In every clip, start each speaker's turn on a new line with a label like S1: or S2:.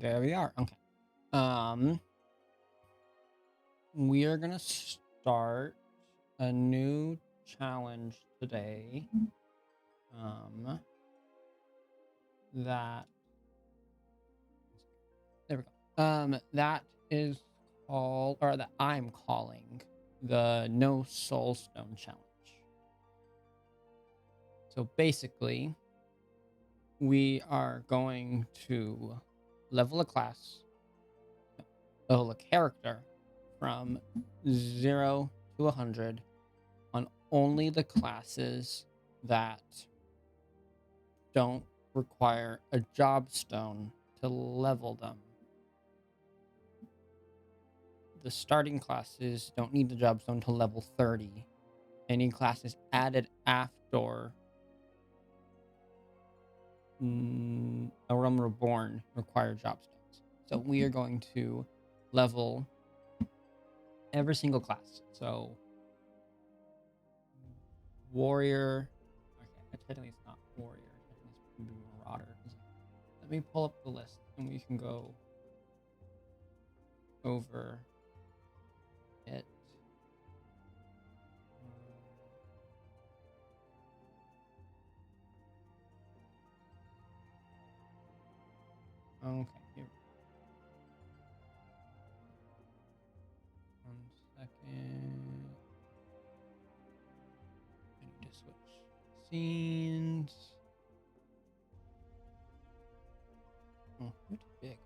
S1: There we are. Okay. Um, we are gonna start a new challenge today. Um, that there we go. That is called, or that I'm calling the No Soul Stone Challenge. So basically, we are going to level a class, level a character from 0 to 100 on only the classes that don't require a job stone to level them. The starting classes don't need the job stone to level 30. Any classes added after A Realm Reborn require job stones. So we are going to level every single class. So warrior. Okay, technically it's not warrior. Technically it's going to be marauder. Let me pull up the list and we can go over it. Okay, here. 1 second. I need to switch scenes. Oh, you're too big.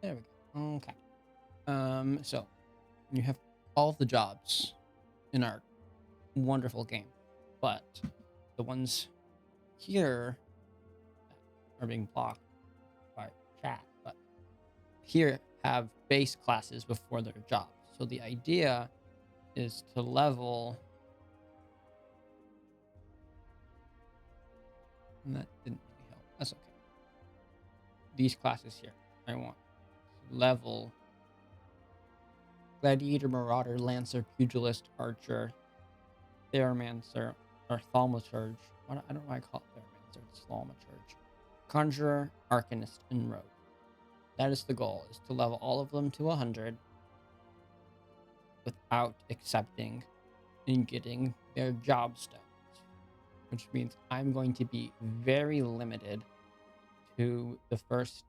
S1: There we go. Okay. So you have all the jobs in our wonderful game, but the ones here are being blocked by chat, but here have base classes before their jobs. So the idea is to level. And that didn't really help. That's okay. These classes here, I want to level Gladiator, Marauder, Lancer, Pugilist, Archer, Theromancer, or Thaumaturge. I don't know why I call it Theromancer. It's Thaumaturge. Conjurer, Arcanist, and Rogue. That is the goal, is to level all of them to 100 without accepting and getting their job stones. Which means I'm going to be very limited to the first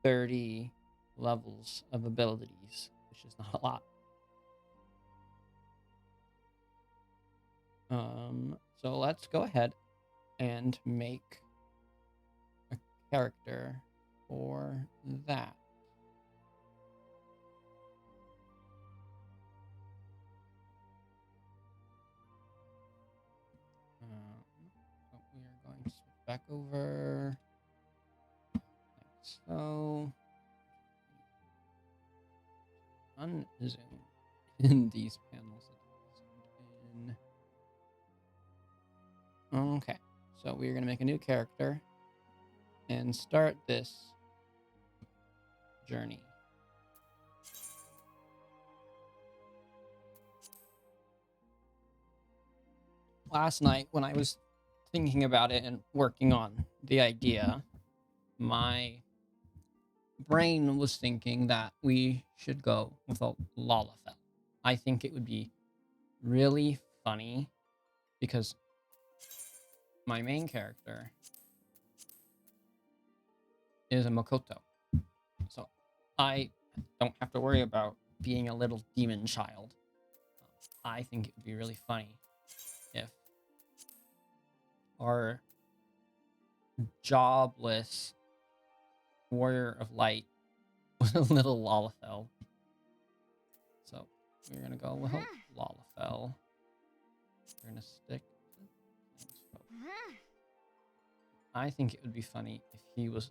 S1: 30 levels of abilities, which is not a lot. So let's go ahead and make a character for that. So we are going to switch back over. Like so. Unzoom in these panels. Okay, so we're going to make a new character and start this journey. Last night, when I was thinking about it and working on the idea, my brain was thinking that we should go with a Lalafell. I think it would be really funny because my main character is a Makoto. So I don't have to worry about being a little demon child. I think it would be really funny if our jobless warrior of light was a little Lalafell. So we're gonna go with Lalafell. We're gonna stick. I think it would be funny if he was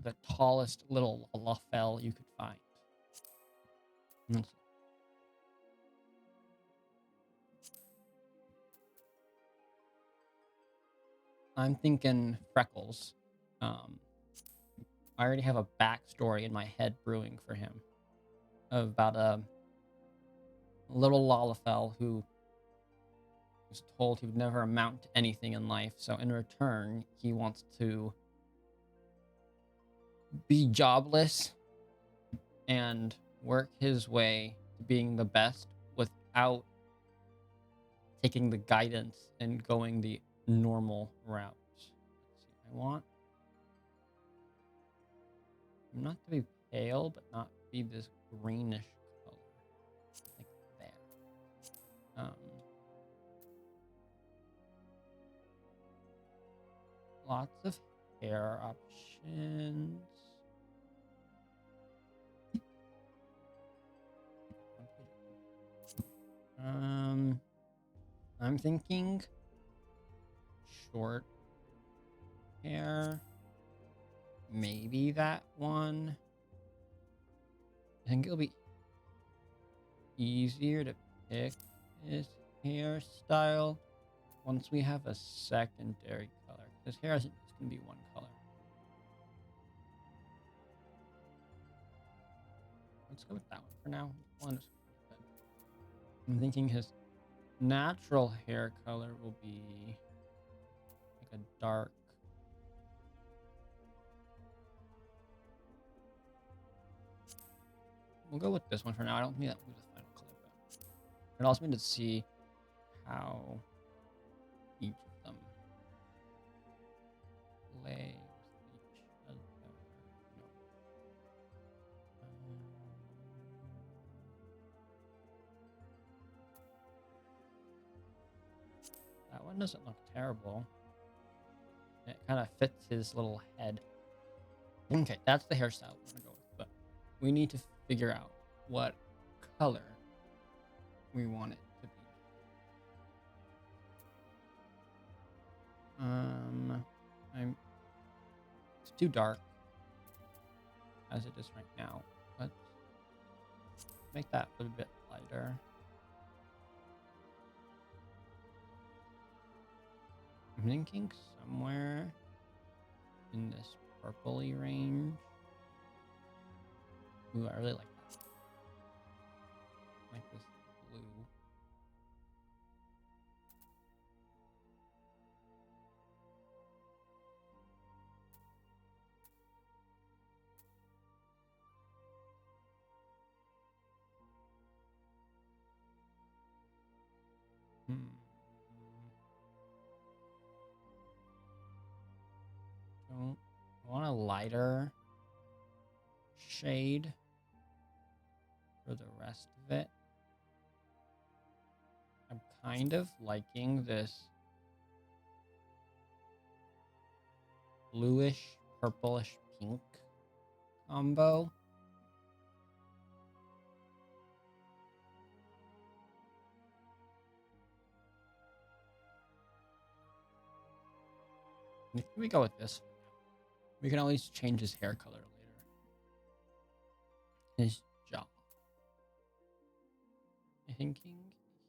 S1: the tallest little Lalafell you could find. I'm thinking Freckles. I already have a backstory in my head brewing for him about a little Lalafell who was told he would never amount to anything in life, so in return, he wants to be jobless and work his way to being the best without taking the guidance and going the normal route. Let's see. I want him not to be pale, but not be this greenish color. Like there. Lots of hair options. I'm thinking short hair. Maybe that one. I think it'll be easier to pick his hairstyle once we have a secondary color. His hair isn't just going to be one color. Let's go with that one for now. I'm thinking his natural hair color will be like a dark. We'll go with this one for now. I don't think that will be the final color, but it also means to see how each of them play with each other. No. That one doesn't look terrible. It kind of fits his little head. Okay, that's the hairstyle we're gonna go with, but we need to figure out what color we want it to be. It's too dark as it is right now. Let's make that a little bit lighter. I'm thinking somewhere in this purpley range. Ooh, I really like that. Like this blue. So I want a lighter shade for the rest of it. I'm kind of liking this bluish, purplish, pink combo. If we go with this, we can always change his hair color later. His jaw. I'm thinking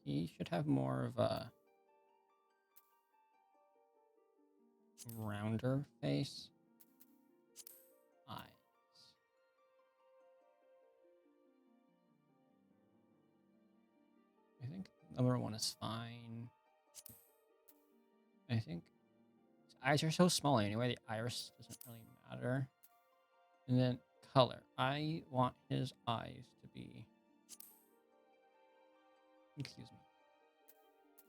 S1: he should have more of a rounder face. Eyes. I think number one is fine. I think his eyes are so small anyway, the iris doesn't really matter. And then color. I want his eyes to be, excuse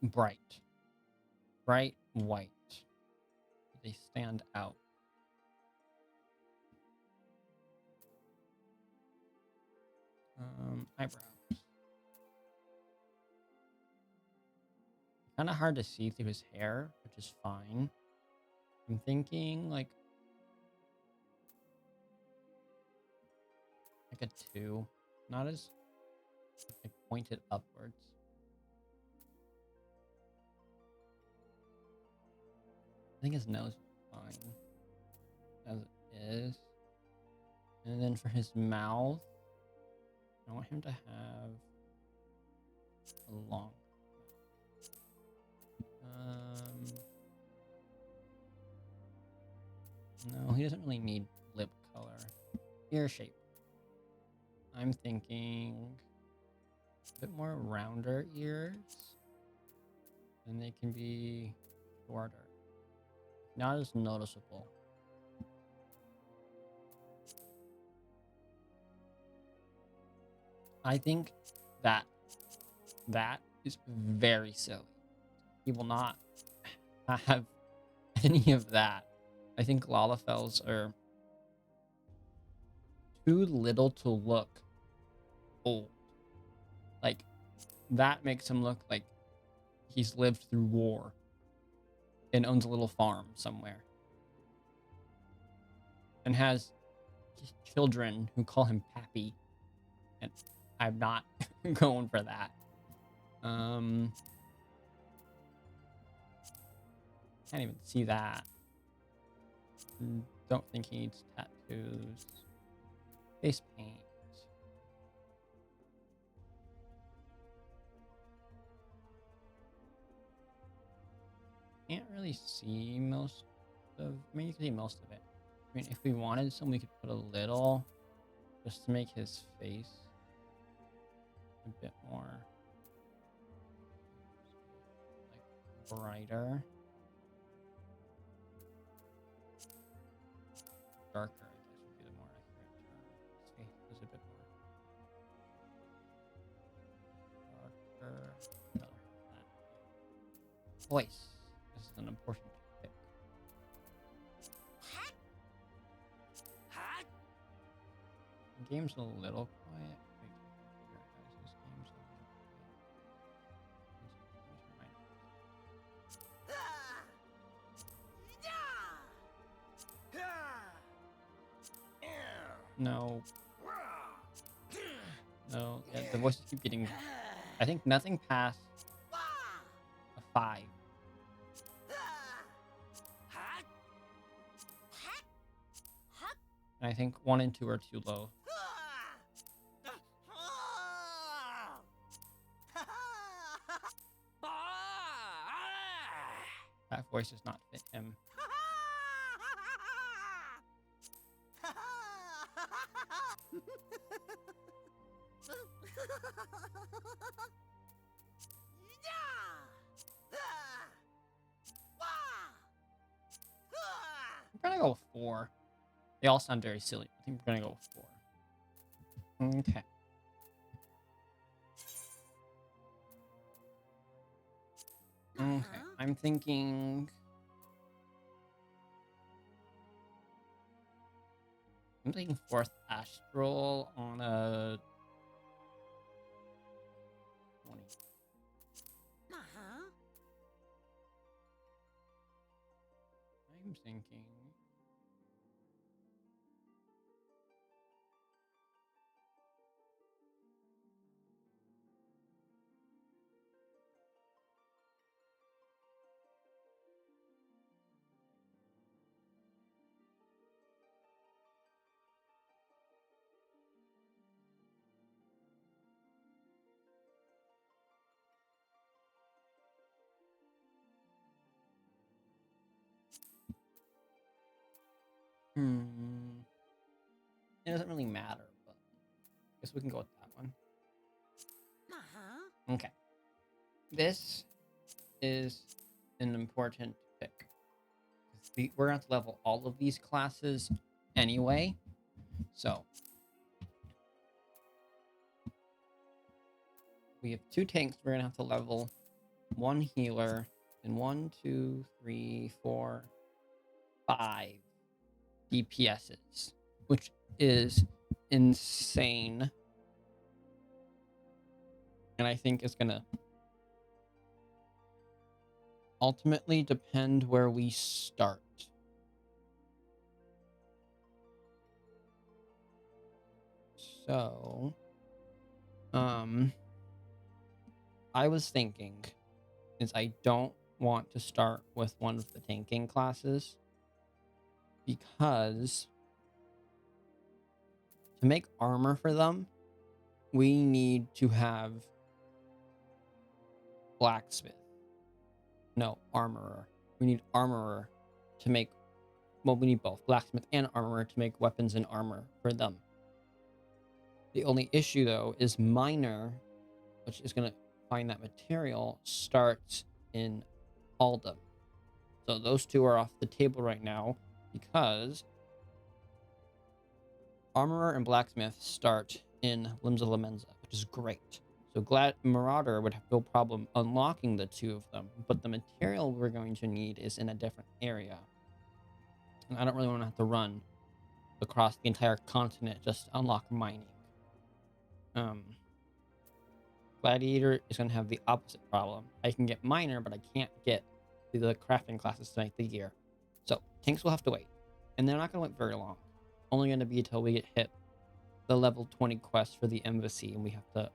S1: me, bright. Bright white. They stand out. Eyebrows. Kind of hard to see through his hair, which is fine. I'm thinking like a 2, not as like pointed upwards. I think his nose is fine as it is. And then for his mouth, I want him to have a long. No, he doesn't really need lip color. Ear shape. I'm thinking a bit more rounder ears. and they can be shorter, not as noticeable. I think that is very silly. He will not have any of that. I think Lalafels are too little to look old. Like, that makes him look like he's lived through war and owns a little farm somewhere and has children who call him Pappy, and I'm not going for that. Can't even see that. Don't think he needs tattoos. Face paint. Can't really see most of. I mean, you can see most of it. I mean, if we wanted some, we could put a little, just to make his face a bit more like brighter, darker. I guess would be the more accurate term. His face is a bit more darker. No, that. Voice. This is an important pick. The game's a little quiet. Wait, guys, this game's a little quiet. No. No. Yeah, the voices keep getting. I think nothing past a 5. And I think 1 and 2 are too low. That voice does not fit him. I'm gonna go 4. They all sound very silly. I think we're gonna go 4. Okay. Okay. I'm thinking. I'm thinking 4th Astral on a 20. I'm thinking. It doesn't really matter, but I guess we can go with that one. Okay. This is an important pick. We're going to level all of these classes anyway. So we have 2 tanks we're going to have to level, 1 healer, and 1, 2, 3, 4, 5 DPSs, which is insane. And I think it's going to ultimately depend where we start. So, I was thinking is I don't want to start with one of the tanking classes because to make armor for them, we need to have blacksmith. No, armorer. We need armorer to make, well, we need both blacksmith and armorer to make weapons and armor for them. The only issue though is miner, which is going to find that material, starts in Aldum. So those two are off the table right now because Armorer and Blacksmith start in Limbs of Lamenza, which is great. So Marauder would have no problem unlocking the two of them, but the material we're going to need is in a different area. And I don't really want to have to run across the entire continent just to unlock mining. Gladiator is going to have the opposite problem. I can get Miner, but I can't get the crafting classes to make the gear. So tanks will have to wait. And they're not going to wait very long. Only going to be until we get hit the level 20 quest for the embassy and we have to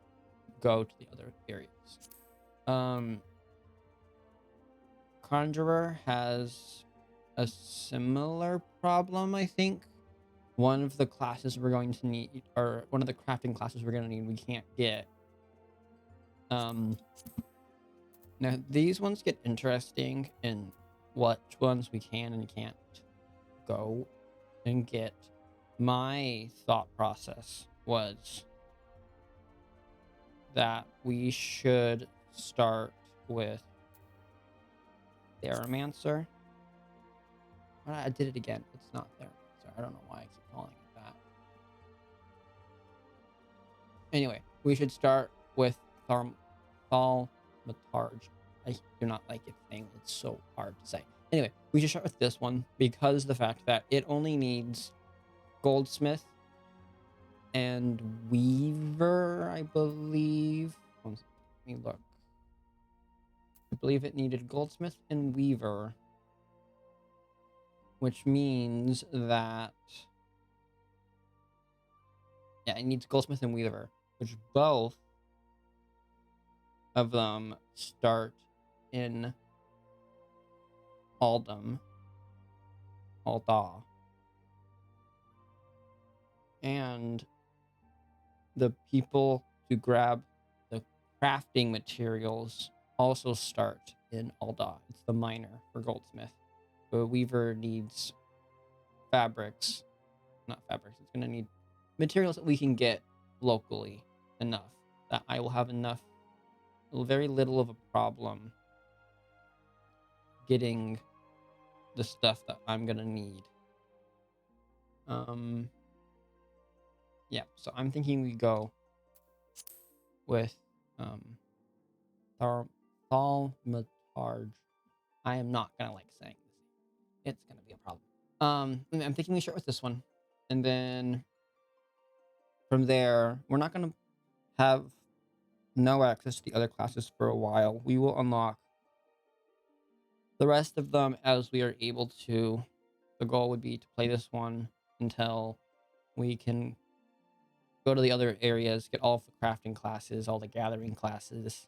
S1: go to the other areas. Conjurer has a similar problem, I think. One of the classes we're going to need, or one of the crafting classes we're going to need, we can't get. Now these ones get interesting in which ones we can and can't go and get. My thought process was that we should start with Theramancer. I did it again. It's not Theramancer. I don't know why I keep calling it that. Anyway, we should start with Thaumaturge. I do not like its name. It's so hard to say. Anyway, we should start with this one because the fact that it only needs Goldsmith and Weaver, I believe. Let me look. I believe it needed Goldsmith and Weaver, which means that it needs Goldsmith and Weaver, which both of them start in Alda. And the people to grab the crafting materials also start in Alda. It's the miner for Goldsmith. But Weaver needs fabrics. Not fabrics. It's going to need materials that we can get locally enough that I will have enough, very little of a problem getting the stuff that I'm going to need. Yeah, so I'm thinking we go with Thaumaturge. I am not gonna like saying this. It's gonna be a problem. I'm thinking we start with this one, and then from there, we're not gonna have no access to the other classes for a while. We will unlock the rest of them as we are able to. The goal would be to play this one until we can go to the other areas, get all of the crafting classes, all the gathering classes.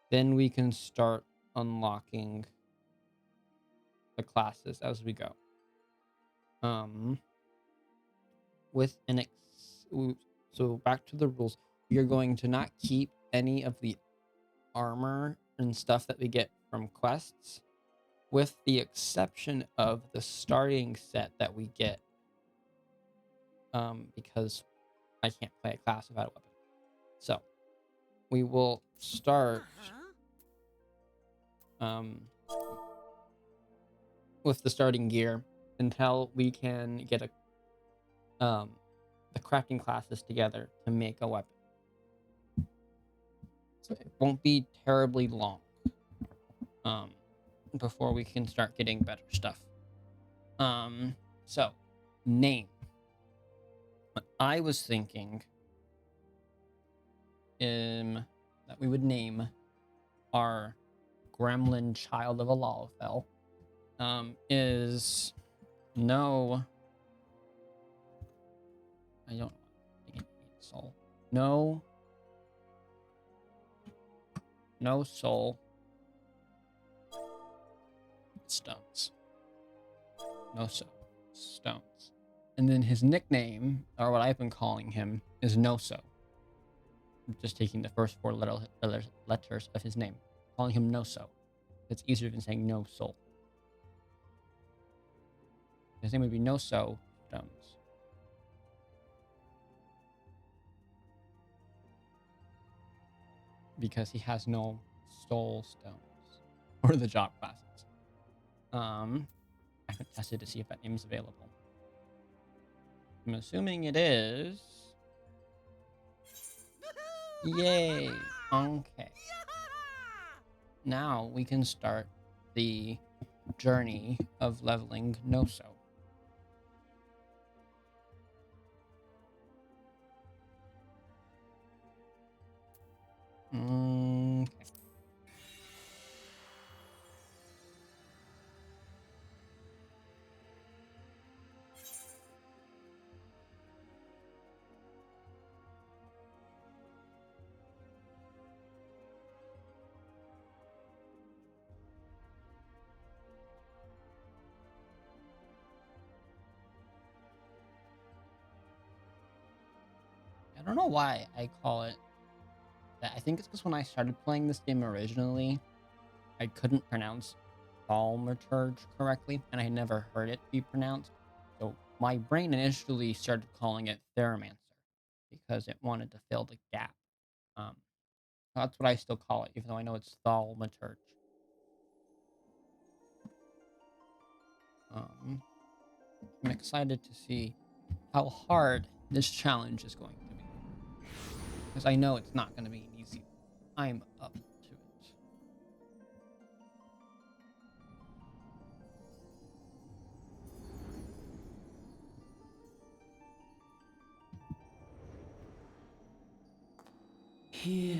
S1: Then we can start unlocking the classes as we go. So back to the rules. We are going to not keep any of the armor and stuff that we get from quests, with the exception of the starting set that we get. Because I can't play a class without a weapon. So we will start with the starting gear until we can get the crafting classes together to make a weapon. So it won't be terribly long before we can start getting better stuff. So name. What I was thinking that we would name our gremlin child of Alalfell is no. I don't know. Soul. No soul. Stones. No soul. Stones. And then his nickname, or what I've been calling him, is Noso. Just taking the first four letters of his name. Calling him Noso. It's easier than saying no soul. His name would be Noso Stones. Because he has no soul stones. or the job classes. I haven't tested to see if that name is available. I'm assuming it is. Yay! Okay. Now we can start the journey of leveling Noso. Okay. I don't know why I call it that. I think it's because when I started playing this game originally, I couldn't pronounce Thaumaturge correctly, and I had never heard it be pronounced. So my brain initially started calling it Theromancer because it wanted to fill the gap. Um, that's what I still call it, even though I know it's Thaumaturge. I'm excited to see how hard this challenge is going to be, because I know it's not going to be an easy one. I'm up to it.
S2: Here.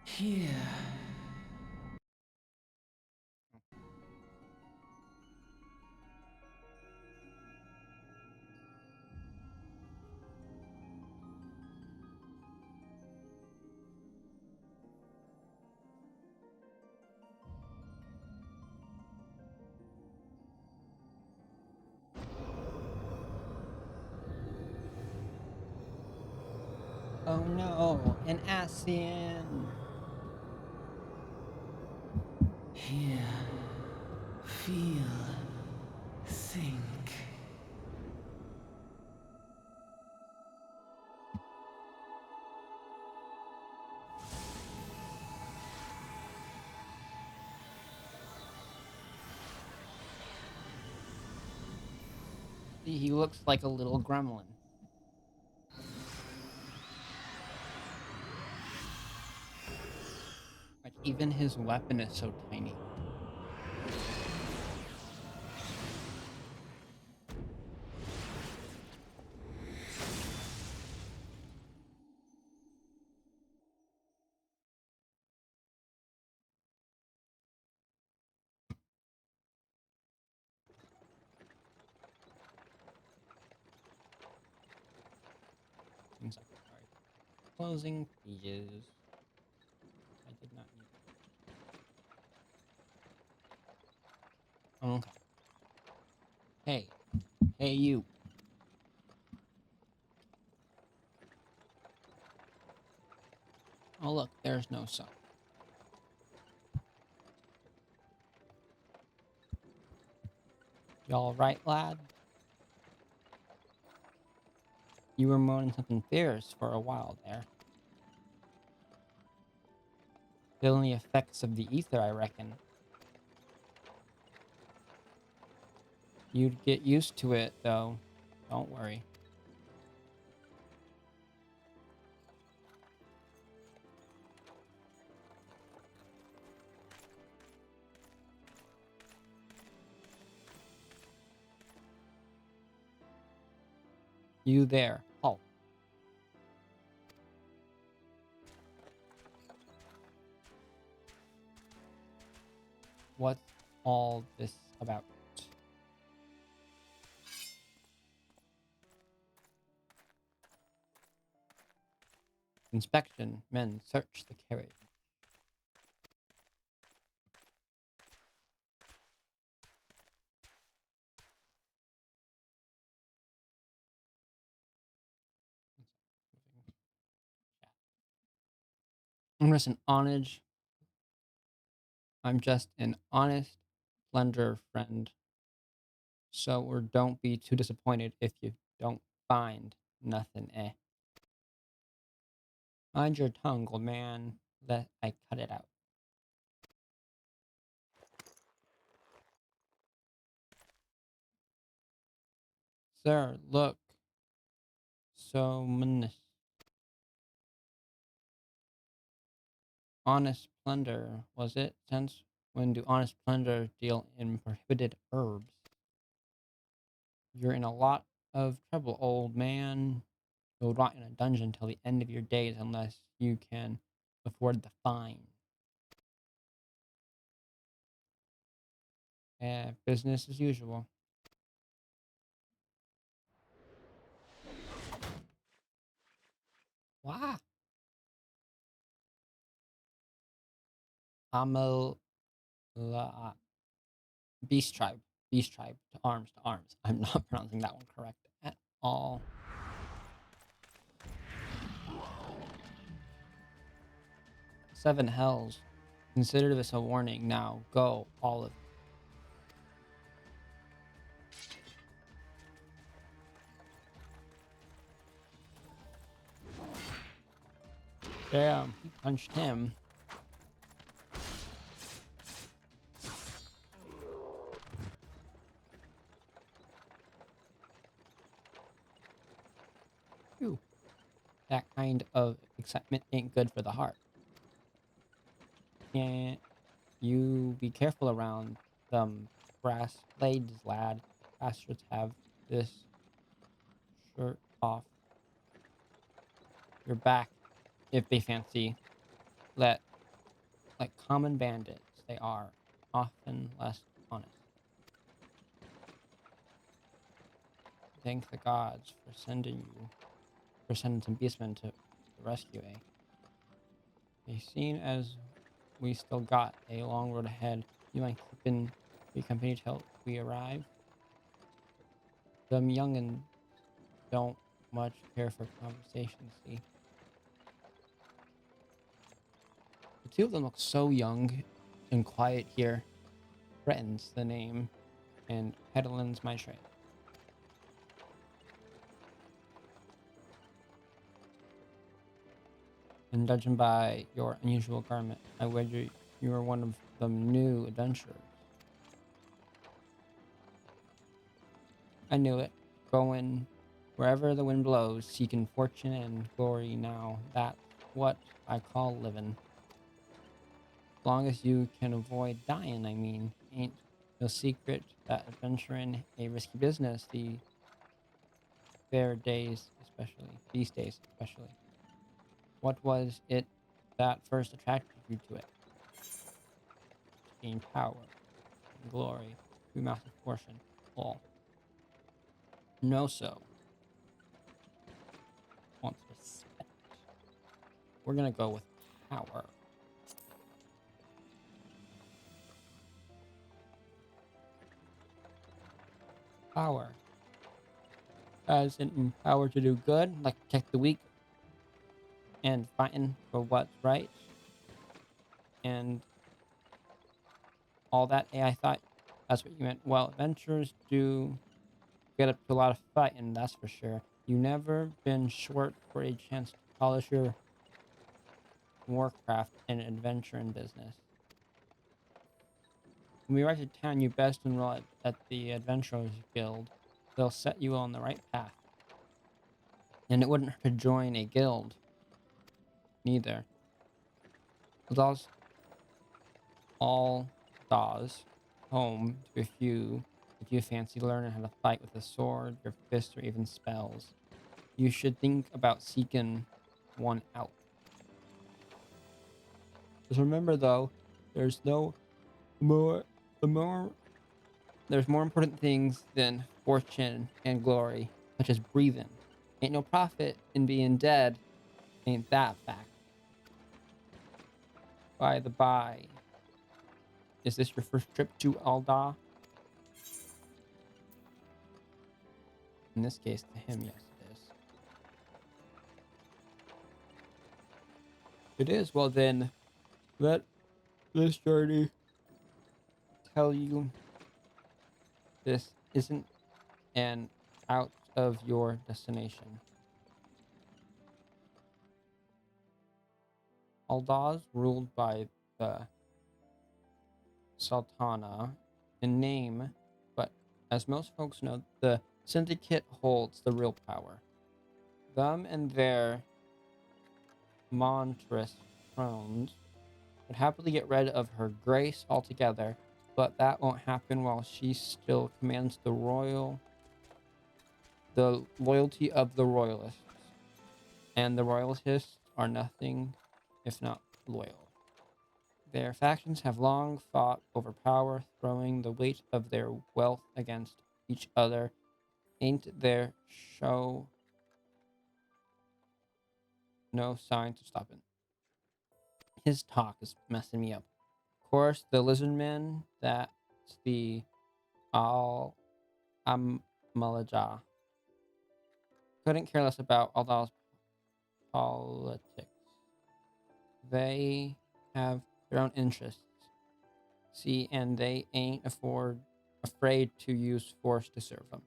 S2: Here.
S1: Oh no, an Ascian!
S2: Here. Feel. Think.
S1: He looks like a little gremlin. Like, even his weapon is so tiny. Seems like it's already closing pages. I did not need that. Okay. Hey. Hey, you. Oh, look, there's no sun. You all right, lad? You were moaning something fierce for a while there. Feeling the effects of the ether, I reckon. You'd get used to it, though. Don't worry. You there. Halt. What's all this about? Inspection. Men, search the carriage. I'm just an honest. I'm just an honest lender friend. So, or don't be too disappointed if you don't find nothing, eh? Mind your tongue, old man. Let I cut it out. Sir, look. So honest plunder, was it? Since when do honest plunder deal in prohibited herbs? You're in a lot of trouble, old man. You'll rot in a dungeon till the end of your days unless you can afford the fine. Business as usual. Wah! Amel Beast Tribe. Beast Tribe. To arms, to arms. I'm not pronouncing that one correct at all. Seven hells. Consider this a warning. Now go, all of you. Damn, he punched him. Phew. That kind of excitement ain't good for the heart. Can't you be careful around them brass blades, lad? Bastards have this shirt off your back if they fancy. Let like common bandits, they are often less honest. Thank the gods for sending some beastmen to rescue, eh? They seem as we still got a long road ahead. You might keep in your company till we arrive. Them young'uns don't much care for conversation, see. The two of them look so young and quiet here. Threatens the name, and Pedalin's my trade. And judging by your unusual garment, I wager you are one of them new adventurers. I knew it. Going wherever the wind blows, seeking fortune and glory now. That's what I call living. As long as you can avoid dying, I mean. Ain't no secret that adventuring a risky business these days especially. What was it that first attracted you to it? To gain power and glory, to massive portion, all. No so. Wants respect. We're gonna go with power. Power. As in power to do good, like protect the weak and fighting for what's right and all that. Hey, I thought that's what you meant. Well, adventurers do get up to a lot of fighting, that's for sure. You never been short for a chance to polish your warcraft and adventure in business. When we arrive to town, you best enroll at the Adventurers Guild. They'll set you on the right path. And it wouldn't hurt to join a guild, neither. Those all Daws home to a few if you fancy learning how to fight with a sword, your fist, or even spells. You should think about seeking one out. Just remember though, there's no more the more there's more important things than fortune and glory, such as breathing. Ain't no profit in being dead, ain't that fact? By the by, is this your first trip to Alda? In this case, to him, yes, it is. It is. Well, then, let this journey tell you this isn't an out of your destination. Aldaz ruled by the Sultana in name, but as most folks know, the Syndicate holds the real power. Them and their monstrous thrones would happily get rid of her grace altogether, but that won't happen while she still commands the loyalty of the royalists. And the royalists are nothing if not loyal. Their factions have long fought over power, throwing the weight of their wealth against each other. Ain't there show no sign to stop it. His talk is messing me up. Of course, the lizard man, that's the Al Amalaja. Couldn't care less about Aldal's politics. They have their own interests. See, and they ain't afraid to use force to serve them.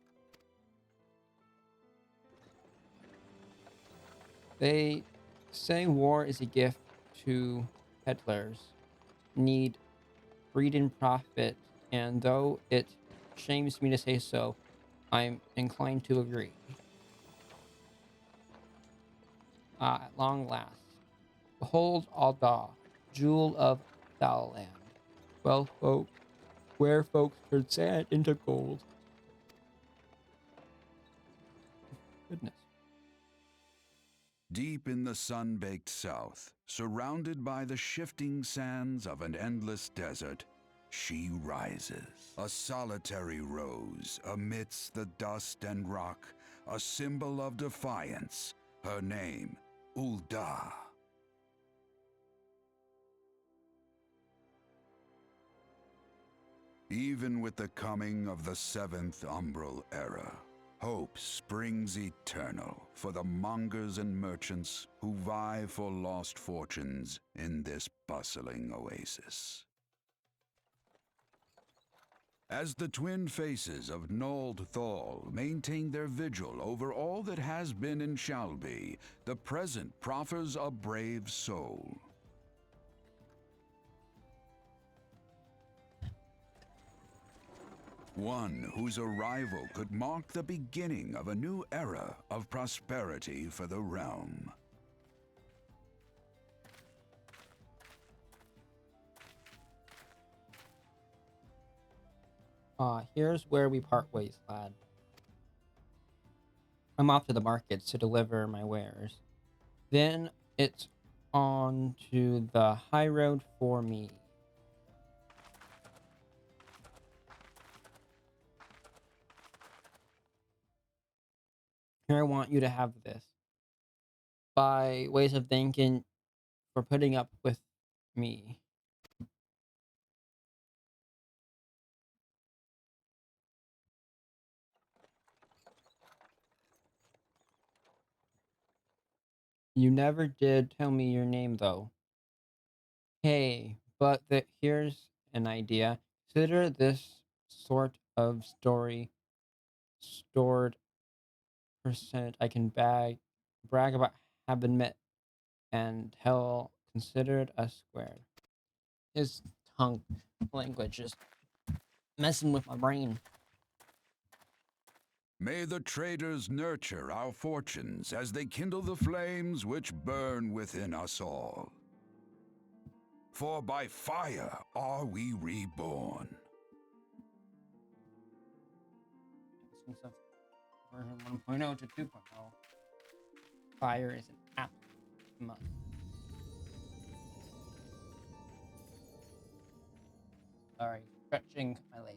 S1: They say war is a gift to peddlers, need greed and profit, and though it shames me to say so, I'm inclined to agree. At long last, behold Alda, jewel of Thalaland. Well, where folks turn sand into gold. Goodness.
S3: Deep in the sun-baked south, surrounded by the shifting sands of an endless desert, she rises. A solitary rose amidst the dust and rock, a symbol of defiance. Her name, Ul'dah. Even with the coming of the seventh umbral era, hope springs eternal for the mongers and merchants who vie for lost fortunes in this bustling oasis. As the twin faces of Nold Thal maintain their vigil over all that has been and shall be, the present proffers a brave soul. One whose arrival could mark the beginning of a new era of prosperity for the realm.
S1: Here's where we part ways, lad. I'm off to the markets to deliver my wares. Then it's on to the high road for me. Here, I want you to have this. By ways of thanking for putting up with me. You never did tell me your name, though. Hey, but here's an idea. Consider this sort of story stored percent I can brag about having met and tell considered a square. His tongue language is messing with my brain.
S3: May the traders nurture our fortunes as they kindle the flames which burn within us all. For by fire are we reborn.
S1: Since of version 1.0 to 2.0, fire is an absolute must. Sorry, stretching my leg.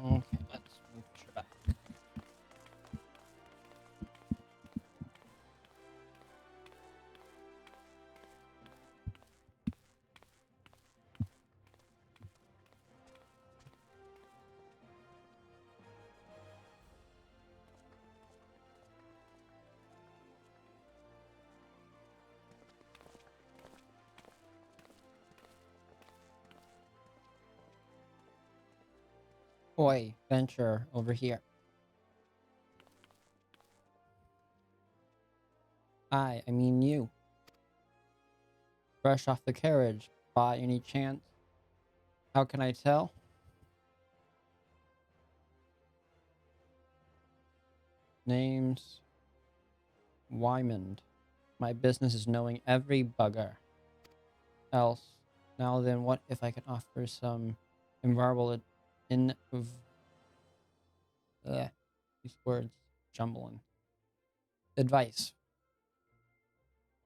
S1: Okay, let's move back. Oi, venture over here. I mean you. Fresh off the carriage, by any chance? How can I tell? Name's Wymond. My business is knowing every bugger. Else, now then, what if I can offer some invaluable in these words jumbling advice,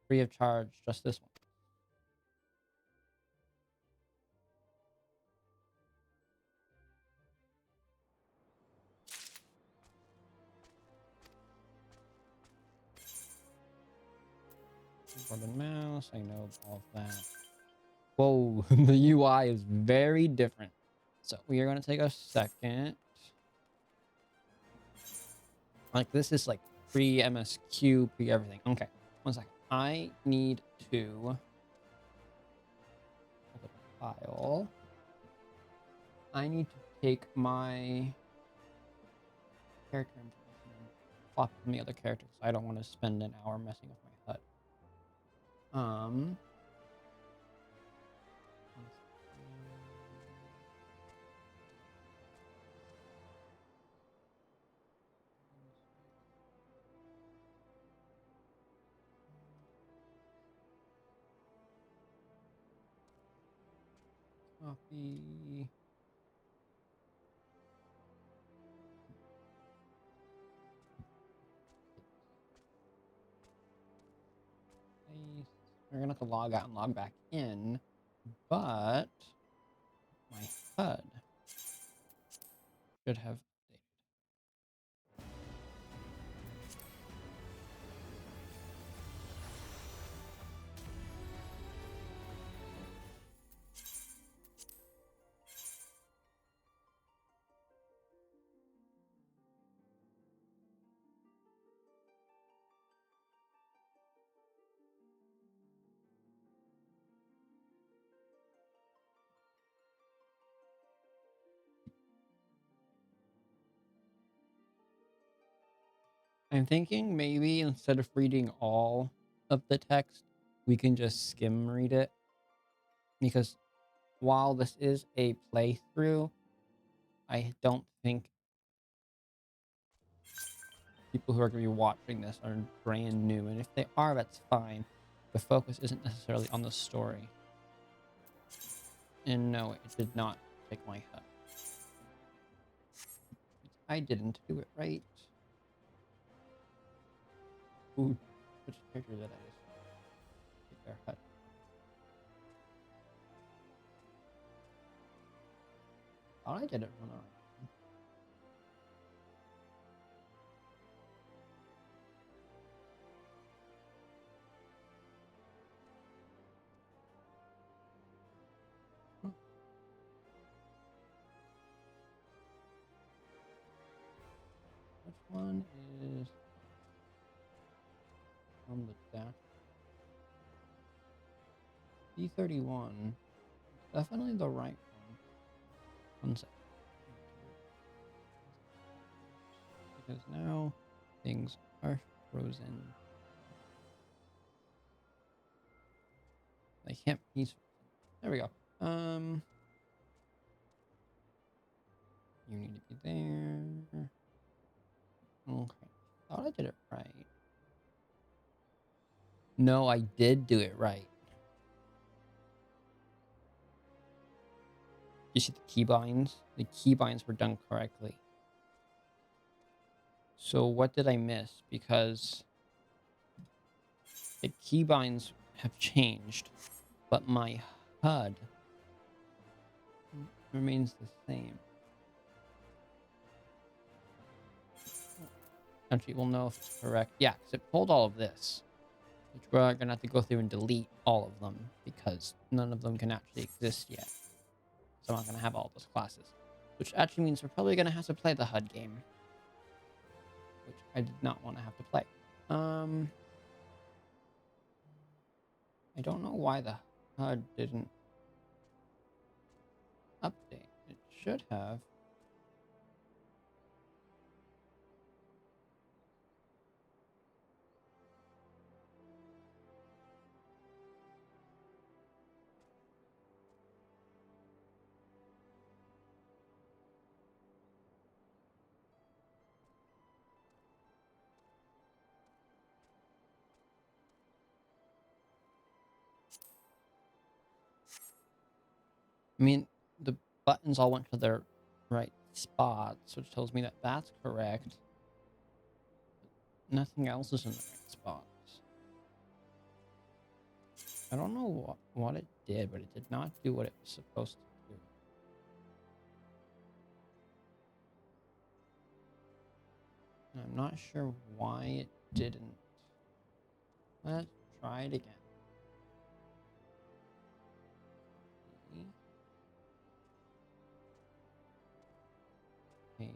S1: free of charge, just this one. Keyboard and mouse, I know all of that. Whoa, the UI is very different. So we are going to take a second. Like this is like pre-MSQ, pre-everything. Okay, 1 second. I need to open a file. I need to take my character information and plop it in the other character because I don't want to spend an hour messing with my HUD. Copy. Paste. We're gonna have to log out and log back in, but my HUD should have updated. I'm thinking maybe instead of reading all of the text, we can just skim read it. Because while this is a playthrough, I don't think people who are going to be watching this are brand new. And if they are, that's fine. The focus isn't necessarily on the story. And no, it did not take my HUD. I didn't do it right. Ooh, which character did I just take their HUD? Thought I did it wrong. Which one is on the dash? B31. Definitely the right one. 1 second. Because now things are frozen. They can't be frozen. There we go. You need to be there. Okay. Thought I did it right. No, I did do it right. You see the keybinds? The keybinds were done correctly. So what did I miss? Because the keybinds have changed, but my HUD remains the same. Actually, we'll know if it's correct. Yeah, because it pulled all of this, which we're going to have to go through and delete all of them because none of them can actually exist yet. So I'm not going to have all those classes, which actually means we're probably going to have to play the HUD game, which I did not want to have to play. I don't know why the HUD didn't update. It should have. I mean, the buttons all went to their right spots, which tells me that that's correct. Nothing else is in the right spots. I don't know what it did, but it did not do what it was supposed to do. And I'm not sure why it didn't. Let's try it again. Okay.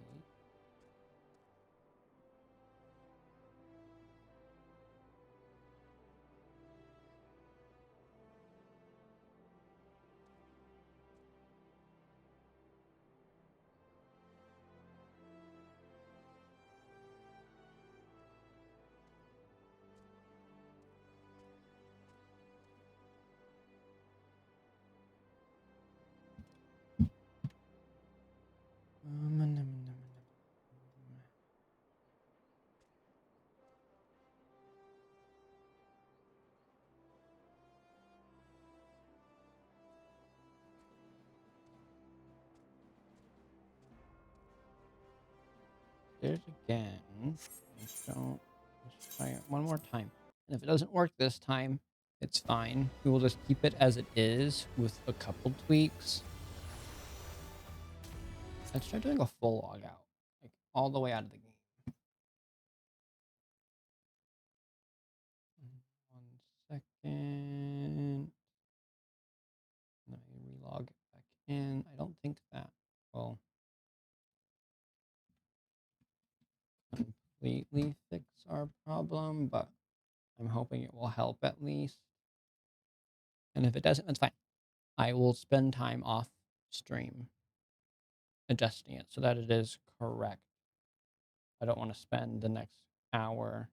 S1: There's again. So let's try it one more time. And if it doesn't work this time, it's fine. We will just keep it as it is with a couple tweaks. Let's try doing a full log out, like all the way out of the game. 1 second. Let me relog it back in. I don't think that will completely fix our problem, but I'm hoping it will help at least. And if it doesn't, that's fine. I will spend time off stream adjusting it so that it is correct. I don't want to spend the next hour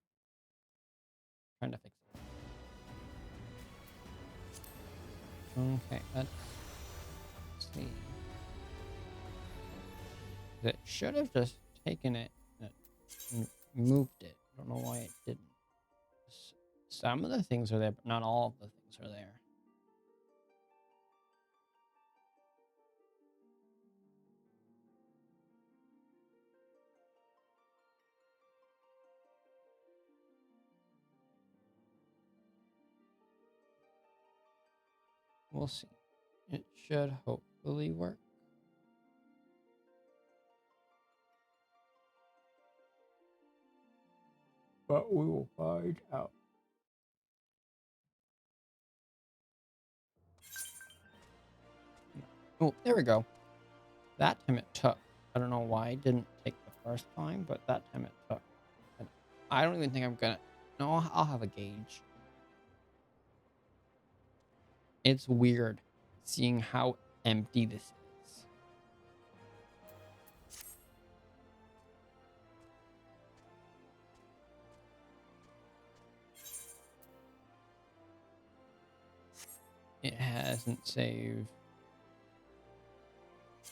S1: trying to fix it. Okay, let's see. It should have just taken it and moved it. I don't know why it didn't. Some of the things are there, but not all of the things are there. We'll see. It should hopefully work. But we will find out. Oh, there we go. That time it took. I don't know why it didn't take the first time, but that time it took. And I don't even think I'm gonna... No, I'll have a gauge. It's weird seeing how empty this is. It hasn't saved.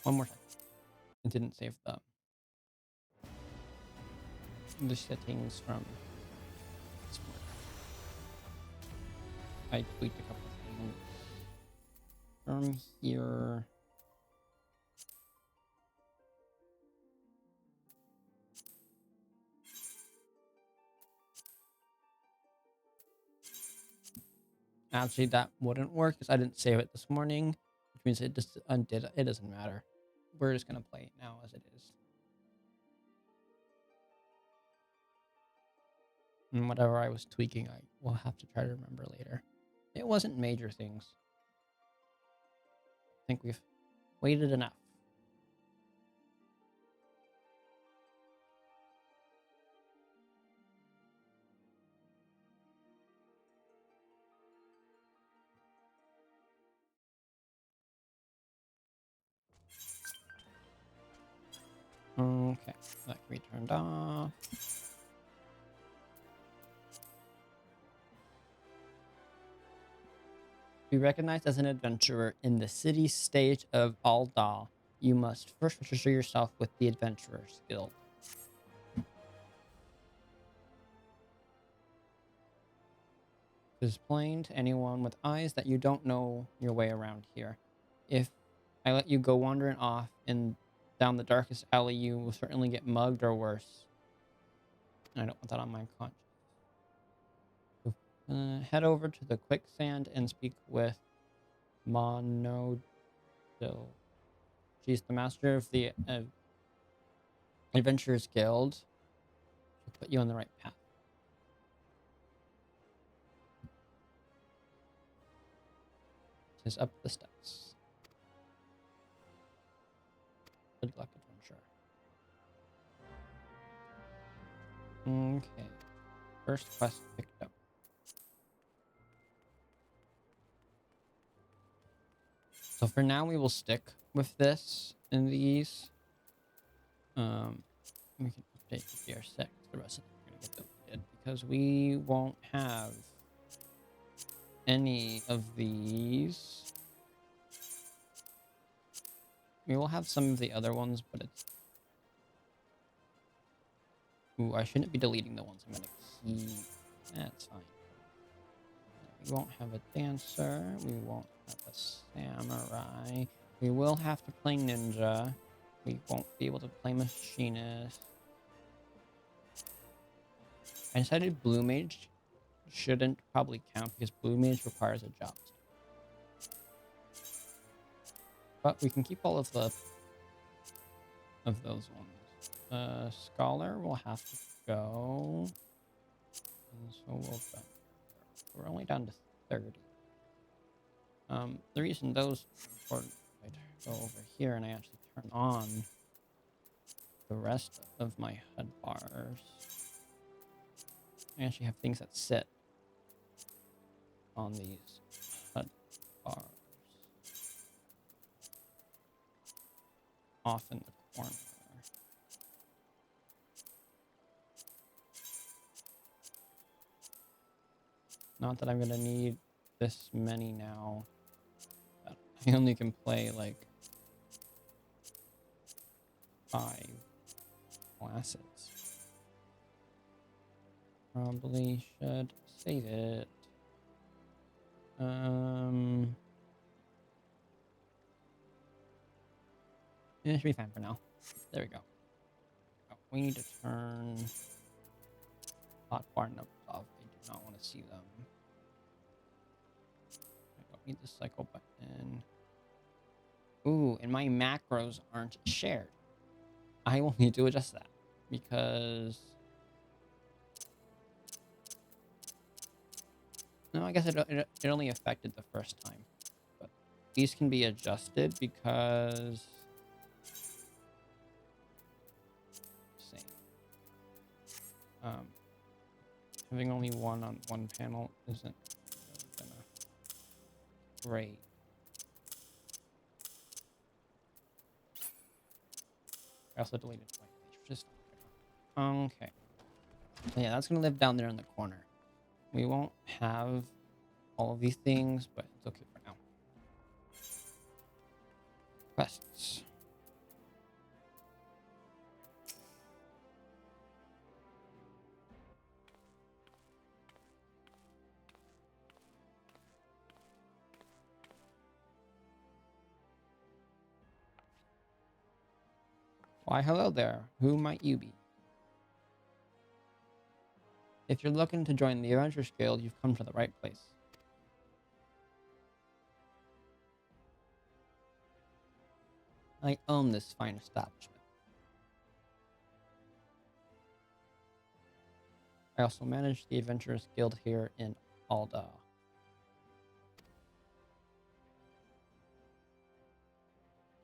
S1: One more time. It didn't save the settings from this one. I tweaked a couple things from here. Actually, that wouldn't work because I didn't save it this morning, which means it just undid it. It doesn't matter. We're just gonna play it now as it is. And whatever I was tweaking, I will have to try to remember later. It wasn't major things. I think we've waited enough. Okay, that can be turned off. To be recognized as an adventurer in the city stage of Aldal, you must first register yourself with the Adventurers Guild. It is plain to anyone with eyes that you don't know your way around here. If I let you go wandering off and down the darkest alley, you will certainly get mugged or worse. And I don't want that on my conscience. So, head over to the quicksand and speak with Monodil. She's the master of the Adventurers Guild. She'll put you on the right path. Tis up the steps. Good luck, adventurer. Okay. First quest picked up. So for now, we will stick with this and these. We can update the DR6. The rest of them are going to get deleted because we won't have any of these. We will have some of the other ones, but it's... Ooh, I shouldn't be deleting the ones I'm going to keep. That's fine. We won't have a dancer. We won't have a samurai. We will have to play ninja. We won't be able to play machinist. I decided blue mage shouldn't probably count because blue mage requires a job. But we can keep all of those ones. Scholar will have to go. And so we'll go. We're only down to 30. The reason those are important, I go over here and I actually turn on the rest of my HUD bars. I actually have things that sit on these HUD bars. Off in the corner. Not that I'm gonna need this many now. I only can play like 5 classes. Probably should save it. It should be fine for now. There we go. Oh, we need to turn hotbar numbers off. I do not want to see them. I don't need the cycle button. Ooh, and my macros aren't shared. I will need to adjust that because... No, I guess it only affected the first time. But these can be adjusted because... Same. Having only one on one panel isn't really gonna... Great. I also deleted white page, which is okay. So yeah, that's gonna live down there in the corner. We won't have all of these things, but it's okay for now. Quests. Why, hello there. Who might you be? If you're looking to join the Adventurers Guild, you've come to the right place. I own this fine establishment. I also manage the Adventurers Guild here in Alda.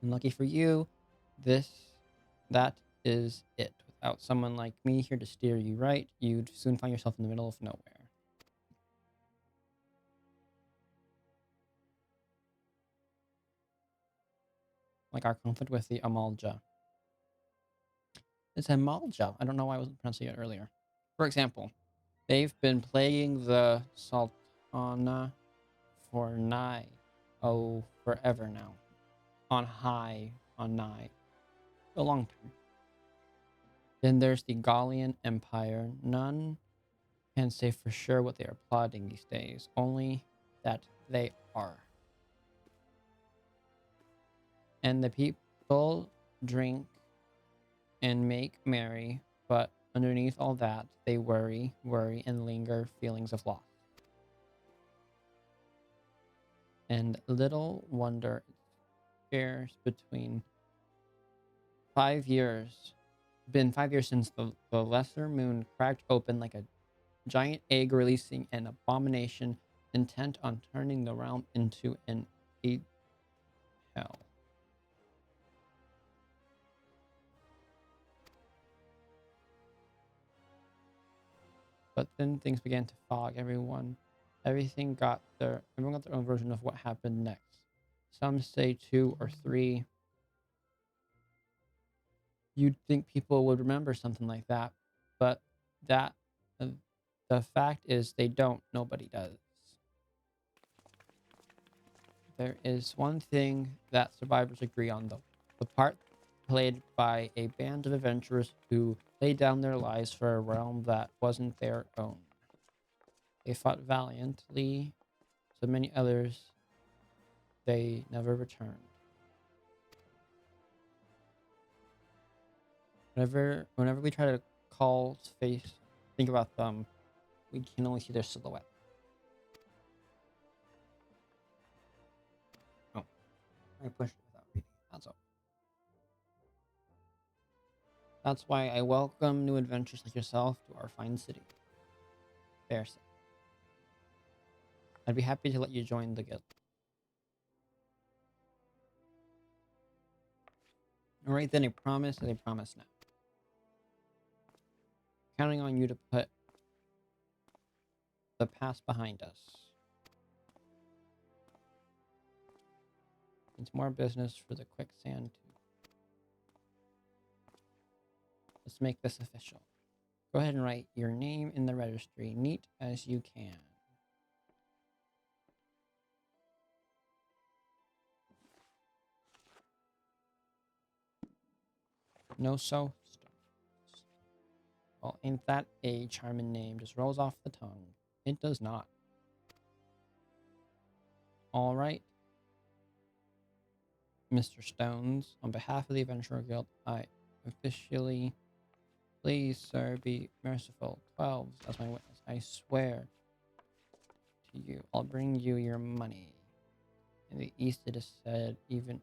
S1: And lucky for you, that is it. Without someone like me here to steer you right, you'd soon find yourself in the middle of nowhere. Like our conflict with the Amalja. It's Amalja. I don't know why I wasn't pronouncing it earlier. For example, they've been playing the Sultana for forever now. On Nai. A long time. Then there's the Gallian Empire. None can say for sure what they are plotting these days, only that they are. And the people drink and make merry, but underneath all that, they worry, and linger feelings of loss. And little wonder it shares between 5 years. Been 5 years since the lesser moon cracked open like a giant egg, releasing an abomination intent on turning the realm into an age hell. But then things began to fog. Everyone got their own version of what happened next. Some say 2 or 3. You'd think people would remember something like that, but that the fact is they don't. Nobody does. There is one thing that survivors agree on, though: the part played by a band of adventurers who laid down their lives for a realm that wasn't their own. They fought valiantly, so many others they never returned. Whenever we try to think about them, we can only see their silhouette. Oh, I pushed it without reading. That's all. That's why I welcome new adventurers like yourself to our fine city. Fair City. I'd be happy to let you join the guild. Alright then, I promise and I promise now. Counting on you to put the past behind us. It's more business for the quicksand too. Let's make this official. Go ahead and write your name in the registry, neat as you can. No so. Well, ain't that a charming name? Just rolls off the tongue. It does not. All right. Mr. Stones, on behalf of the Adventurer Guild, I officially, please, sir, be merciful. 12 as my witness. I swear to you, I'll bring you your money. In the East, it is said even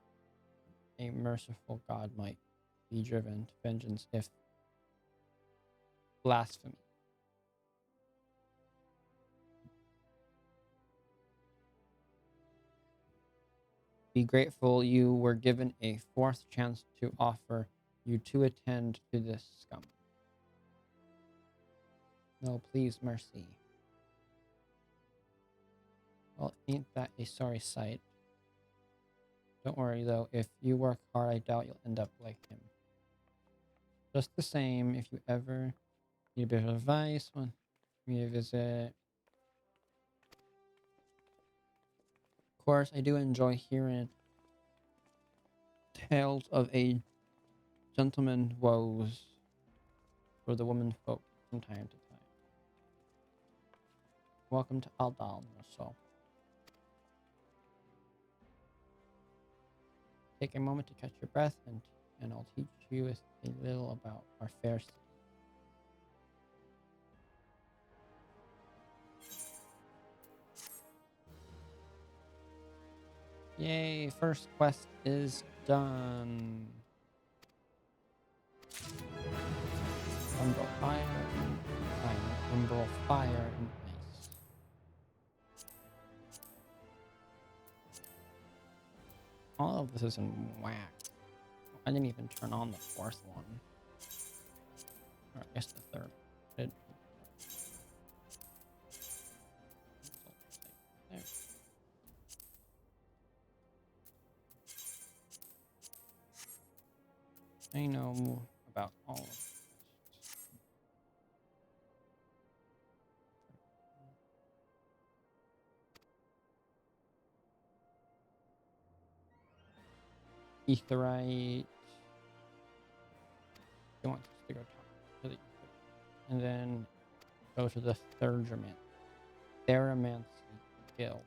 S1: a merciful God might be driven to vengeance if blasphemy. Be grateful you were given a 4th chance to offer you to attend to this scum. No, please, mercy. Well, ain't that a sorry sight? Don't worry, though. If you work hard, I doubt you'll end up like him. Just the same, if you ever need a bit of advice when we visit. Of course, I do enjoy hearing tales of a gentleman's woes for the women folk from time to time. Welcome to Aldal, so. Take a moment to catch your breath, and I'll teach you a little about our fair city. Yay, first quest is done. Umbral fire and iron. Umbral fire and ice. All of this is in whack. I didn't even turn on the 4th one. Or I guess the 3rd. There. I know about all of this. Etherite. You want to go talk to the ether. And then go to the Theramancy Guild.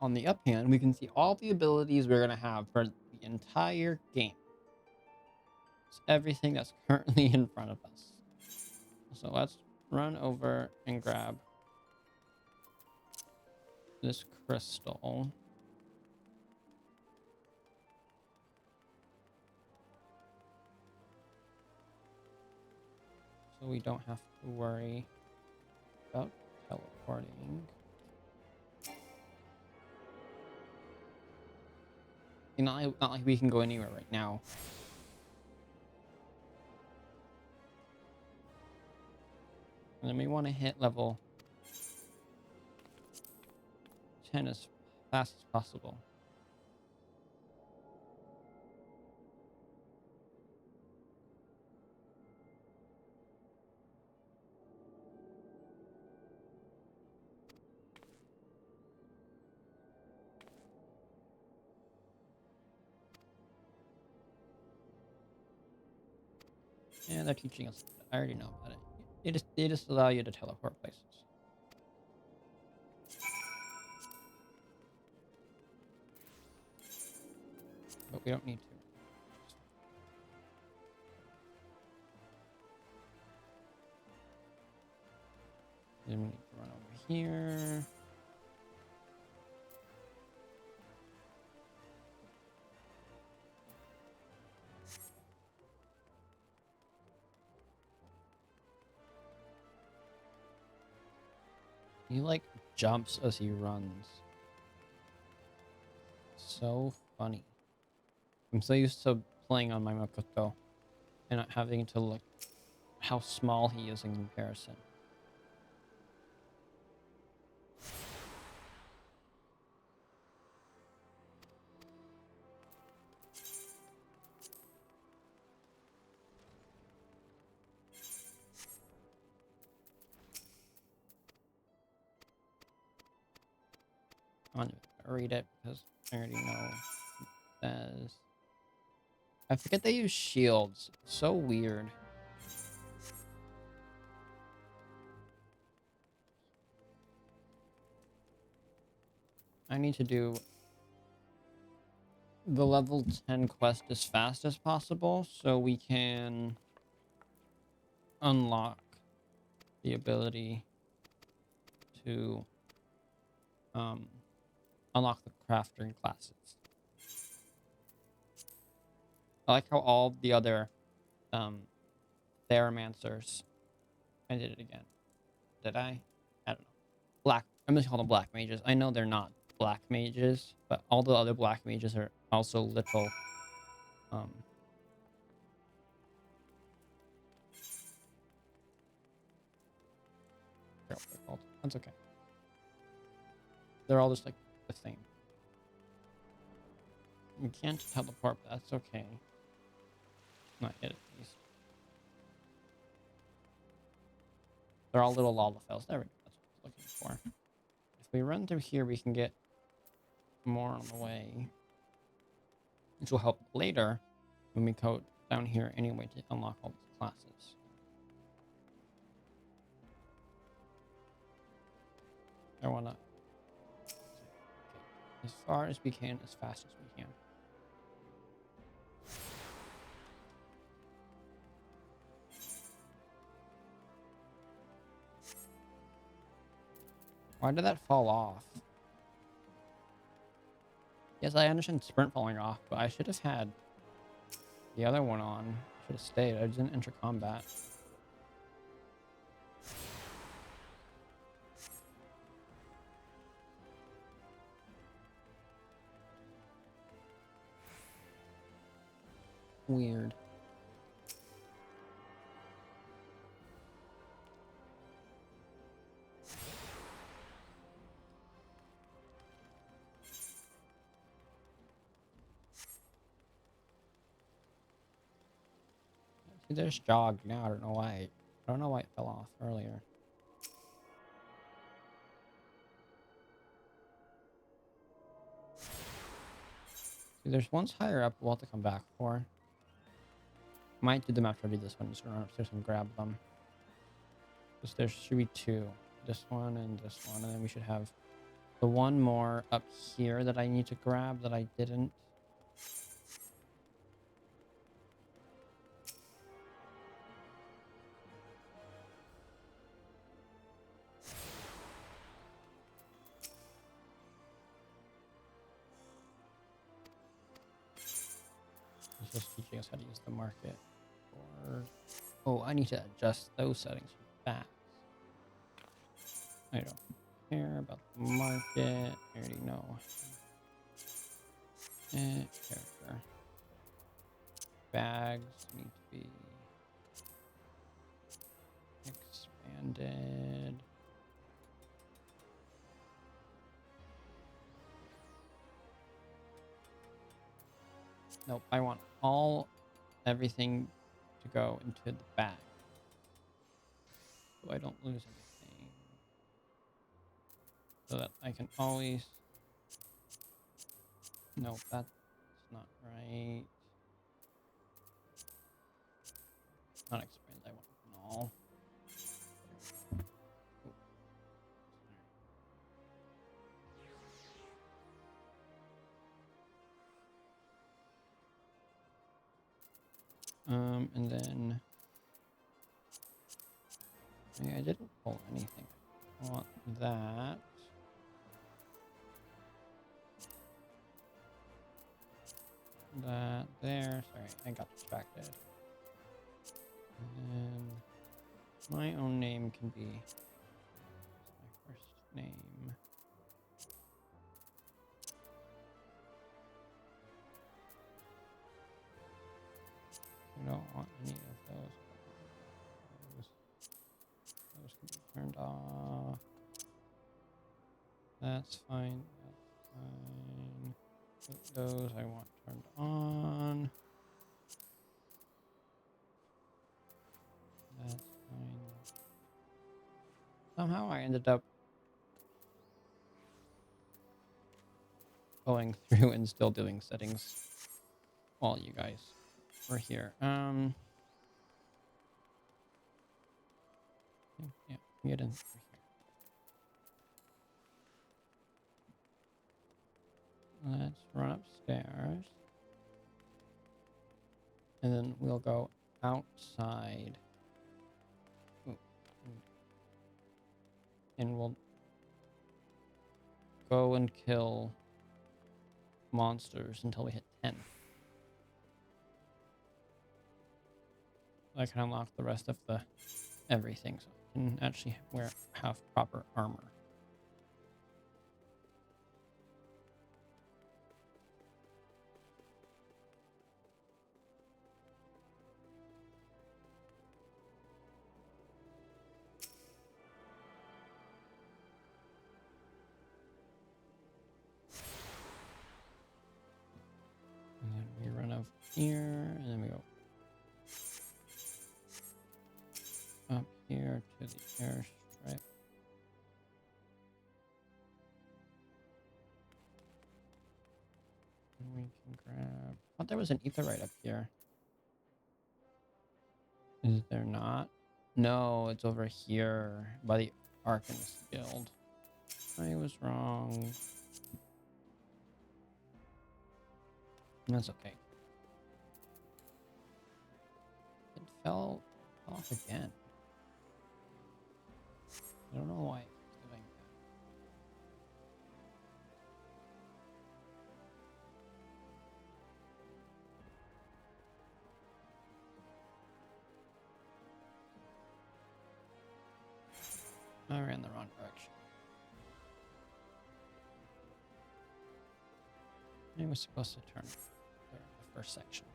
S1: on the up hand, we can see all the abilities we're going to have for the entire game. It's everything that's currently in front of us. So let's run over and grab this crystal. So we don't have to worry about teleporting. Not like we can go anywhere right now. And then we want to hit level 10 as fast as possible. Yeah, they're teaching us. I already know about it. They just allow you to teleport places. But we don't need to. Then we need to run over here. He like jumps as he runs. So funny. I'm so used to playing on my Makoto and not having to look how small he is in comparison. I'm not gonna read it because I already know what it says. I forget they use shields. So weird. I need to do the level 10 quest as fast as possible so we can unlock the ability to unlock the crafting classes. I like how all the other Theramanthers, I did it again. Did I? I don't know. I'm just calling them black mages. I know they're not black mages, but all the other black mages are also little that's okay. They're all just like the same. You can't teleport, but that's okay. Not yet, at least. They're all little Lalafels. There we go. That's what I was looking for. If we run through here, we can get more on the way, which will help later when we go down here anyway to unlock all these classes. I want to as far as we can, as fast as we can. Why did that fall off? Yes, I understand sprint falling off, but I should have had the other one on. I should have stayed. I didn't enter combat. Weird. See, there's jogged now. I don't know why. I don't know why it fell off earlier. See, there's ones higher up we'll have to come back for. Might do them after I do this one. Just run upstairs and grab them. Because there should be two. This one and this one, and then we should have the one more up here that I need to grab that I didn't. It's just teaching us how to use the market. Or, oh, I need to adjust those settings for that. I don't care about the market. I already know. Character. Bags need to be expanded. Nope, I want everything to go into the bag. So I don't lose anything. So that I can always... Nope, that's not right. Not expand, I want null. And then I didn't pull anything. I want that. That there. Sorry, I got distracted. And then my own name can be my first name. I don't want any of those. Those can be turned off. That's fine. That's fine. Those I want turned on. That's fine. Somehow I ended up going through and still doing settings while you guys were here. Yeah, get in through here. Let's run upstairs. And then we'll go outside. Ooh. And we'll go and kill monsters until we hit 10. I can unlock the rest of the everything, so I can actually have proper armor. And then we run over here, and then we go up here to the airstrip. And we can grab... I thought there was an aetheryte up here. Is there not? No, it's over here by the Arcanist Guild. I was wrong. That's okay. It fell off again. I don't know why it's doing that. I ran the wrong direction. I was supposed to turn the first section.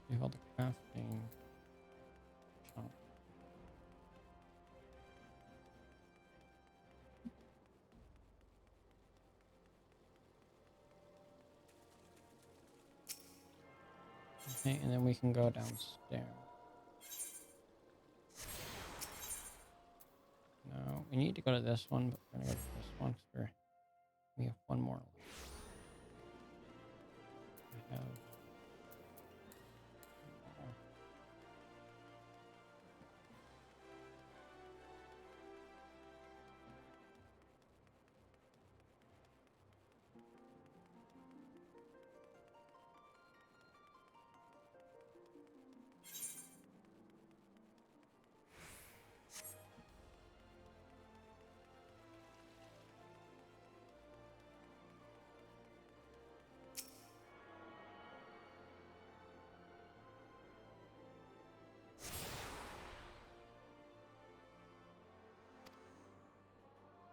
S1: We hold the crafting chunk. Okay, and then we can go downstairs. No, we need to go to this one, but we're gonna go to this one because we have one more. We have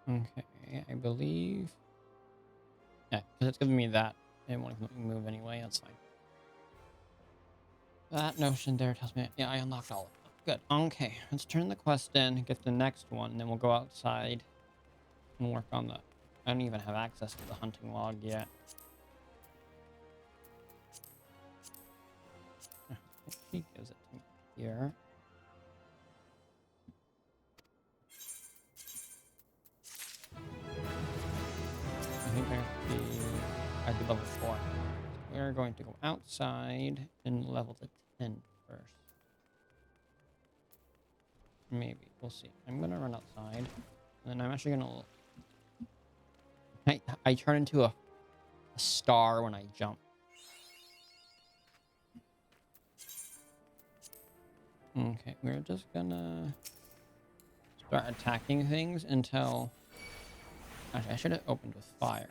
S1: Okay, I believe. Yeah, because it's giving me that. It won't let me move anyway. That's fine. That notion there tells me, yeah, I unlocked all of them. Good. Okay, let's turn the quest in, get the next one, and then we'll go outside and work on the. I don't even have access to the hunting log yet. I think she gives it to me here. I think I have to be. I'd be level 4. We're going to go outside and level to 10 first. Maybe. We'll see. I'm going to run outside. And then I'm actually going to... I turn into a star when I jump. Okay, we're just going to start attacking things until... Actually, I should have opened with fire.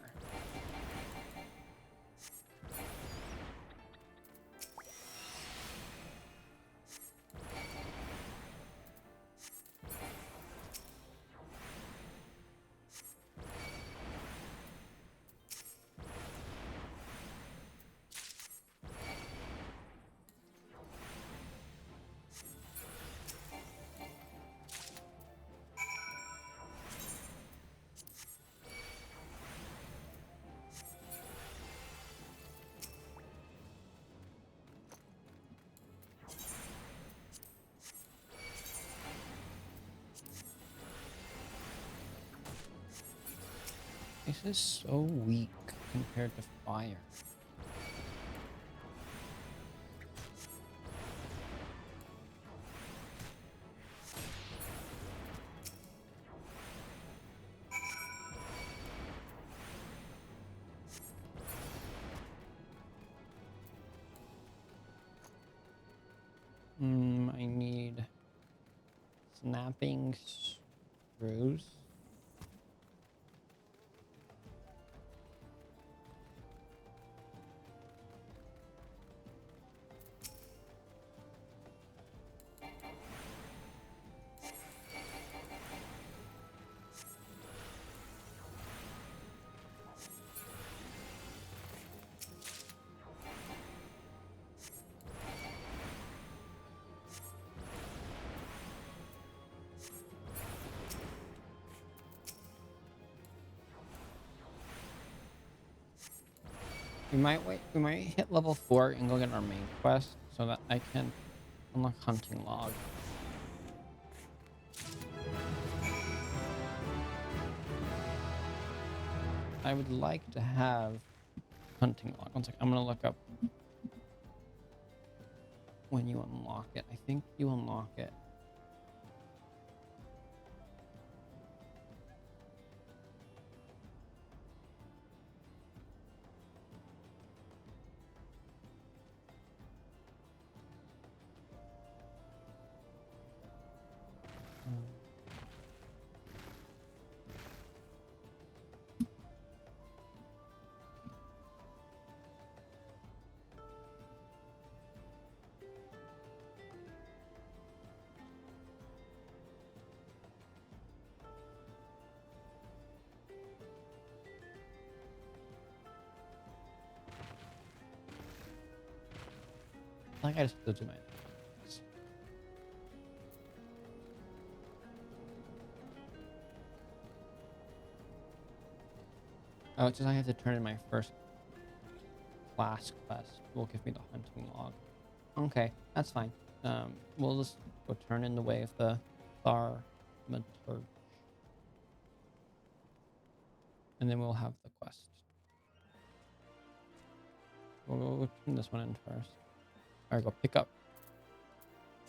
S1: This is so weak compared to fire. I need snapping screws. We might wait. We might hit level 4 and go get our main quest so that I can unlock hunting log. I would like to have hunting log. One second. I'm gonna look up when you unlock it. I think you unlock it. I think I just have to do my. Oh, it's just I have to turn in my first class quest. Will give me the hunting log. Okay, that's fine. We'll just go turn in the way of the Thaumaturge. And then we'll have the quest. We'll turn this one in first. Alright, go pick up.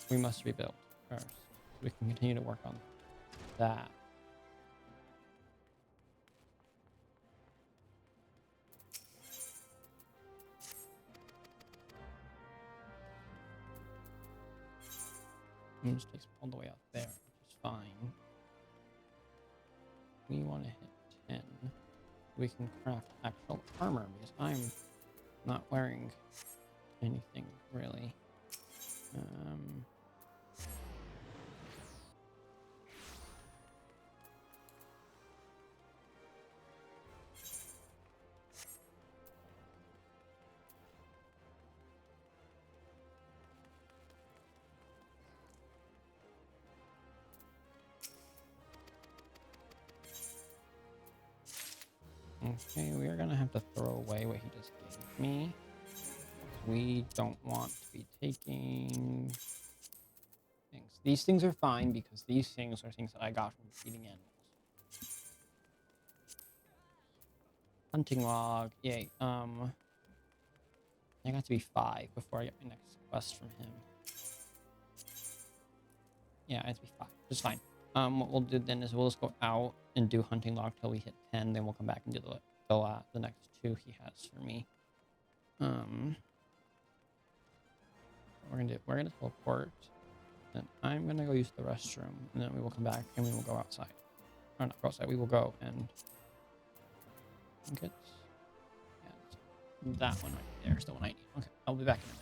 S1: We must rebuild first. So we can continue to work on that. It just takes all the way out there, which is fine. We want to hit 10. We can craft actual armor because I'm not wearing anything really. Okay, we are gonna have to throw away what he just gave me. We don't want to be taking things. These things are fine because these things are things that I got from feeding animals. Hunting log, yay. I got to be 5 before I get my next quest from him. Yeah, I have to be 5, which is fine. What we'll do then is we'll just go out and do hunting log till we hit 10, then we'll come back and do the next 2 he has for me. We're gonna teleport. Then I'm gonna go use the restroom, and then we will come back and we will go outside. Or not go outside. We will go and get that one right there. Is the one I need. Okay, I'll be back in a minute.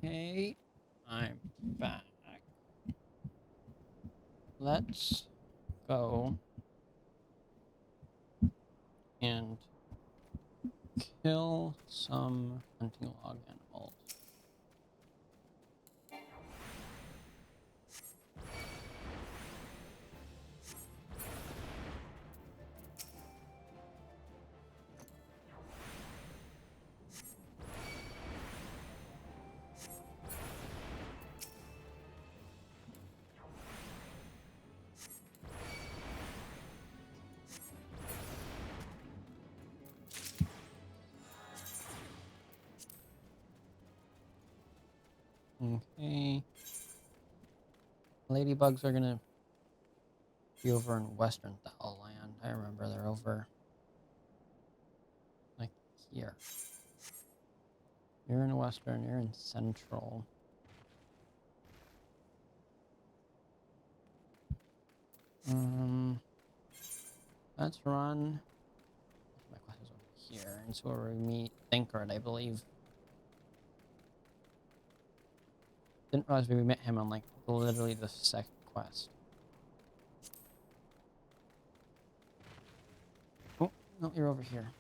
S1: Okay, I'm back. Let's go and kill some hunting log animals. Okay. Ladybugs are gonna be over in Western Thal Land. I remember they're over like here. You're in Western, you're in Central. Let's run. My quest is over here, and so where we meet Thinkard, I believe. Didn't realize we met him on like literally the second quest. Oh, no, you're over here.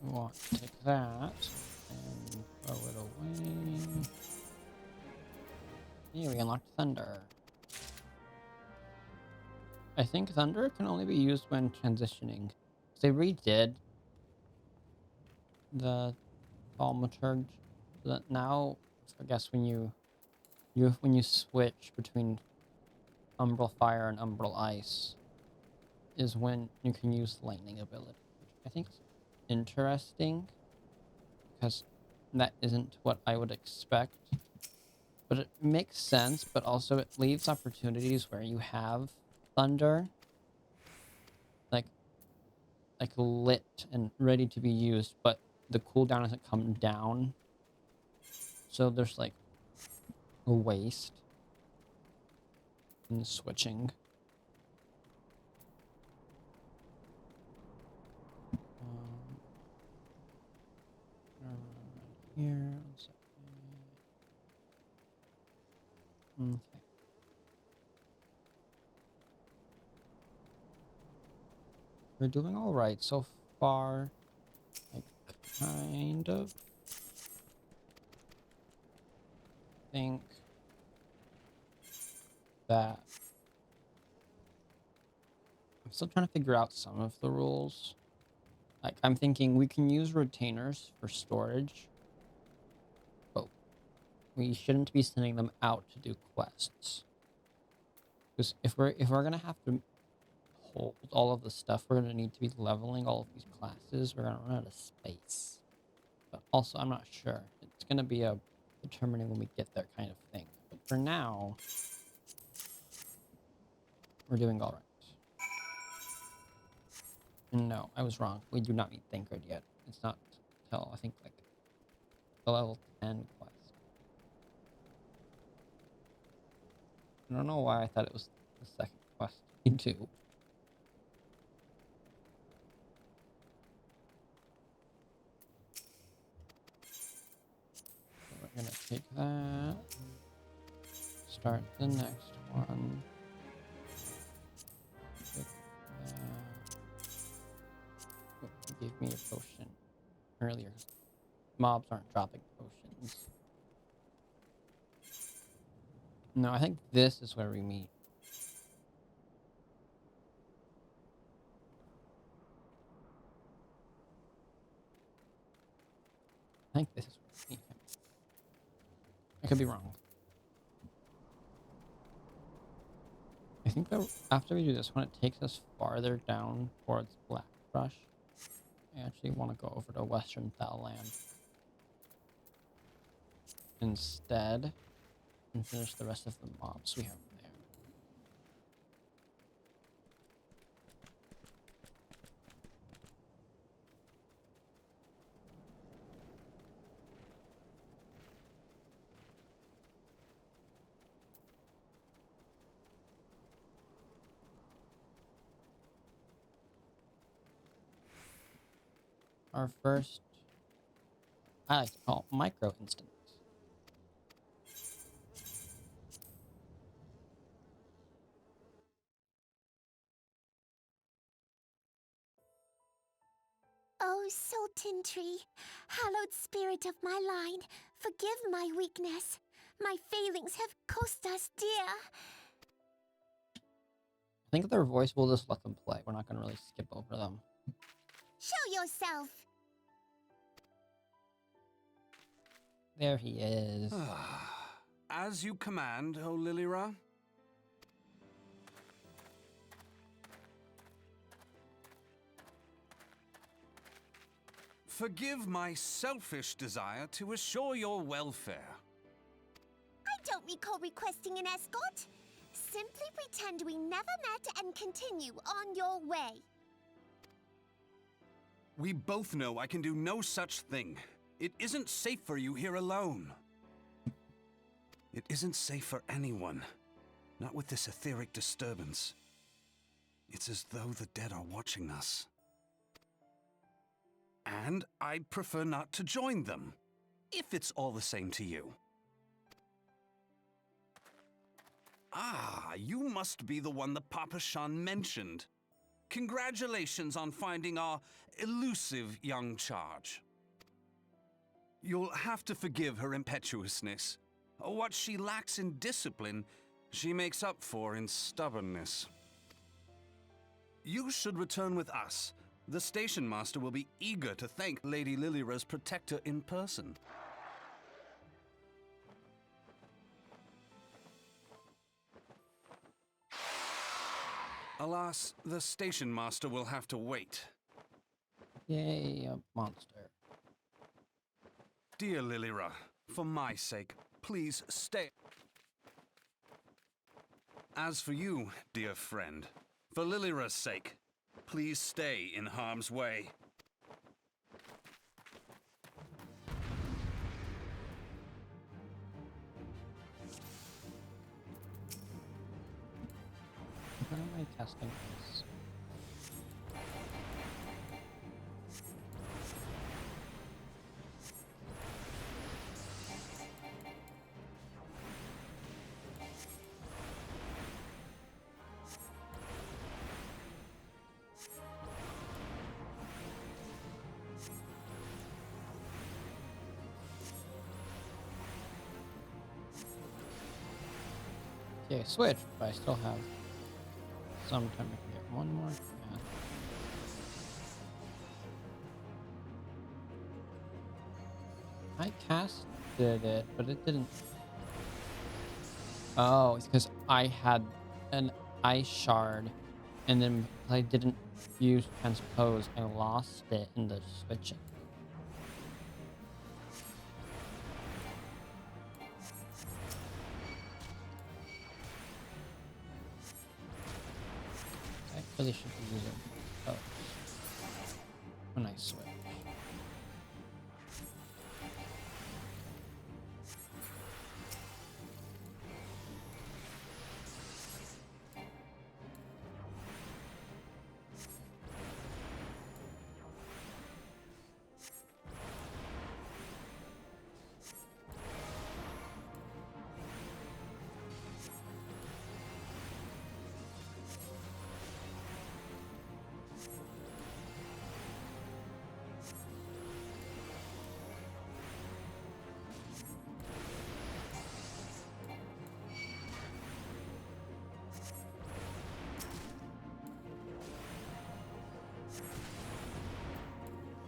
S1: We want to take that and throw it away. Yeah, we unlocked Thunder. I think Thunder can only be used when transitioning. They redid the Thaumaturge, so that now I guess when you switch between Umbral Fire and Umbral Ice is when you can use lightning ability, which I think is interesting because that isn't what I would expect But it makes sense, but also it leaves opportunities where you have thunder, like lit and ready to be used, but the cooldown hasn't come down. So there's like a waste in switching. Here, one second. Okay. We're doing all right so far. I kind of think that I'm still trying to figure out some of the rules. Like, I'm thinking we can use retainers for storage, but we shouldn't be sending them out to do quests. Because if we're gonna have to hold all of the stuff, we're gonna need to be leveling all of these classes. We're gonna run out of space. But also, I'm not sure. It's gonna be a determining when we get there kind of thing. But for now, we're doing all right. No, I was wrong. We do not meet Thancred yet. It's not till, I think, like, the level 10 quest. I don't know why I thought it was the second quest we do. So we're gonna take that. Start the next one. Take that. Oh, it gave me a potion earlier. Mobs aren't dropping potions. No, I think this is where we meet. I think this is where we meet him. I could be wrong. I think that after we do this one, it takes us farther down towards Blackbrush. I actually want to go over to Western Thalaland instead and finish the rest of the mobs we have there. Our first, I like to call it micro instance.
S4: Oh, Sultan Tree, hallowed spirit of my line, forgive my weakness. My failings have cost us dear.
S1: I think their voice, we'll just let them play. We're not going to really skip over them.
S4: Show yourself.
S1: There he is.
S5: As you command, O Lilira. Forgive my selfish desire to assure your welfare.
S4: I don't recall requesting an escort. Simply pretend we never met and continue on your way.
S5: We both know I can do no such thing. It isn't safe for you here alone. It isn't safe for anyone. Not with this etheric disturbance. It's as though the dead are watching us. And I'd prefer not to join them, if it's all the same to you. Ah, you must be the one that Papa Shan mentioned. Congratulations on finding our elusive young charge. You'll have to forgive her impetuousness. What she lacks in discipline, she makes up for in stubbornness. You should return with us. The station master will be eager to thank Lady Lilira's protector in person. Alas, the station master will have to wait.
S1: Yay, a monster.
S5: Dear Lilira, for my sake, please stay. As for you, dear friend, for Lilira's sake, please stay in harm's way.
S1: What am I casting this? Okay, switch, but I still have some time to get one more. Yeah. I casted it, but it didn't. Oh, it's because I had an ice shard, and then I didn't use transpose. I lost it in the switching. I really should be using those when I switch.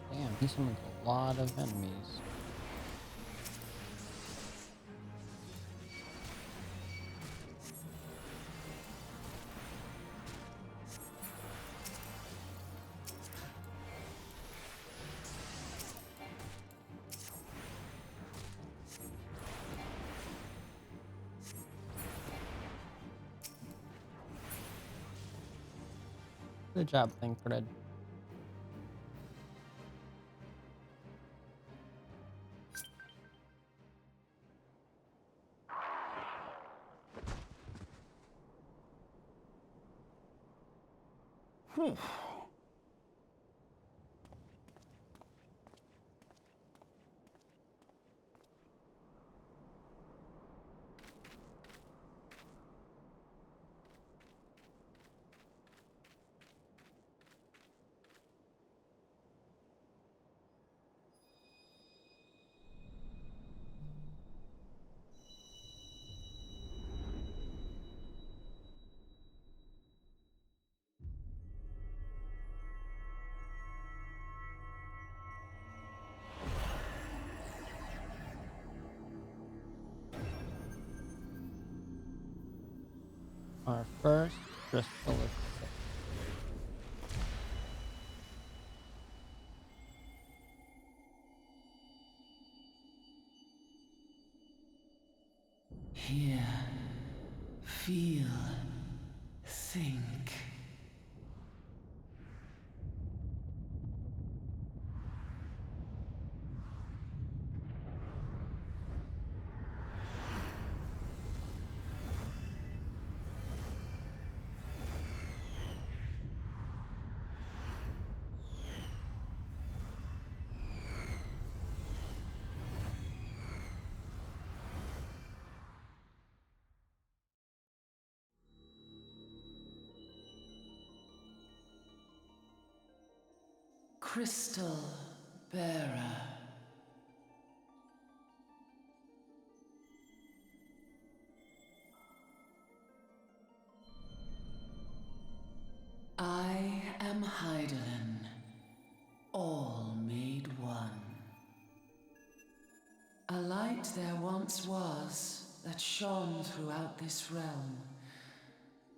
S1: Damn, he summons a lot of enemies. Good job, Thancred. Our first crystal is sick.
S2: Hear, feel, think. Crystal Bearer. I am Hydaelyn, all made one. A light there once was that shone throughout this realm,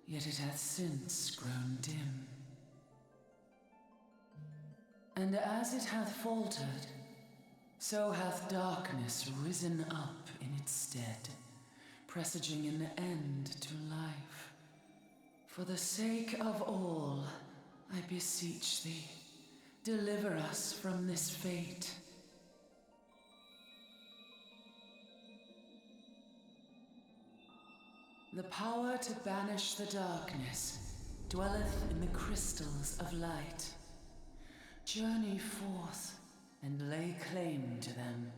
S2: yet it hath since grown dim. And as it hath faltered, So hath darkness risen up in its stead, presaging an end to life. For the sake of all, I beseech thee, deliver us from this fate. The power to banish the darkness dwelleth in the crystals of light. Journey forth and lay claim to them.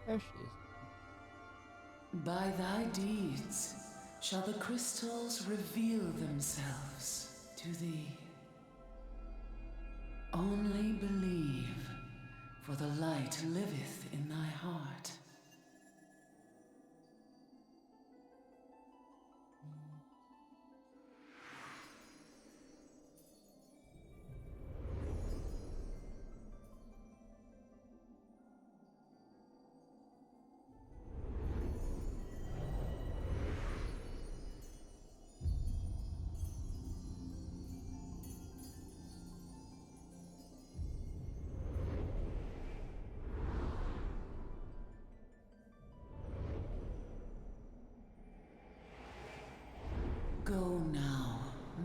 S1: There she is.
S2: By thy deeds shall the crystals reveal themselves to thee. Only believe, for the light liveth in thy heart. Go now,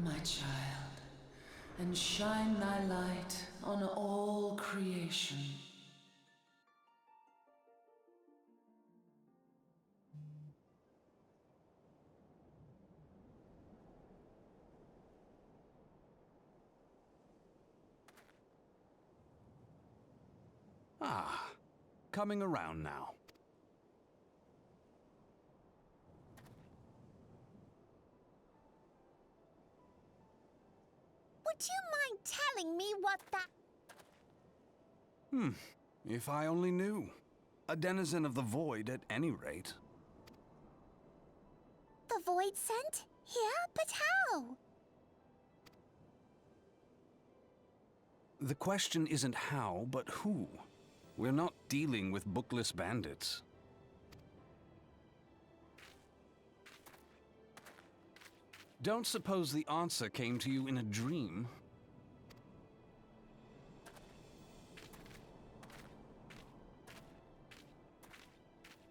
S2: my child, and shine thy light on all creation.
S5: Ah, coming around now.
S4: Would you mind telling me what that...
S5: If I only knew. A denizen of the void at any rate.
S4: The void sent? Here? But how?
S5: The question isn't how, but who. We're not dealing with bookless bandits. Don't suppose the answer came to you in a dream.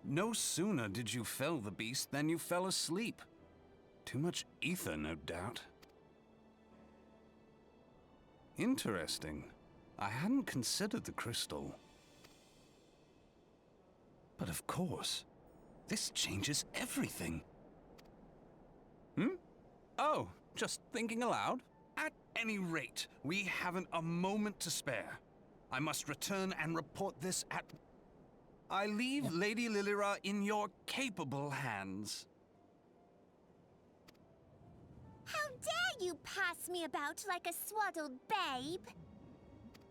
S5: No sooner did you fell the beast than you fell asleep. Too much ether, no doubt. Interesting. I hadn't considered the crystal. But of course, this changes everything. Oh, just thinking aloud? At any rate, we haven't a moment to spare. I must return and report this at... I leave Lady Lilira in your capable hands.
S4: How dare you pass me about like a swaddled babe?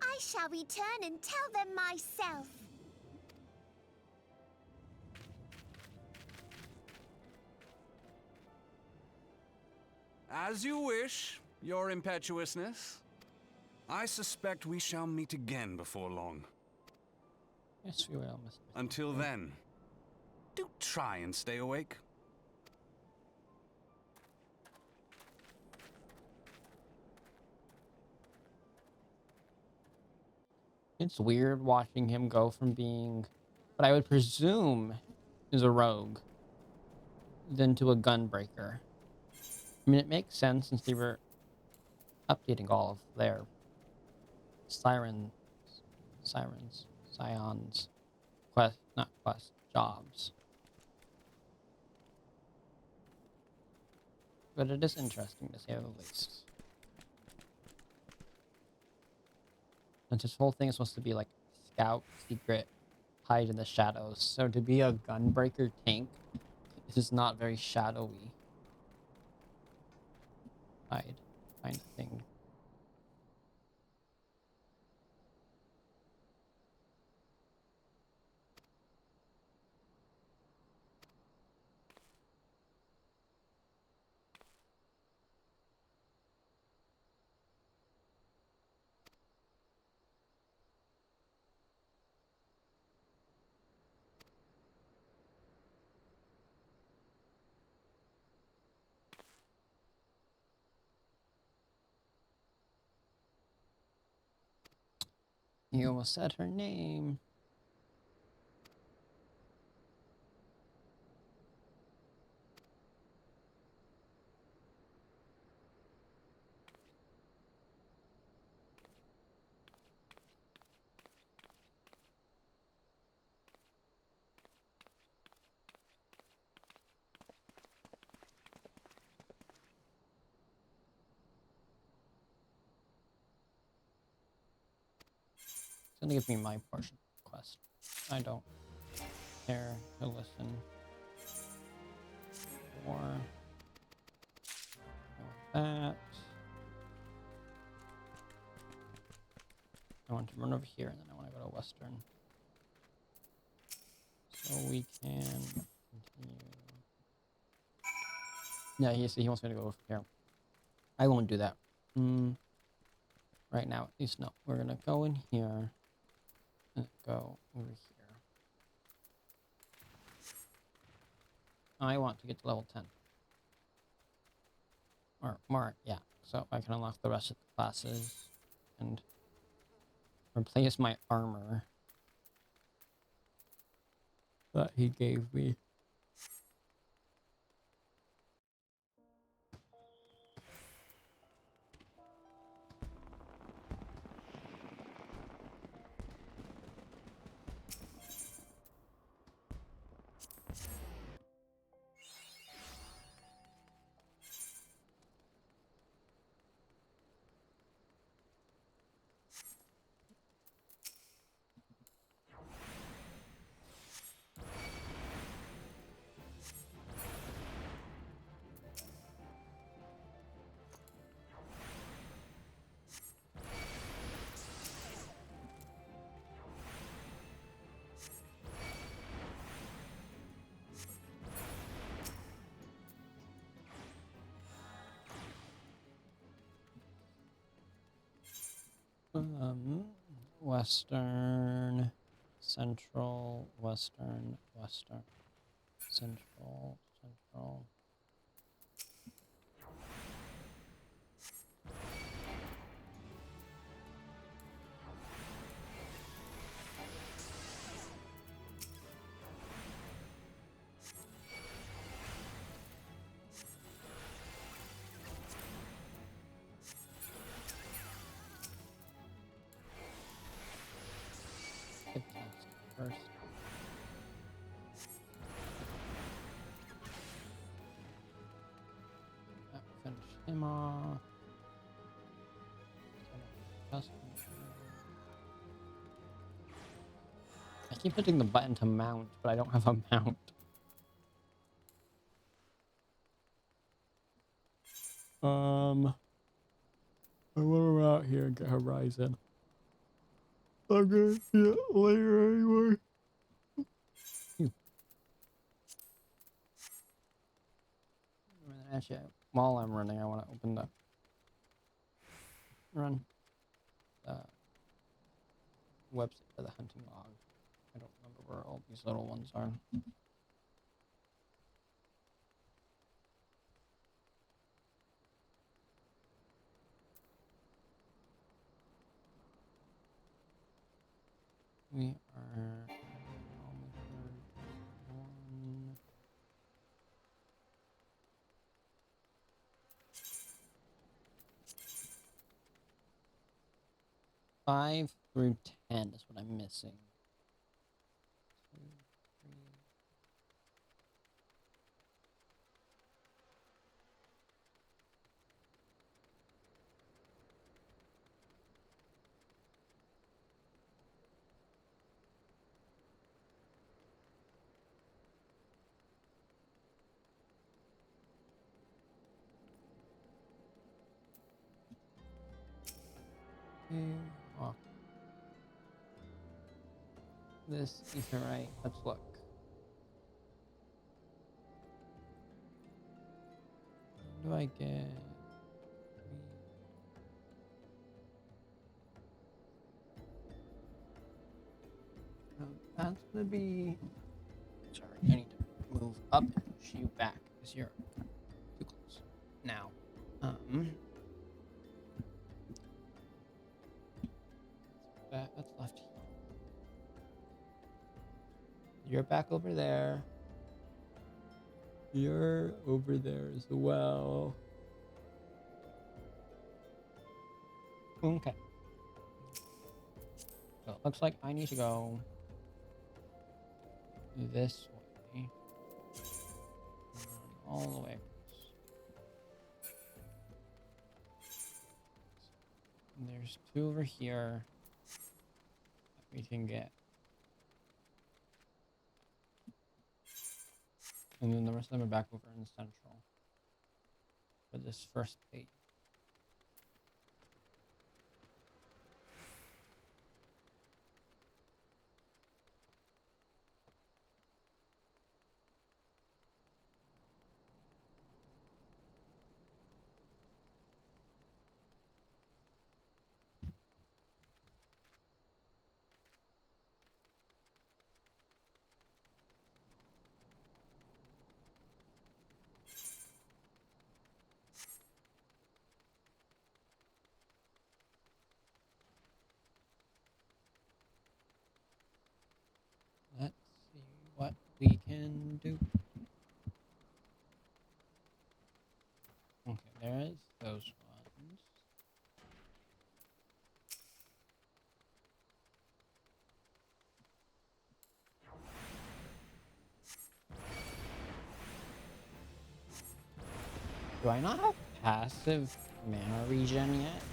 S4: I shall return and tell them myself.
S5: As you wish, your impetuousness. I suspect we shall meet again before long.
S1: Yes, we will, Mr.
S5: Until then, do try and stay awake.
S1: It's weird watching him go from being what I would presume is a rogue then to a gunbreaker. I mean, it makes sense since they were updating all of their scions, jobs. But it is interesting to say the least. And this whole thing is supposed to be like scout, secret, hide in the shadows. So to be a gunbreaker tank, this is not very shadowy. Hide kind of thing. You almost said her name. It's gonna give me my portion of the quest. I don't care to listen more. That. I want to run over here and then I want to go to Western. So we can continue. Yeah, he wants me to go over here. I won't do that. Right now, at least no. We're gonna go in here and go over here. I want to get to level 10. Or more, yeah. So I can unlock the rest of the classes and replace my armor that he gave me. Western, Central, Western, Western, Central, Central. Get past first. Finish him off. I keep hitting the button to mount, but I don't have a mount. I want to out here and get Horizon. I'm gonna see it later anyway. Actually, while I'm running, I want to open the website for the hunting log. I don't remember where all these little ones are. We are on the third one. 5 through 10 is what I'm missing. 2, 3. Oh. This is right. Let's look. What do I get? That's gonna be. Sorry, I need to move up and push you back because you're too close. Now, that's left You're back over there. You're over there as well. Okay. So it looks like I need to go this way. Run all the way across. And there's 2 over here that we can get. And then the rest of them are back over in Central for this first page. Let's see what we can do. Okay, there's those ones. Do I not have passive mana regen yet?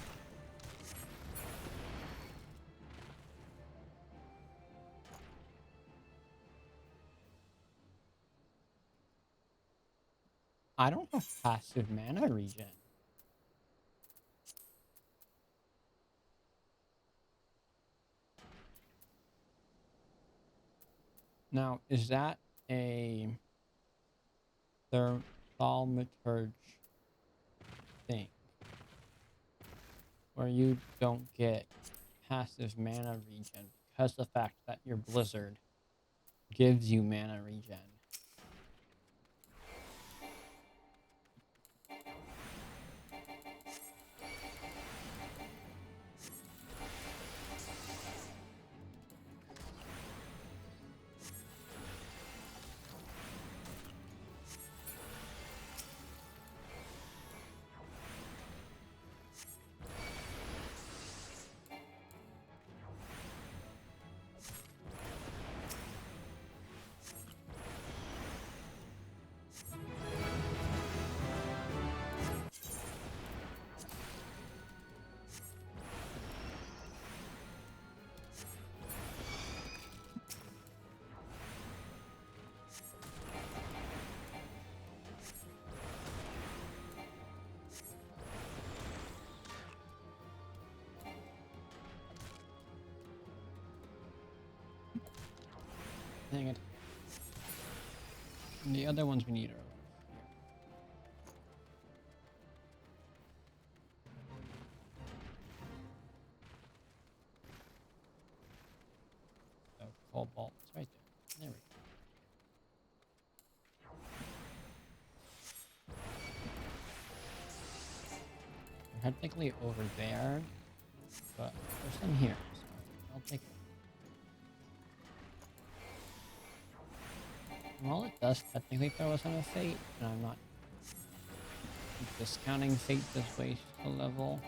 S1: I don't have passive mana regen. Now, is that a thaumaturge thing? Where you don't get passive mana regen because the fact that your blizzard gives you mana regen. Dang it. And the other ones we need are over here. So Cobalt, it's right there. There we go. We're technically over there, but there's some here, so I'll take it. Well, it does technically throw us on a fate, and I'm not discounting fate this waste a level.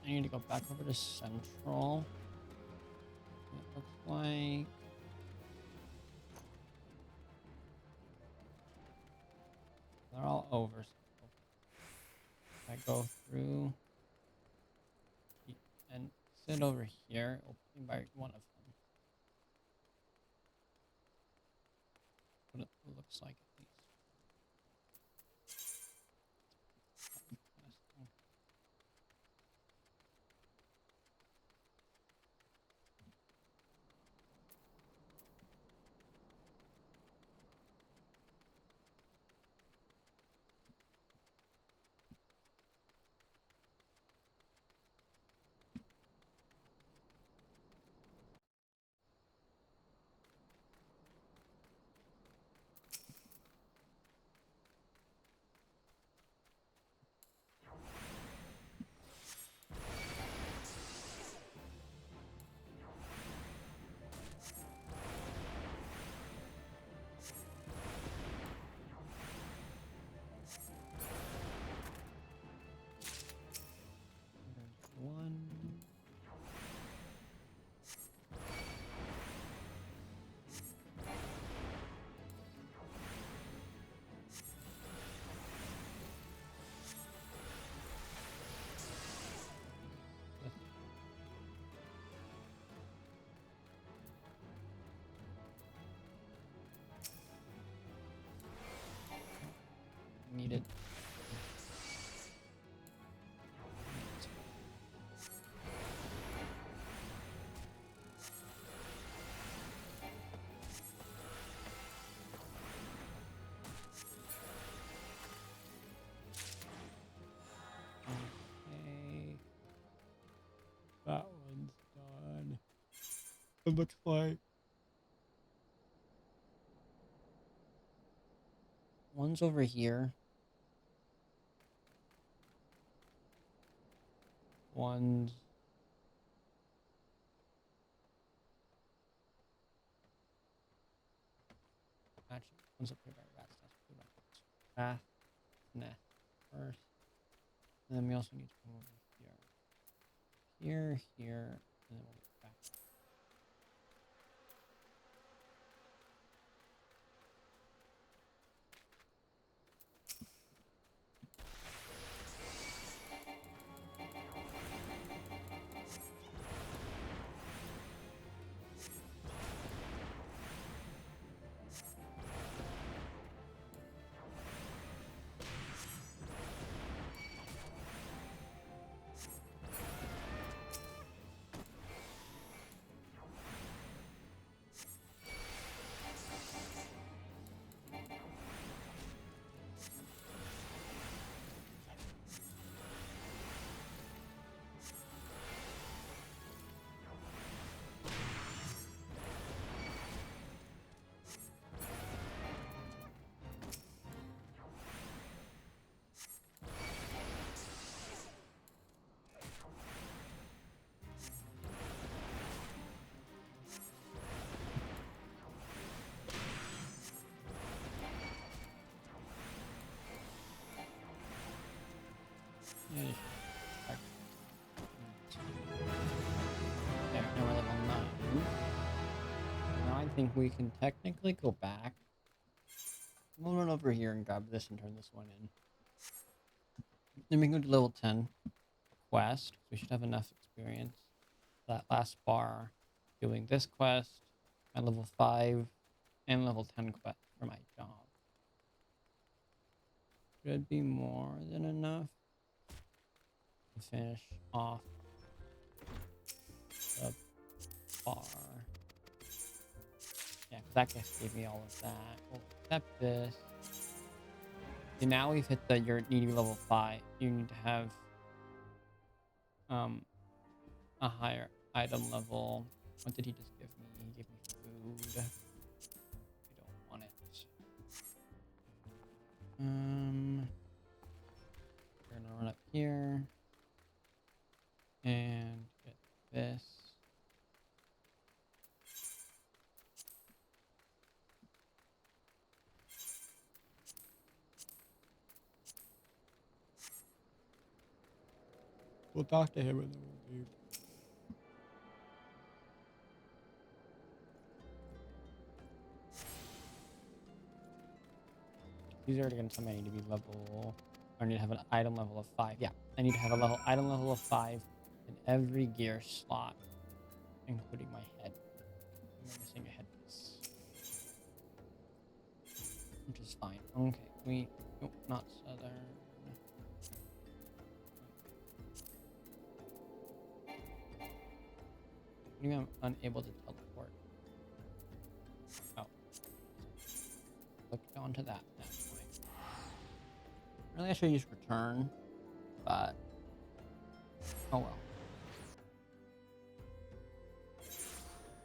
S1: I need to go back over to Central. It looks like they're all over. So if I go through and sit over here, it'll put me by one of them. What it looks like at least. There's one. Needed. Okay. That one's done. It looks like one's over here. One's actually one's up here by Rat's Nest. Rat's Nest first. And then we also need to come over here. Here, and then we'll get back. Yeah, back. There, now we're level 9. Now I think we can technically go back. We'll run over here and grab this and turn this one in. Then we can go to level 10 quest. We should have enough experience. That last bar doing this quest, my level 5 and level 10 quest for my job. Should be more than enough to finish off the bar. Yeah, that just gave me all of that. We'll accept this. And now we've hit the you need to be level 5. You need to have a higher item level. What did he just give me? He gave me food. I don't want it. We're gonna run up here and get this. We'll talk to him and then we'll leave. He's already gonna tell me I need to be level. I need to have an item level of 5. Yeah, I need to have a item level of 5 in every gear slot, including my head. I'm missing a headpiece, which is fine. Okay, nope, not southern. Maybe I'm unable to teleport. Oh, click onto that. That's fine. Really, I should use return, but oh well.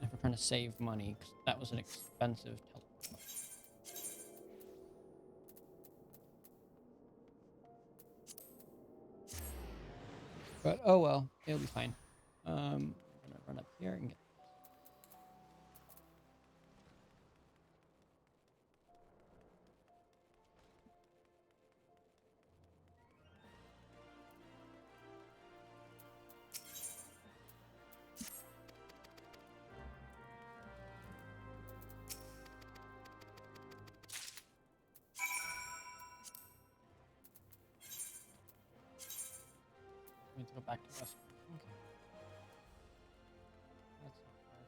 S1: If we're trying to save money, 'cause that was an expensive teleport. But oh well, it'll be fine. I'm gonna run up here and get. I need to go back to West. Okay. That's not far.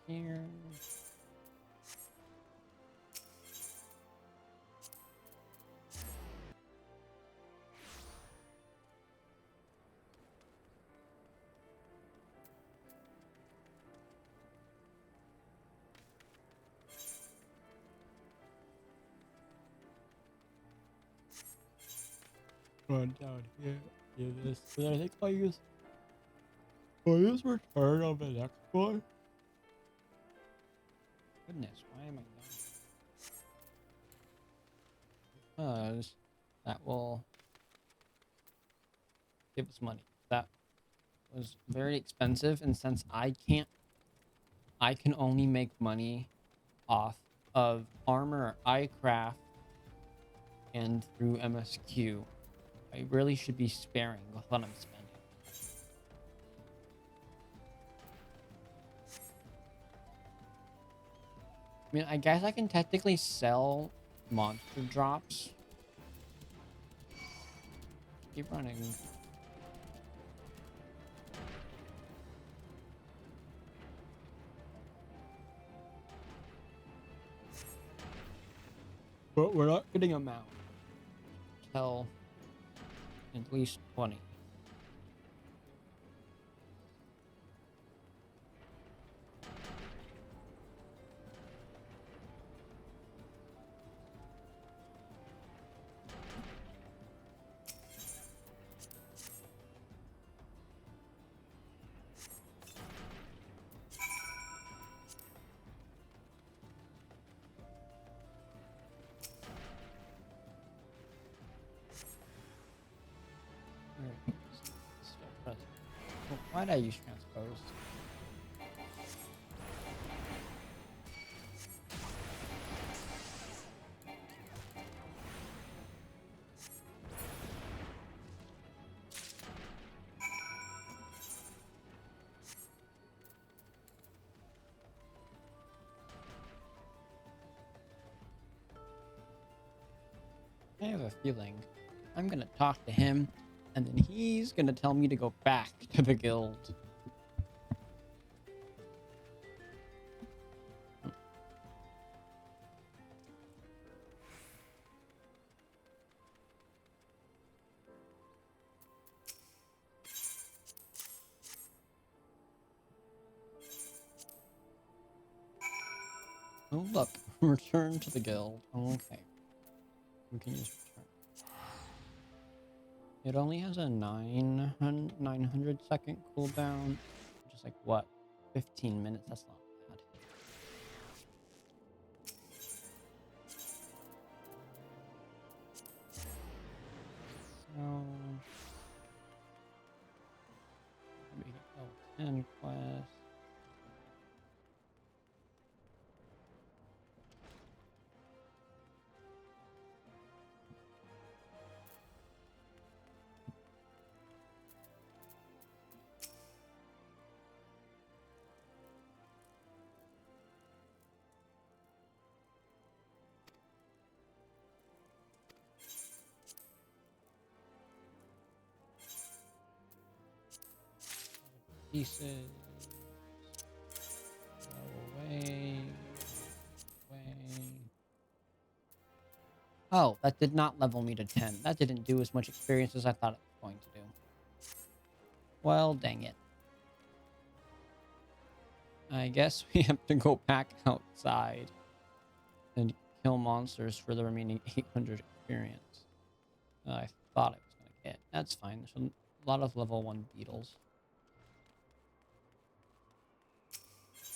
S1: Here. Run down here. Do this. And I think I'll use return on the next one. Goodness, why am I done? Because that will give us money. That was very expensive, and since I can only make money off of armor I craft and through MSQ. I really should be sparing with what I'm spending. I mean, I guess I can technically sell monster drops. Keep running. But we're not getting a mount till at least 20. Still present. Well, why'd I use transposed? I have a feeling I'm gonna talk to him, and then he's gonna tell me to go back to the guild. Oh look, return to the guild. Okay. We can use return. It only has a 900 second cooldown, which is like what, 15 minutes? That's not bad. So we can go 10 quest. pieces. Go away. Away. Oh, that did not level me to 10. That didn't do as much experience as I thought it was going to do. Well, dang it. I guess we have to go back outside and kill monsters for the remaining 800 experience. I thought I was going to get. That's fine. There's a lot of level 1 beetles.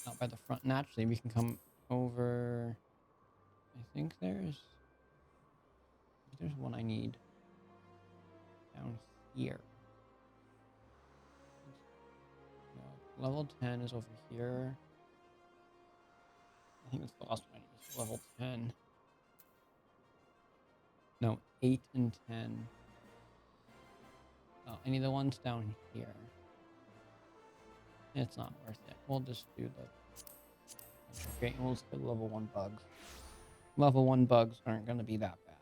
S1: Out by the front. Naturally, we can come over. I think there's one I need down here. No, level 10 is over here. I think that's the last one I need. Is level 10. No, 8 and 10. Oh, any of the ones down here. It's not worth it. We'll just do the... Okay, we'll just get level 1 bugs. Level 1 bugs aren't going to be that bad.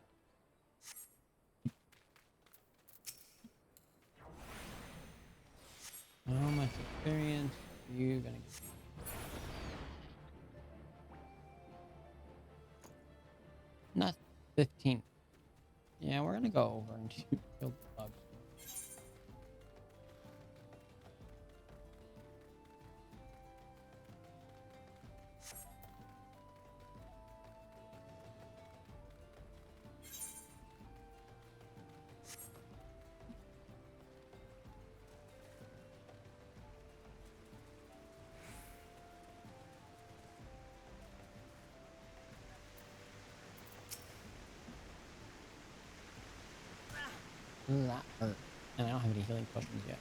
S1: How much experience are you going to give me? Not 15. Yeah, we're going to go over and kill the bugs. Ooh, that hurt. And I don't have any healing potions yet.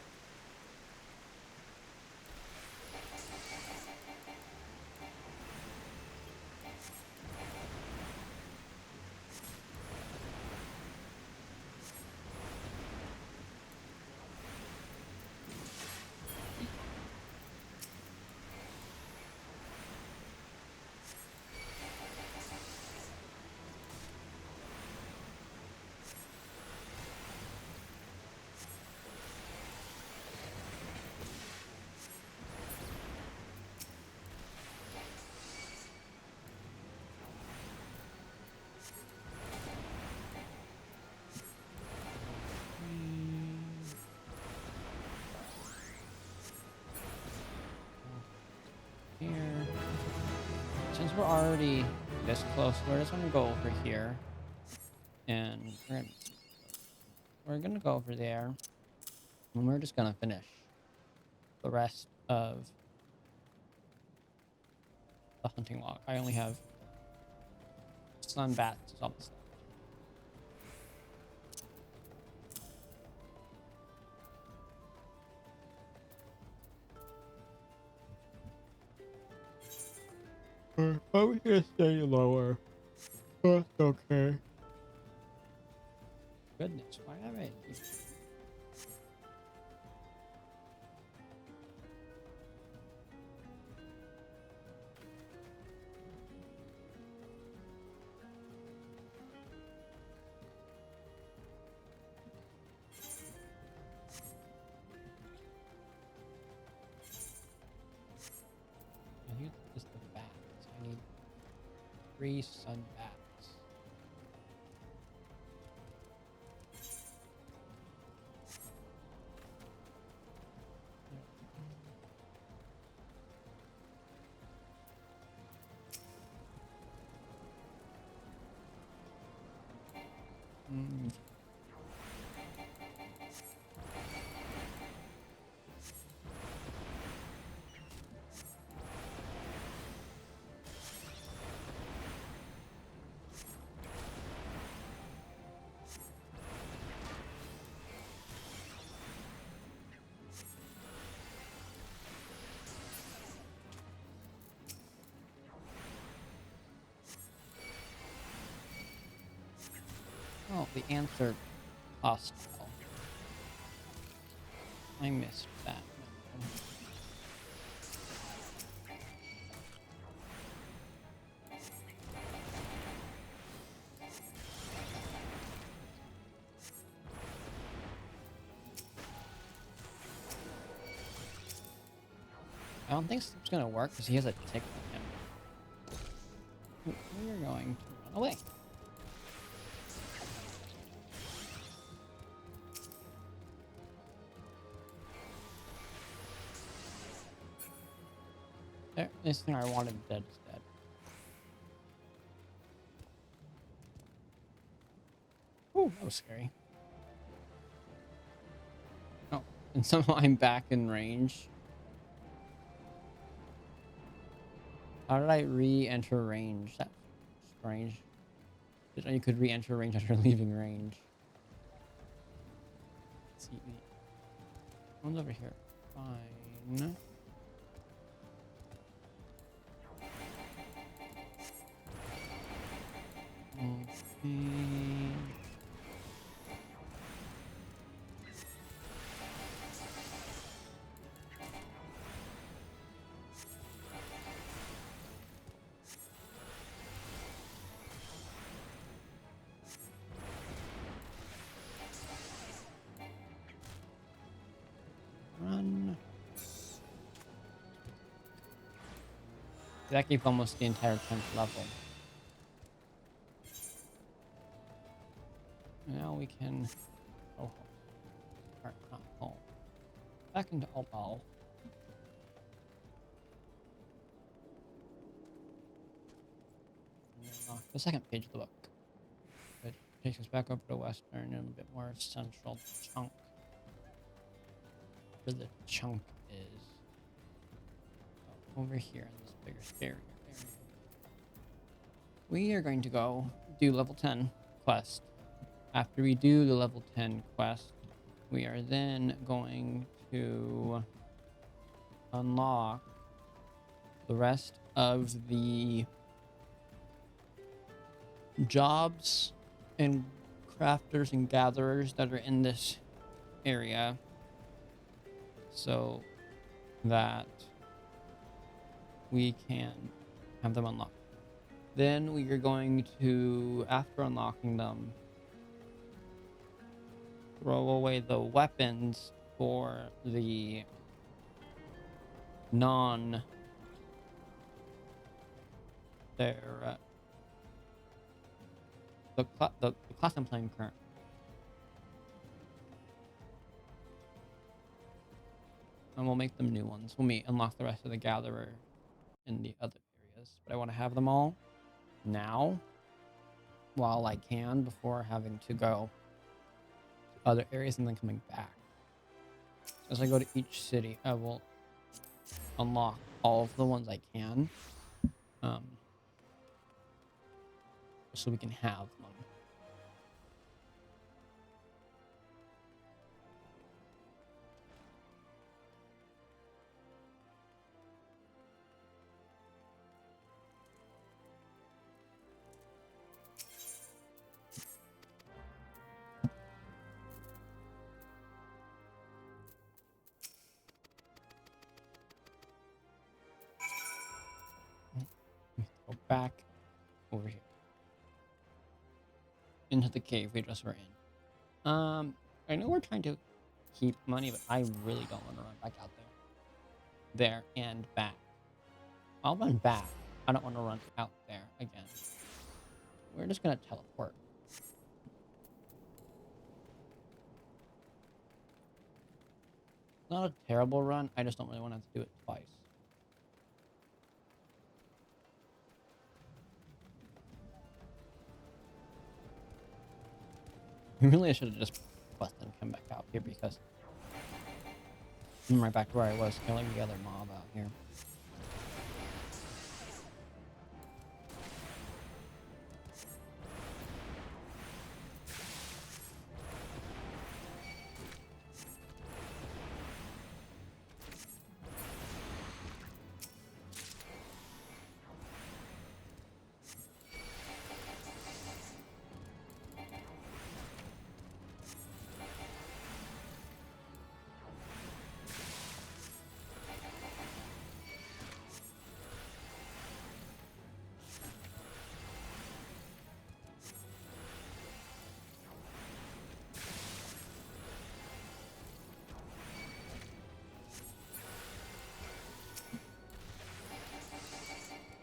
S1: Here. Since we're already this close, we're just gonna go over here. And we're gonna go over there. And we're just gonna finish the rest of the hunting log. I only have sun bats is almost left. I'm gonna stay lower. That's okay. Goodness, why have I? I need just the bats. I need 3 sun bats. Mm. Oh, the ants are hostile. I missed that. I don't think it's gonna work because he has a tick on him. We're going to run away. There, this thing I wanted dead is dead. Ooh, that was scary. Oh, and somehow I'm back in range. How did I re-enter range? That's strange. Didn't know you could re-enter range after leaving range. Let's see. One's over here. Fine. Okay. Run. That gave almost the entire 10th level. Now we can go home. Or not home. Back into Opal. And then unlock the second page of the book. It takes us back over to Western and a bit more central chunk. Where the chunk is. Over here in this bigger area. We are going to go do level 10 quest. After we do the level 10 quest, we are then going to unlock the rest of the jobs and crafters and gatherers that are in this area so that we can have them unlocked. Then we are going to, after unlocking them, throw away the weapons for the the class I'm playing currently. And we'll make them new ones when we unlock the rest of the gatherer in the other areas. But I want to have them all now while I can before having to go to other areas and then coming back. As I go to each city, I will unlock all of the ones I can, so we can have them. Go back over here into the cave we just were in. I know we're trying to keep money, but I really don't want to run back out there and back. I'll run back. I don't want to run out there again. We're just gonna teleport. Not a terrible run. I just don't really want to have to do it twice. Really, I should have just busted and come back out here because I'm right back to where I was killing the other mob out here.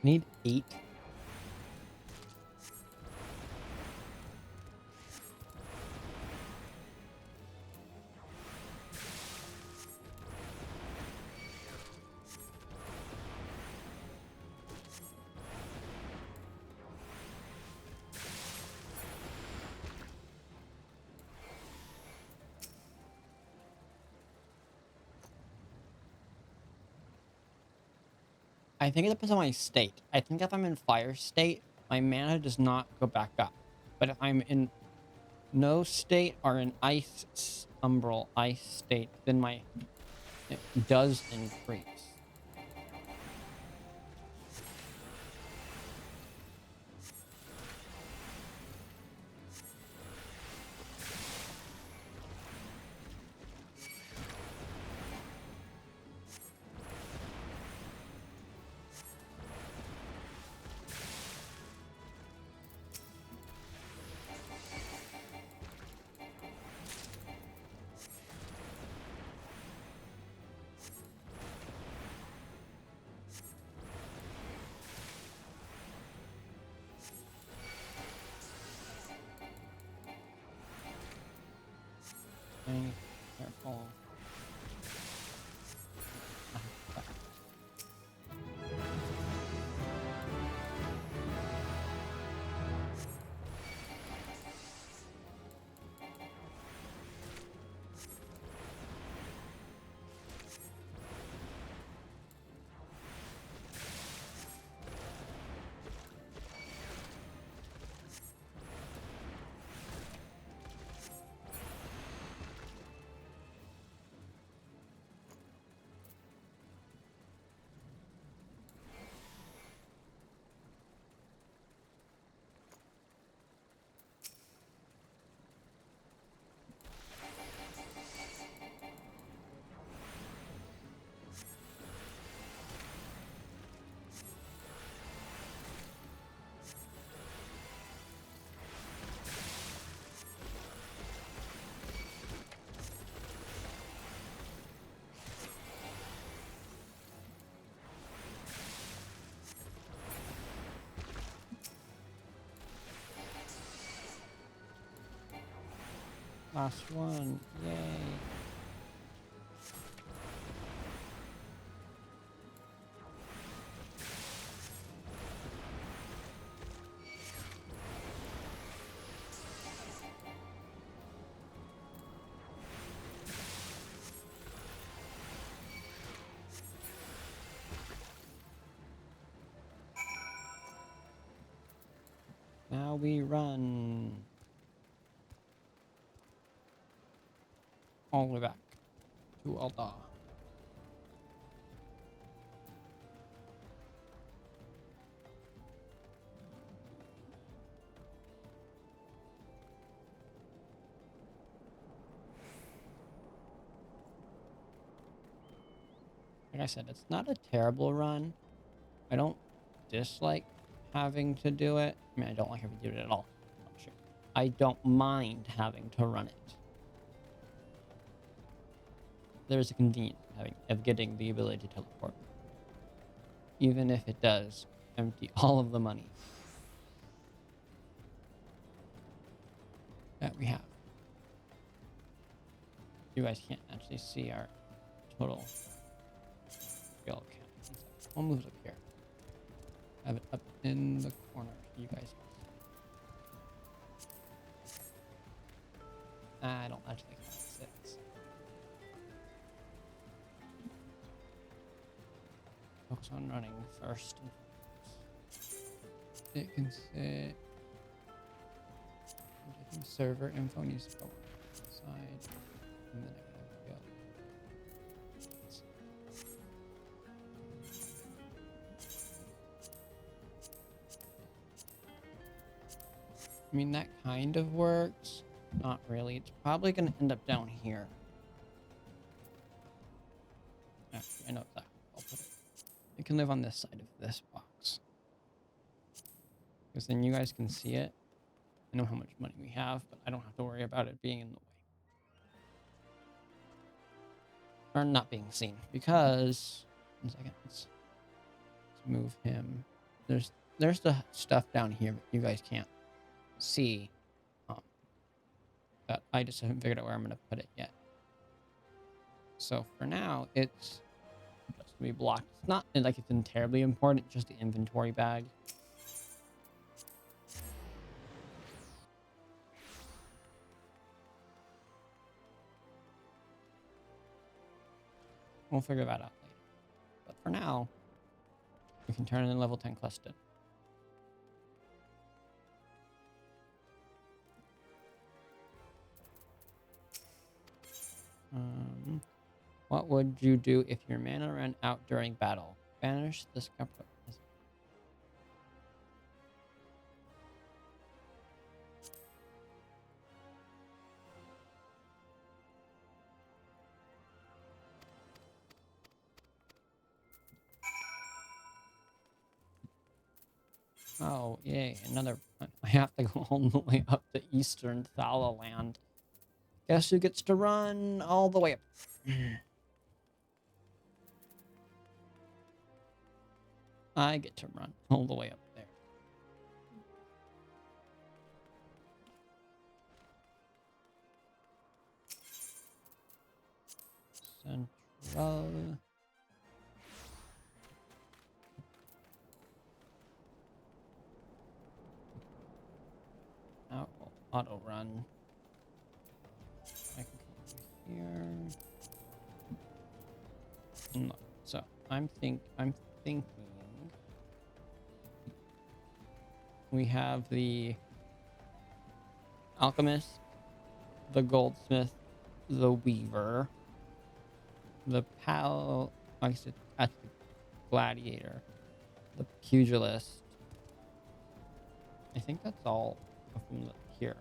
S1: need 8. I think it depends on my state. I think if I'm in fire state, my mana does not go back up. But if I'm in no state or in umbral ice state, then it does increase. Okay, careful. Last one. Yay. Now we run all the way back to Ul'dah. Like I said, it's not a terrible run. I don't dislike having to do it. I mean, I don't like having to do it at all. Not sure. I don't mind having to run it. There's a convenience of getting the ability to teleport. Even if it does empty all of the money that we have. You guys can't actually see our total skill count. We'll move it up here. Have it up in the corner so you guys can see. I don't actually count 6. Focus on running first and foremost. It can sit. I think server info needs to go inside, and then I have to go. I mean, that kind of works. Not really. It's probably going to end up down here. Actually, I know exactly where I'll put it. It can live on this side of this box. Because then you guys can see it. I know how much money we have, but I don't have to worry about it being in the way. Or not being seen. Because, 1 second, let's move him there's the stuff down here that you guys can't see. But I just haven't figured out where I'm gonna put it yet. So for now, it's just gonna be blocked. It's not like it's terribly important. It's just the inventory bag. We'll figure that out later. But for now, we can turn in level 10 Cluston. What would you do if your mana ran out during battle? Banish this capital. Oh, yay, another one. I have to go all the way up to Eastern Thalaland. Guess who gets to run all the way up? I get to run all the way up there. Central. Now we'll auto run. I can come here. No. So I'm thinking we have the alchemist, the goldsmith, the weaver, the that's the gladiator, the pugilist. I think that's all of them here.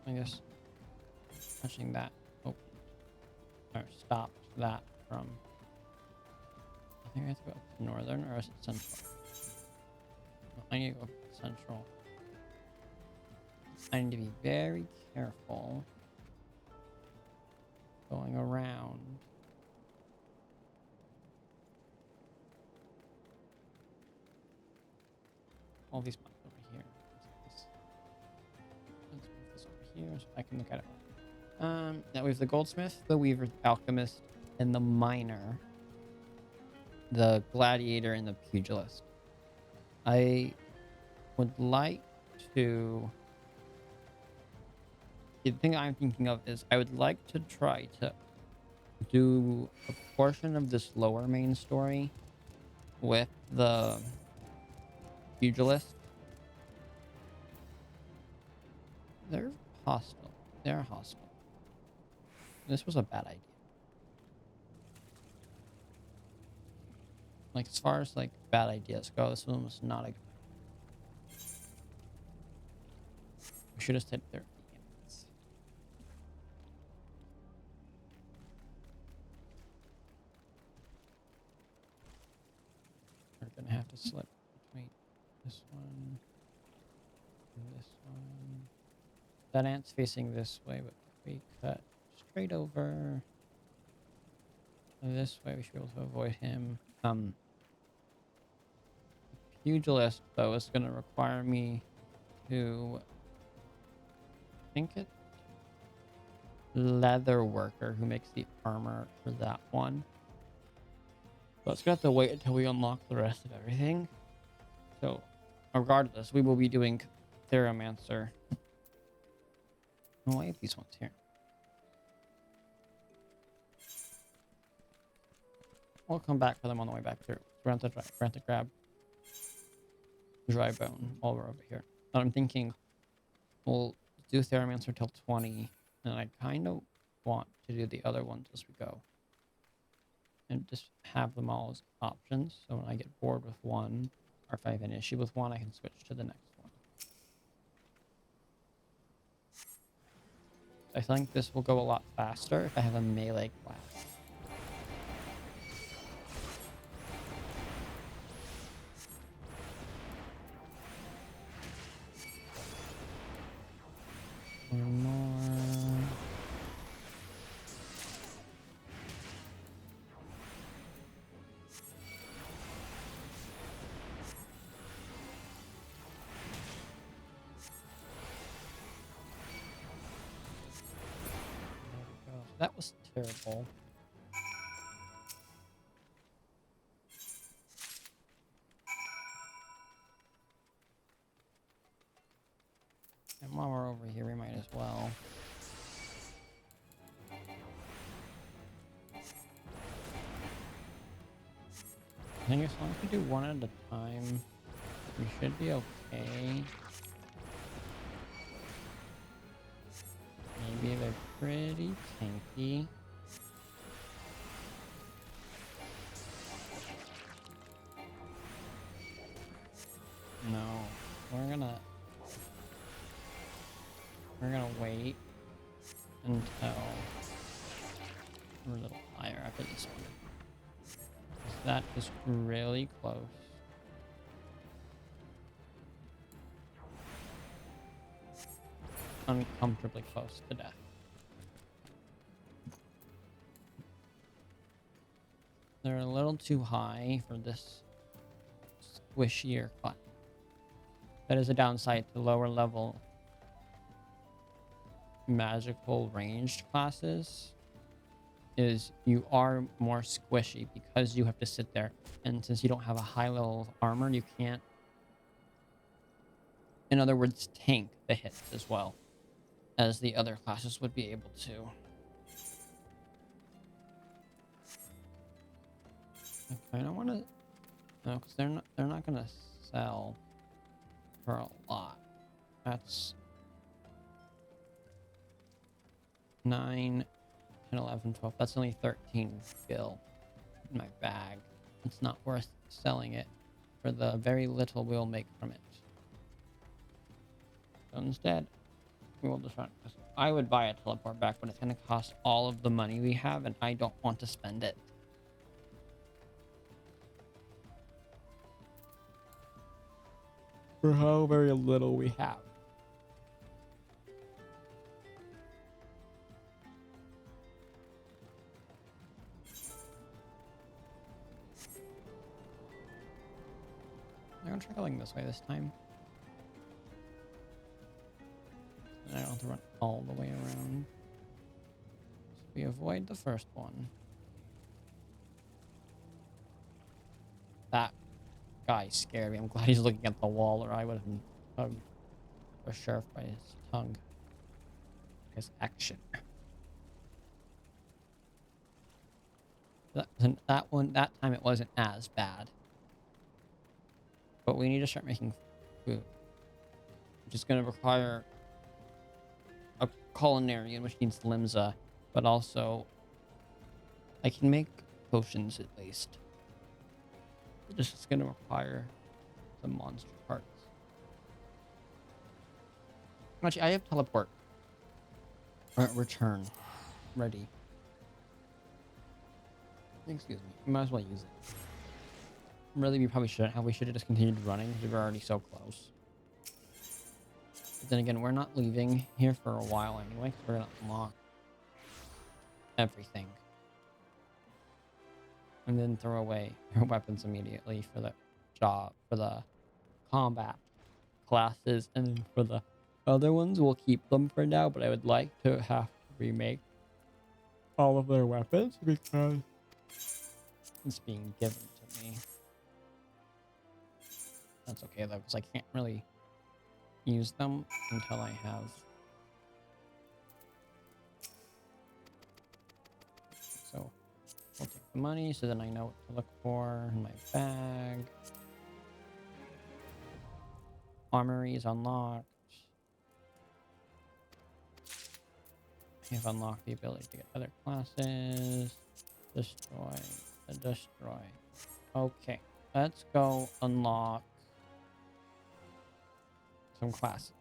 S1: I guess touching that or stopped that from. I think I have to go up to northern, or is it central? No, I need to go up to central. I need to be very careful going around. All these spots over here. Let's move this over here so I can look at it. Now we have the goldsmith, the weaver, the alchemist, and the miner, the gladiator, and the pugilist. I would like to. The thing I'm thinking of is I would like to try to do a portion of this lower main story with the pugilist. They're hostile. They're hostile. This was a bad idea. Like, as far as, like, bad ideas go, this one was not a good idea. We should have said their demons. We're gonna have to slip between this one and this one. That ant's facing this way, but if we cut straight over this way, we should be able to avoid him. Pugilist, though, is going to require me to, I think it's leather worker who makes the armor for that one. So it's going to have to wait until we unlock the rest of everything. So regardless, we will be doing Theromancer. Oh, I have these ones here. We'll come back for them on the way back through. We're going to have to grab dry bone while we're over here. But I'm thinking we'll do Theromancer till 20, and I kind of want to do the other ones as we go. And just have them all as options, so when I get bored with one, or if I have an issue with one, I can switch to the next one. I think this will go a lot faster if I have a melee class. One more. There we go. That was terrible. And while we're over here, we might as well. I think as long as we do one at a time, we should be okay. Maybe they're pretty tanky. No, we're gonna wait until we're a little higher after this one. 'Cause that is really close. Uncomfortably close to death. They're a little too high for this squishier class. That is a downside to lower level magical ranged classes, is you are more squishy because you have to sit there, and since you don't have a high level of armor, you can't, in other words, tank the hits as well as the other classes would be able to. I kind of want to, no, because they're not gonna sell for a lot. That's 9, 10, 11, 12. That's only 13 gil in my bag. It's not worth selling it for the very little we'll make from it. So instead, we will just run. I would buy a teleport back, but it's going to cost all of the money we have, and I don't want to spend it. For how very little we have. I'm gonna try going this way this time. And I don't have to run all the way around. So we avoid the first one. That guy scared me. I'm glad he's looking at the wall, or I would have been hugged for sure by his tongue. His action. That time it wasn't as bad. But we need to start making food, which is going to require a culinarian, which needs Limsa, but also I can make potions at least. This is going to require some monster parts. Actually, I have teleport. Return. Ready. Excuse me. We might as well use it. Really, we probably shouldn't have. We should have just continued running because we were already so close. But then again, we're not leaving here for a while anyway, because we're going to unlock everything. And then throw away our weapons immediately for the job, for the combat classes. And then for the other ones, we'll keep them for now, but I would like to have to remake all of their weapons because it's being given to me. That's okay though, because I can't really use them until I have. So we'll take the money so then I know what to look for in my bag. Armory is unlocked. I have unlocked the ability to get other classes. Destroy. Destroy. Okay, let's go unlock some classes.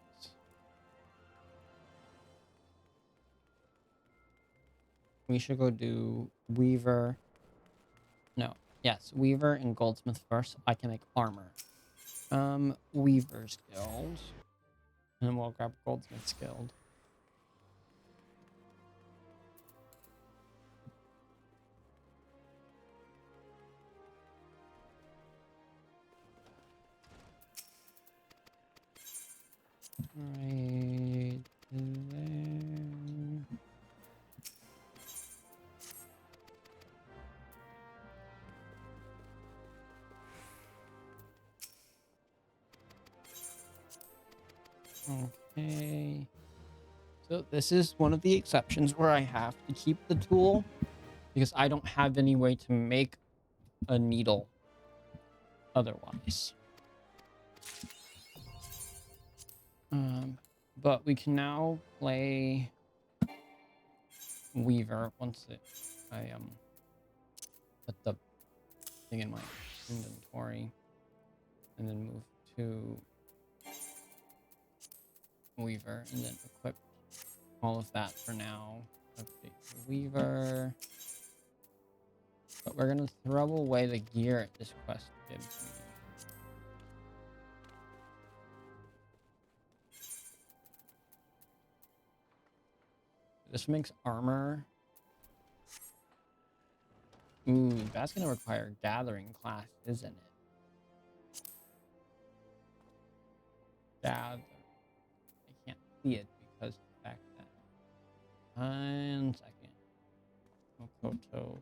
S1: We should go do Weaver. No, yes, Weaver and Goldsmith first. So I can make armor. Weaver's Guild. And then we'll grab Goldsmith's Guild. Okay. So this is one of the exceptions where I have to keep the tool because I don't have any way to make a needle otherwise. But we can now play Weaver once I put the thing in my inventory and then move to Weaver and then equip all of that for now. Update the Weaver. But we're gonna throw away the gear this quest gives me. This makes armor. Ooh, that's gonna require gathering class, isn't it? Gather. I can't see it because of the fact that. 1 second. Mokoto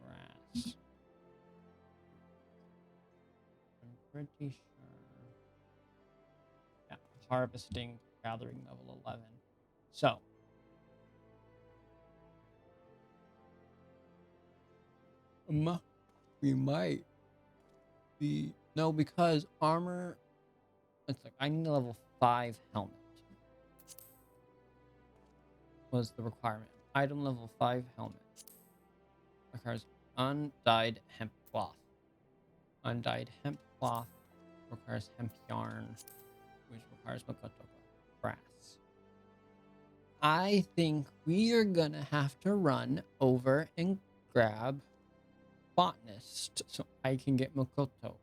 S1: grass. I'm pretty sure. Yeah, harvesting, gathering level 11. So. We might be. No, because armor. It's like I need a level 5 helmet. Was the requirement. Item level 5 helmet. Requires undyed hemp cloth. Undyed hemp cloth requires hemp yarn, which requires Mokoto grass. I think we are gonna have to run over and grab botanist so I can get Mokoto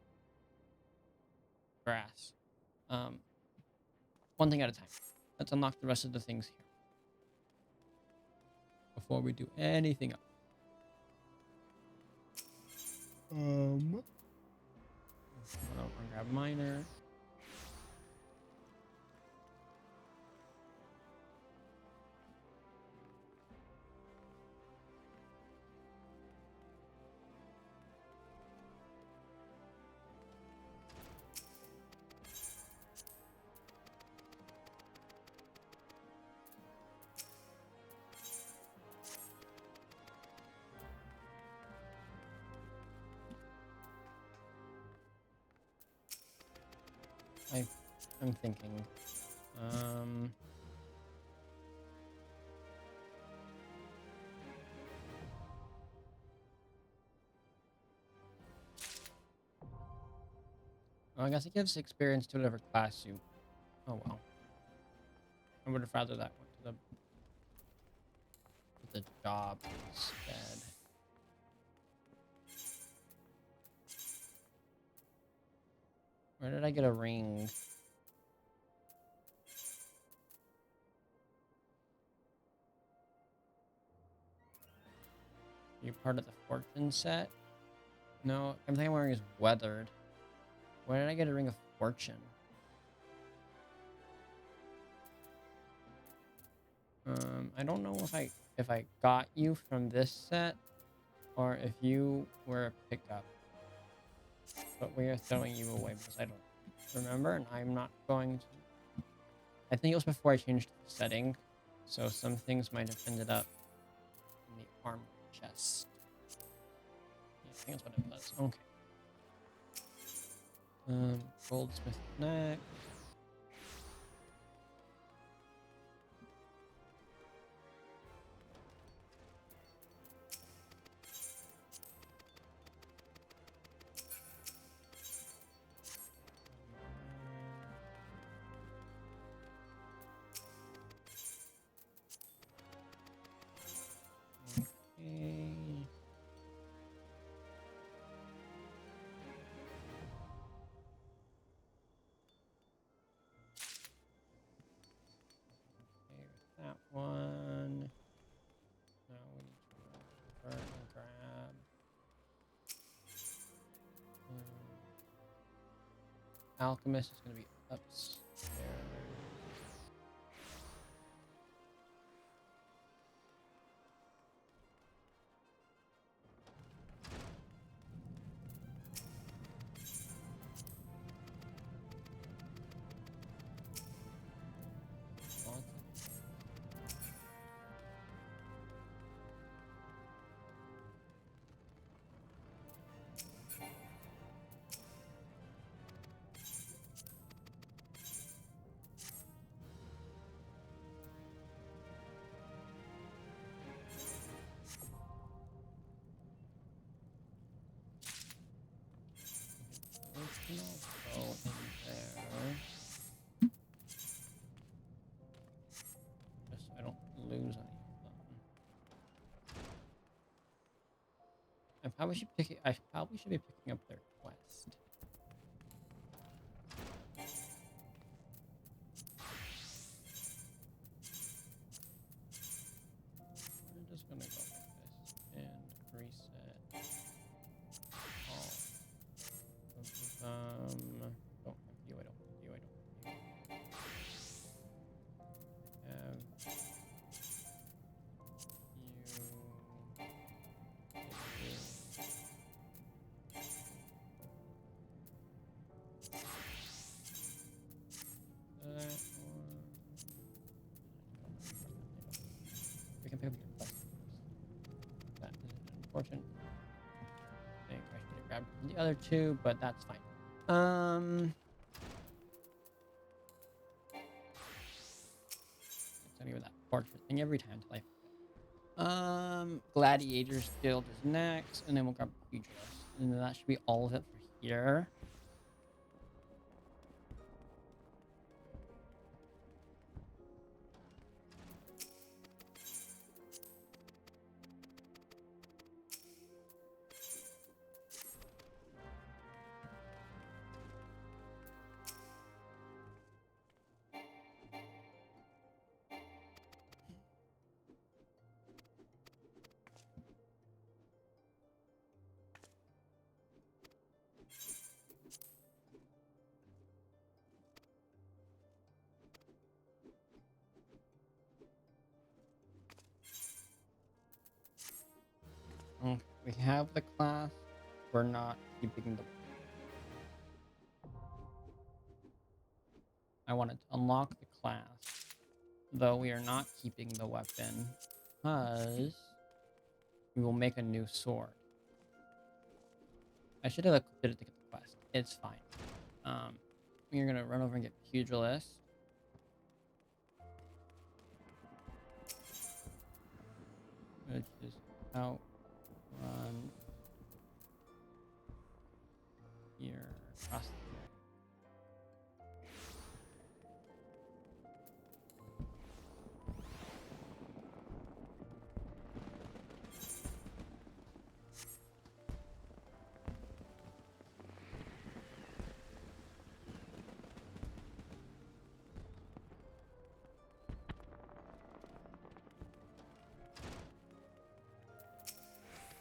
S1: grass. One thing at a time. Let's unlock the rest of the things here before we do anything else. Run over and grab miner. I'm thinking. Well, I guess it gives experience to whatever class you. Oh well. I would have rather that went to the job instead. Where did I get a ring? You part of the fortune set? No, everything I'm wearing is weathered. Where did I get a ring of fortune? I don't know if I got you from this set or if you were a pickup. But we are throwing you away because I don't remember and I'm not going to. I think it was before I changed the setting, so some things might have ended up in the armor chest. Yeah, I think that's what it was. Okay. Goldsmith neck. That one. Now we need to run over and grab. Alchemist is going to be upstairs. I probably should be picking up their quest. We're just gonna go like this and reset all of them. Don't have you, I don't have you, I don't have you. I have you. We can pick up your quest first. That is unfortunate. I think I should have grabbed the other two, but that's fine. It's not even that portrait thing every time until I forget. Gladiators Guild is next, and then we'll grab Pugilist. And then that should be all of it for here. Okay, we have the class. We're not keeping the. I wanted to unlock the class, though we are not keeping the weapon, because we will make a new sword. I should have equipped it to get the quest. It's fine. We're gonna run over and get Pugilist. Which is out. Run here across the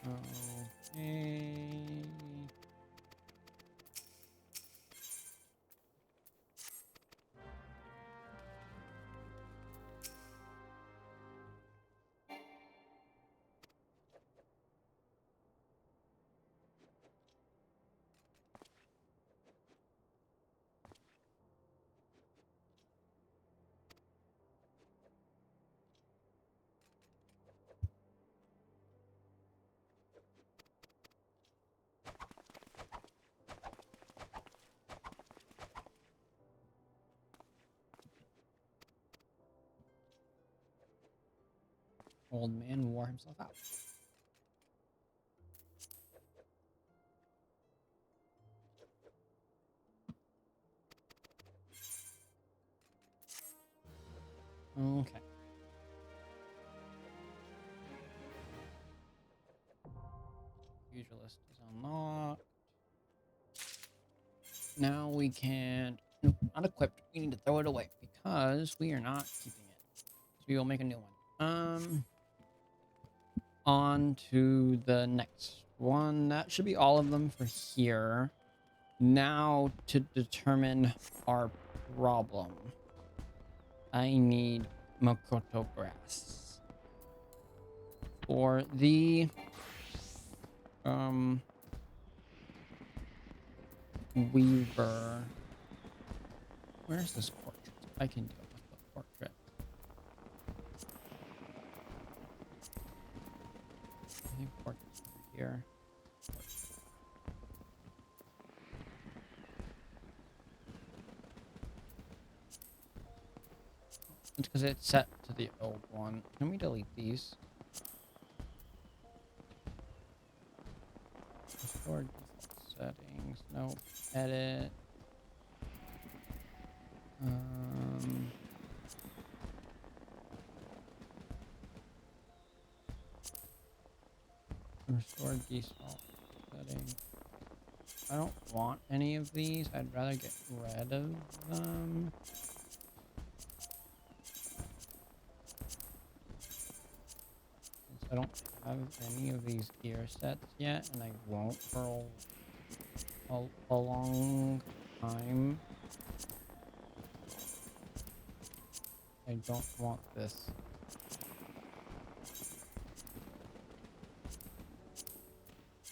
S1: okay. Old man wore himself out. Okay. Pugilist is unlocked. Now we can. Nope, not equipped. We need to throw it away because we are not keeping it. So we will make a new one. On to the next one. That should be all of them for here. Now to determine our problem. I need Makoto grass. For the Weaver. Where's this portrait? I can deal with the portrait. I think portrait's over here. It's because it's set to the old one. Can we delete these? Restore default settings. Nope. Edit. Restore default setting. I don't want any of these. I'd rather get rid of them. Since I don't have any of these gear sets yet, and I won't for a long time. I don't want this.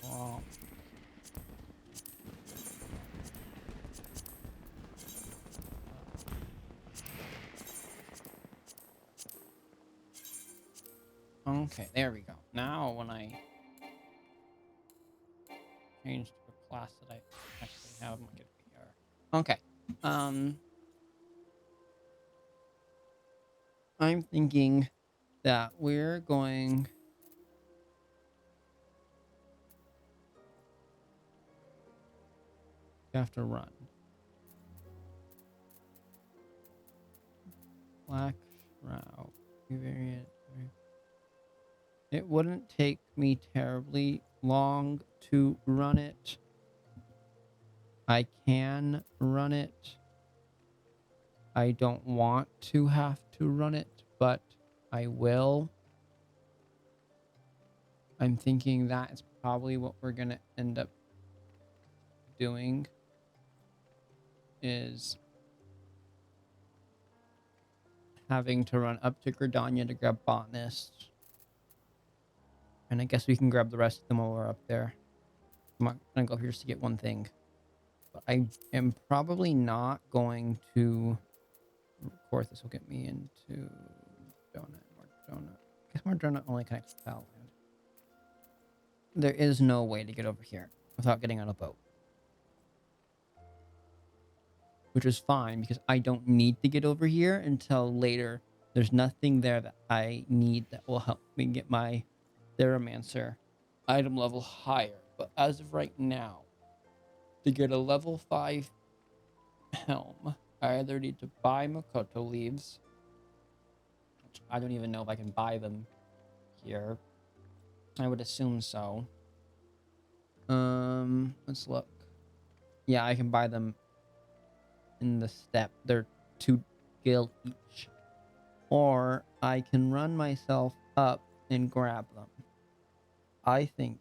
S1: Well, okay, there we go. Now when I change to a class that I actually have, I'm gonna get VR. Okay. I'm thinking that we're going to have to run. Black Shroud. Variant. It wouldn't take me terribly long to run it. I can run it. I don't want to have to run it, but I will. I'm thinking that is probably what we're going to end up doing is having to run up to Gridania to grab Botanist. And I guess we can grab the rest of them while we're up there. I'm not going to go here just to get one thing. But I am probably not going to... Of course, this will get me into Donut. More Donut. I guess more Donut only connects to Valland. There is no way to get over here without getting on a boat. Which is fine, because I don't need to get over here until later. There's nothing there that I need that will help me get my Theromancer item level higher. But as of right now, to get a level 5 helm, I either need to buy Makoto leaves, which I don't even know if I can buy them here. I would assume so. Let's look. Yeah, I can buy them in the step. They're 2 gil each. Or I can run myself up and grab them. I think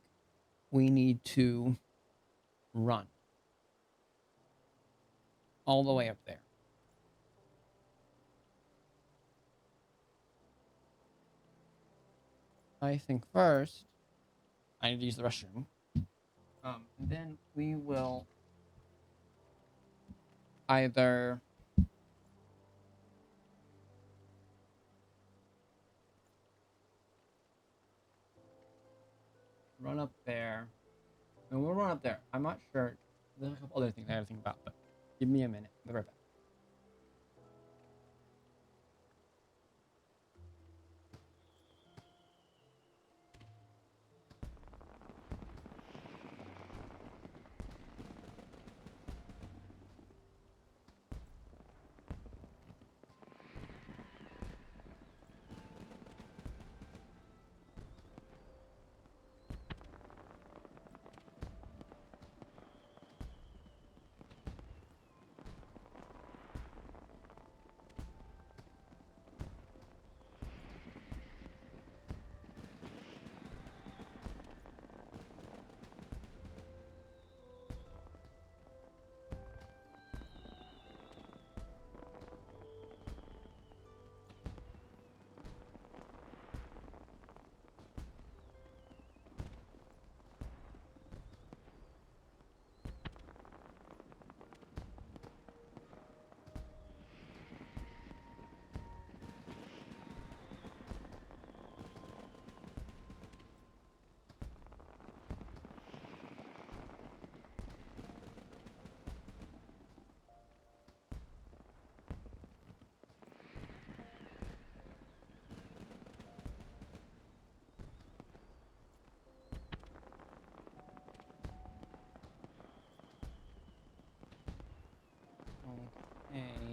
S1: we need to run all the way up there. I think first I need to use the restroom. Then we will either run up there. And we'll run up there. I'm not sure. There's a couple other things I have to think about, but give me a minute. I'll be right back.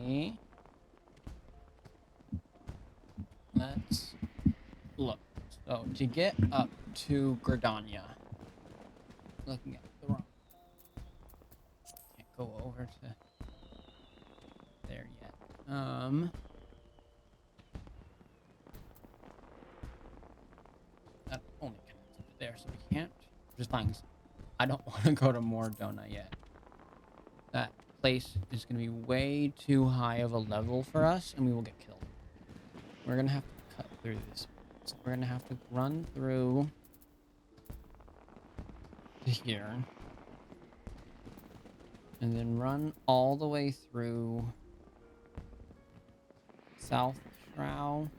S1: Okay. Let's look. So to get up to Gridania, looking at the wrong. Can't go over to there yet. That only connects up to there, so we can't. Which is fine. 'Cause I don't want to go to Mordona yet. That place is going to be way too high of a level for us, and we will get killed. We're going to have to cut through this. So we're going to have to run through to here. And then run all the way through South Shroud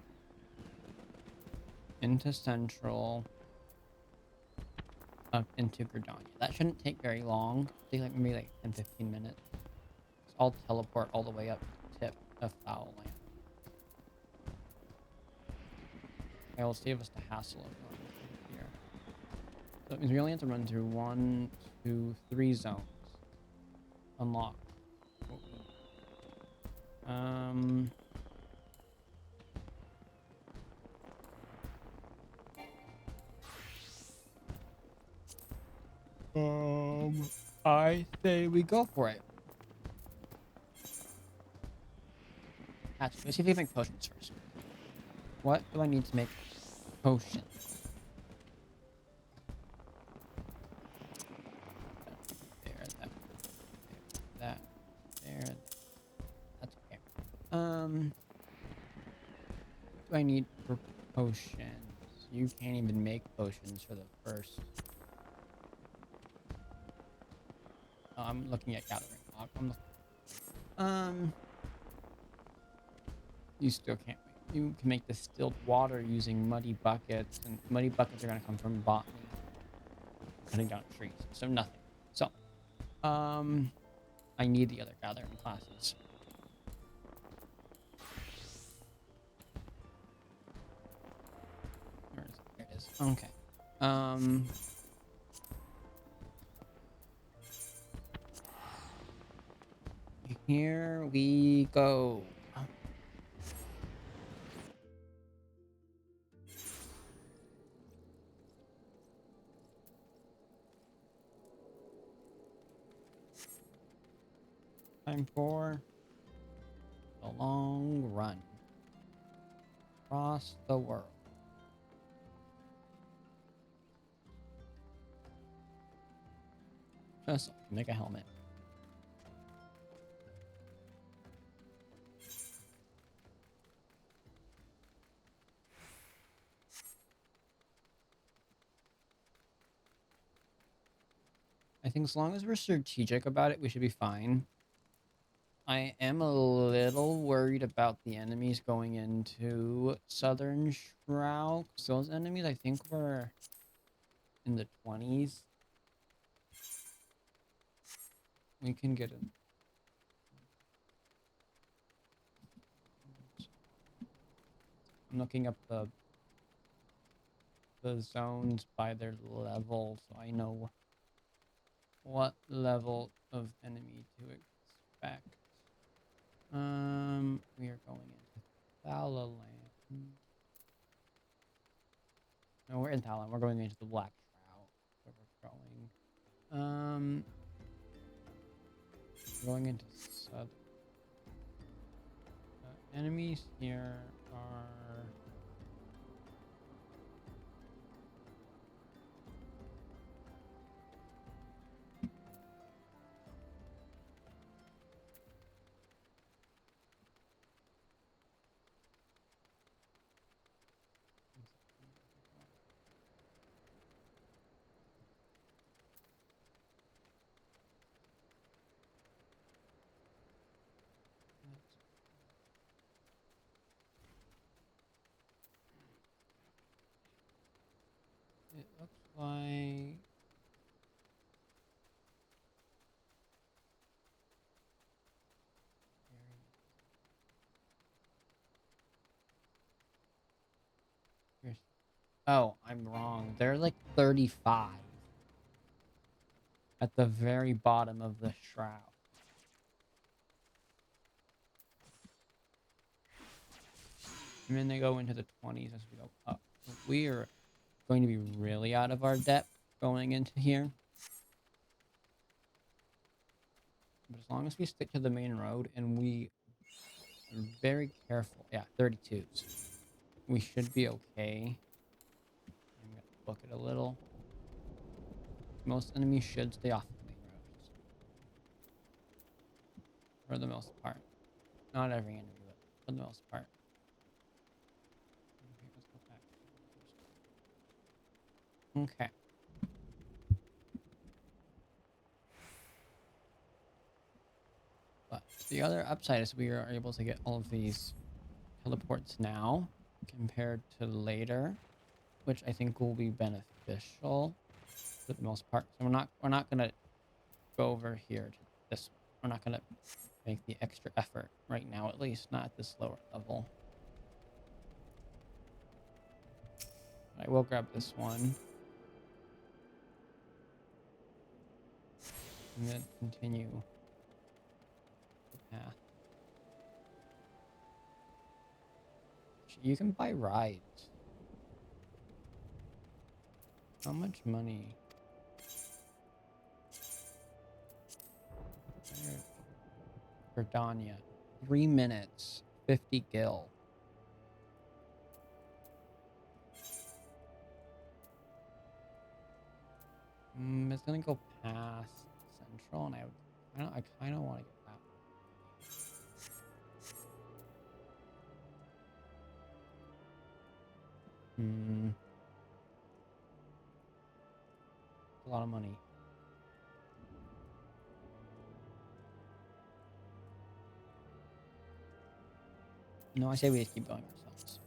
S1: into Central up into Gridania. That shouldn't take very long. Take like maybe like 10-15 minutes. So I'll teleport all the way up to the tip of Foul Land. It will save us the hassle of running through here. So it means we only have to run through 1, 2, 3 zones. Unlock. I say we go for it. Actually, let's see if we can make potions first. What do I need to make potions? There, that, there. That's okay. What do I need for potions? You can't even make potions for the first. Oh, I'm looking at gathering. You still can't. You can make distilled water using muddy buckets, and muddy buckets are gonna come from botany, cutting down trees. So nothing. So, I need the other gathering classes. Where is it? There it is. Okay. Here we go. Time for the long run across the world. Just to make a helmet. I think as long as we're strategic about it, we should be fine. I am a little worried about the enemies going into Southern Shroud. Those enemies, I think, were in the 20s. We can get them. I'm looking up the zones by their level, so I know what level of enemy to expect. We are going into Thalaland. No, we're in Thalaland. We're going into the Black Shroud. Where we're going. We're going into Southern. Enemies here are. It looks like here's, oh, I'm wrong. They're like 35 at the very bottom of the shroud. And then they go into the 20s as we go up. We are going to be really out of our depth going into here. But as long as we stick to the main road and we are very careful. Yeah, 32s. We should be okay. I'm going to book it a little. Most enemies should stay off the main roads. For the most part. Not every enemy, but for the most part. Okay, let's go back. Okay. But the other upside is we are able to get all of these teleports now compared to later, which I think will be beneficial for the most part. So we're not gonna go over here to this one. We're not gonna make the extra effort right now, at least not at this lower level. I will grab this one. And then continue the path. You can buy rides. How much money? Verdania. 3 minutes. 50 gil. It's gonna go past Central, and I kind of want to get that. A lot of money. No, I say we just keep going ourselves.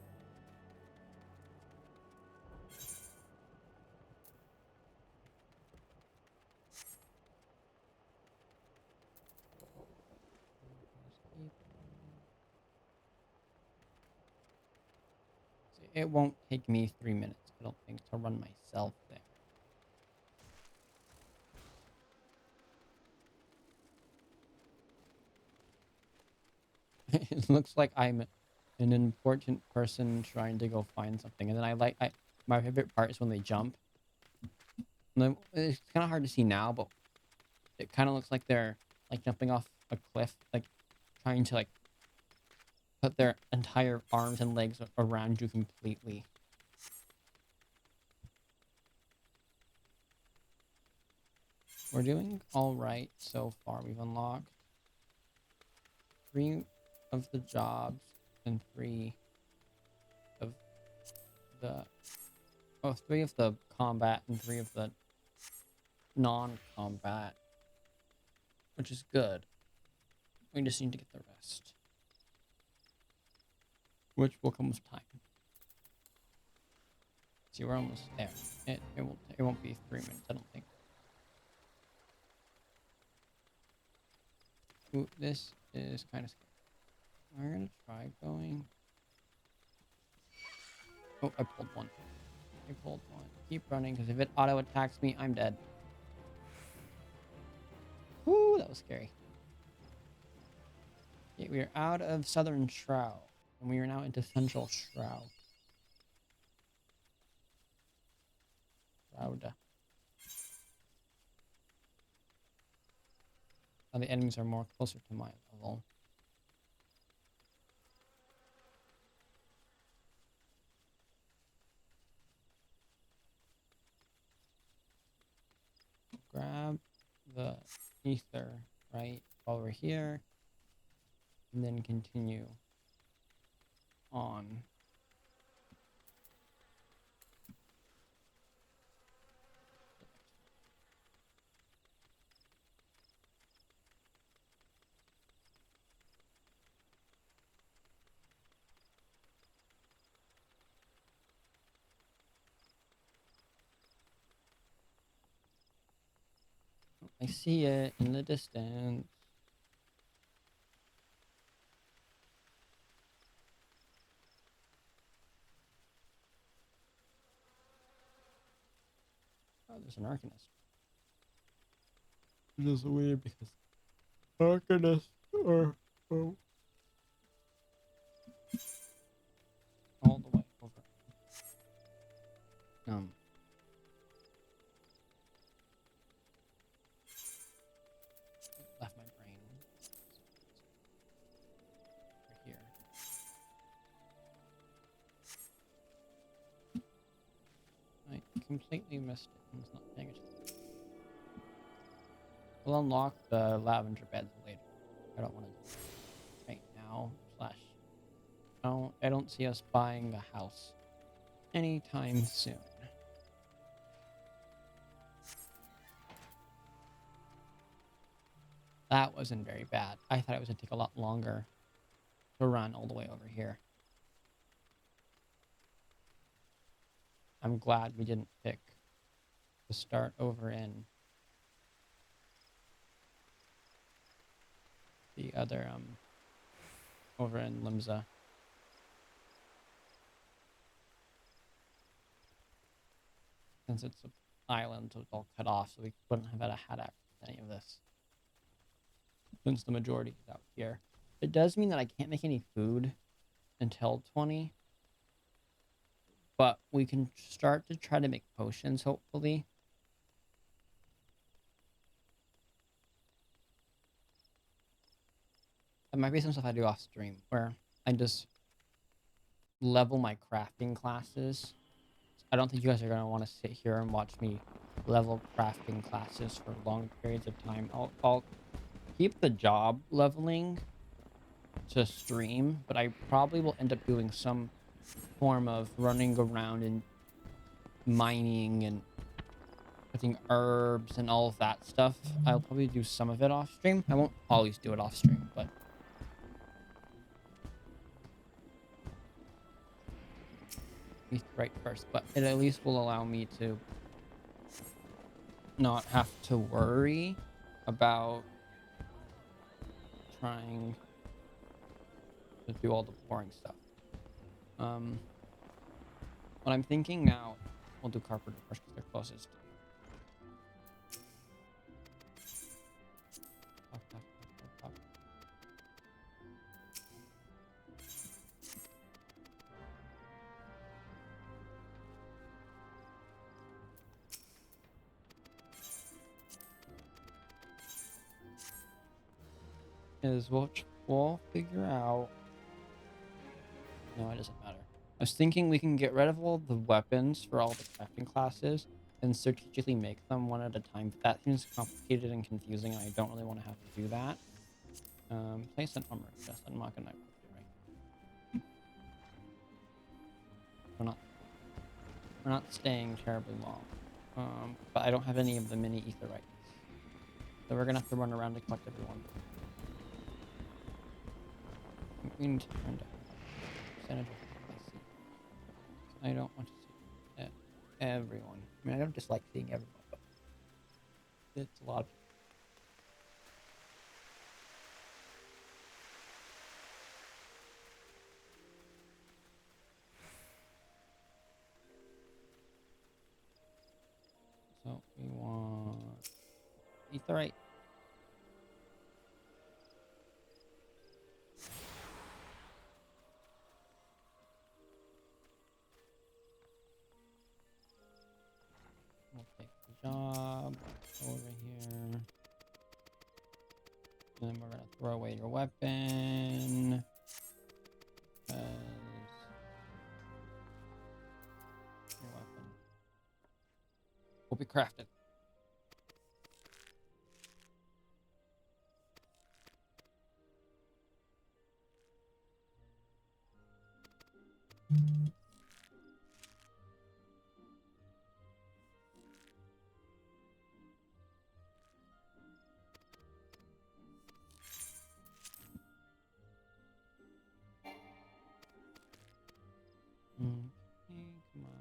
S1: It won't take me 3 minutes, I don't think, to run myself there. It looks like I'm an important person trying to go find something, and then my favorite part is when they jump. And it's kind of hard to see now, but it kind of looks like they're like jumping off a cliff, like trying to like put their entire arms and legs around you completely. We're doing all right so far. We've unlocked 3 of the jobs and 3 of the 3 of the combat and 3 of the non-combat, which is good. We just need to get the rest, which will come with time. See, we're almost there. It won't be 3 minutes, I don't think. Ooh, this is kind of scary. We're gonna try going. Oh, I pulled one. Keep running, because if it auto attacks me, I'm dead. Woo, that was scary. Okay, we are out of Southern Shroud, and we are now into Central Shroud. Now the enemies are more closer to my level. Grab the ether right while we're here, and then continue on. I see it in the distance. Oh, there's an Arcanist. Which is weird because Arcanists are all the way over. Um. Left my brain over here. I completely missed it and was not paying attention. We'll unlock the lavender beds later. I don't want to do it right now. I don't see us buying a house anytime soon. That wasn't very bad. I thought it was going to take a lot longer to run all the way over here. I'm glad we didn't pick to start over in the other, over in Limsa. Since it's an island, so it's all cut off, so we wouldn't have had access to any of this. Since the majority is out here. It does mean that I can't make any food until 20. But we can start to try to make potions, hopefully. There might be some stuff I do off stream where I just level my crafting classes. I don't think you guys are going to want to sit here and watch me level crafting classes for long periods of time. I'll keep the job leveling to stream, but I probably will end up doing some form of running around and mining and putting herbs and all of that stuff. I'll probably do some of it off stream. I won't always do it off stream, but right first. But it at least will allow me to not have to worry about trying to do all the boring stuff. What I'm thinking now, we'll do carpenter first because they're closest. Up. Is we'll figure out. No, it doesn't matter. I was thinking we can get rid of all the weapons for all the crafting classes and strategically make them one at a time. But that seems complicated and confusing, and I don't really want to have to do that. Place an armor chest. I'm not gonna. Right. We're not staying terribly long. But I don't have any of the mini aetherites, so we're gonna have to run around to collect everyone. We need to turn down percentage of I don't want to see everyone. I mean, I don't dislike seeing everyone, but it's a lot of people. So we want aetherite. We'll take the job over here. And then we're gonna throw away your weapon. Your weapon will be crafted. Okay, come on.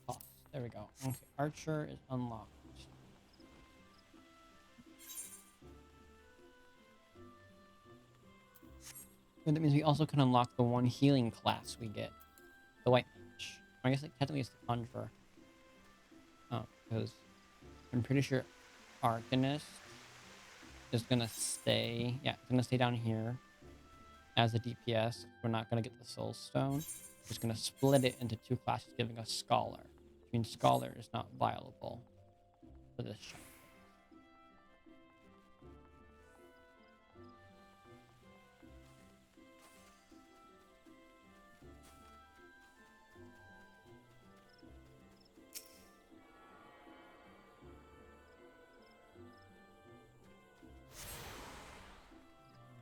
S1: Oh, there we go. Okay, Archer is unlocked. But that means we also can unlock the one healing class we get. The White Mage. I guess like technically it's the Conjurer. Oh, because I'm pretty sure Arcanist is gonna stay. Yeah, it's gonna stay down here as a DPS. We're not gonna get the Soul Stone. We're just gonna split it into 2 classes, giving us Scholar. Which means Scholar is not viable for this shot.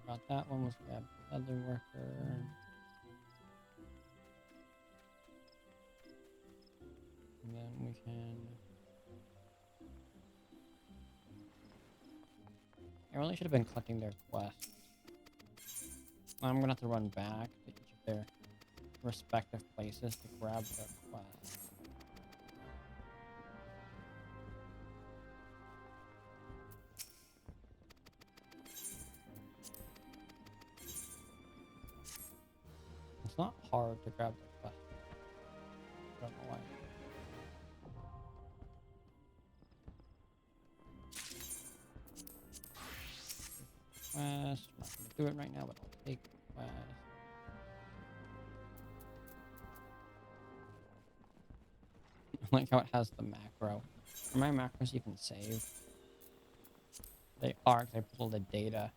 S1: About that one was grab Leather Worker. And then we can. I really should have been collecting their quests. I'm gonna have to run back to each of their respective places to grab their quests. It's not hard to grab their quests. I don't know why. Quest. I'm not gonna do it right now, but I'll take the quest. I like how it has the macro. Are my macros even saved? They are, because I put all the data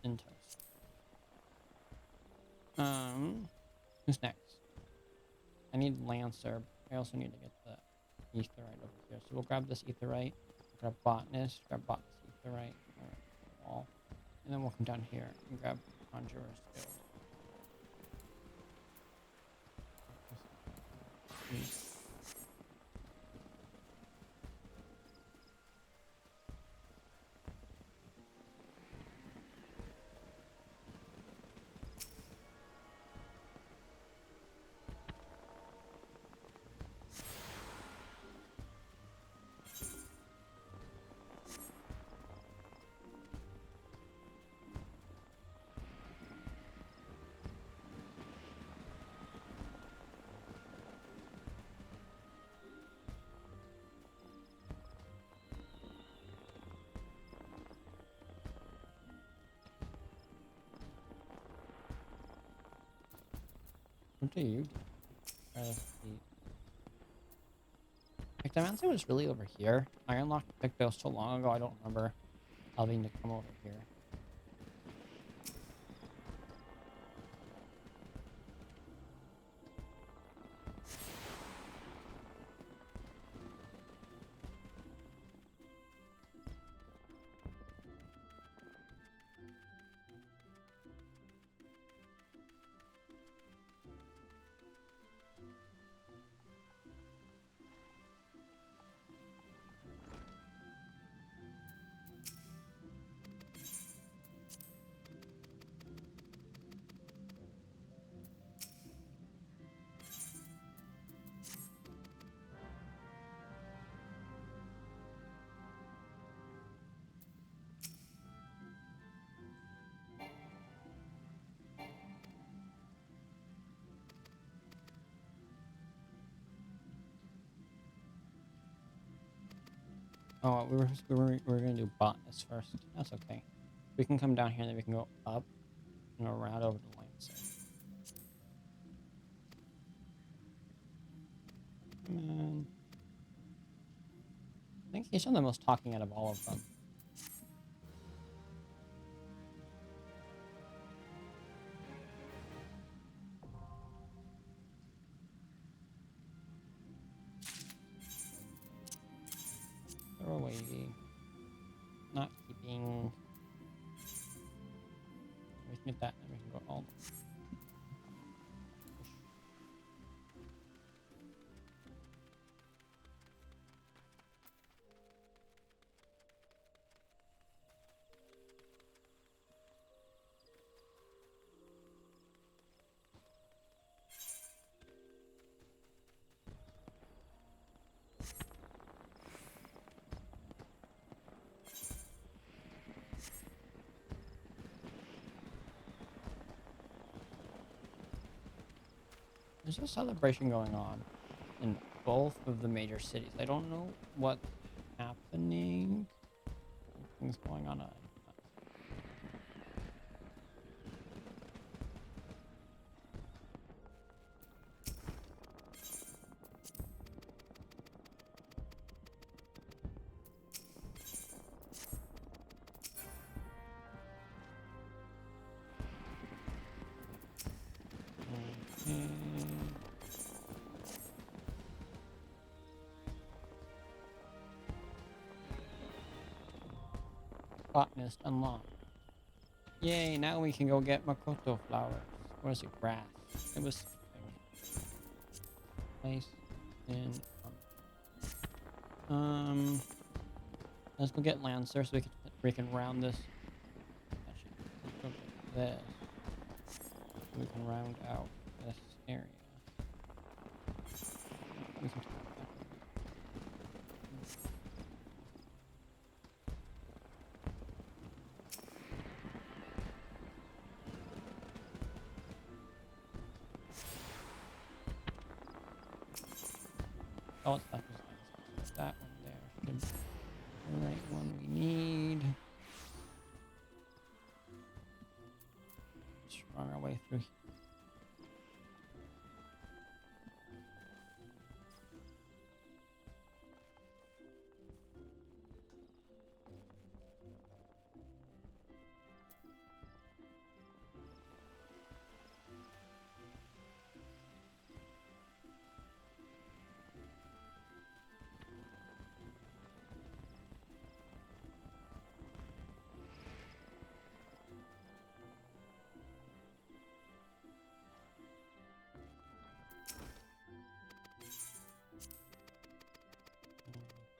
S1: into it. Who's next? I need Lancer. I also need to get the Aetheryte over here. So we'll grab this Aetheryte, grab Botanist, grab Botanist Aetheryte, wall, and then we'll come down here and grab Conjurer's Guild. What do you do? Pictomancy was really over here. I unlocked Picto so long ago, I don't remember having to come over here. Oh, we were gonna do Botanist first. That's okay. We can come down here and then we can go up and around over to Lancer. And I think he's done the most talking out of all of them. Throw away. Not keeping. We can get that and we can go all the way. There's a celebration going on in both of the major cities. I don't know what's happening. Things going on. Botanist unlocked. Yay, now we can go get Makoto flowers. Or is it grass? It was something. Place in let's go get Lancer so we can round this. Actually, let's go get this. So we can round out this area. We can oh, it's not just that one there. Should be the right one we need. Just run our way through here.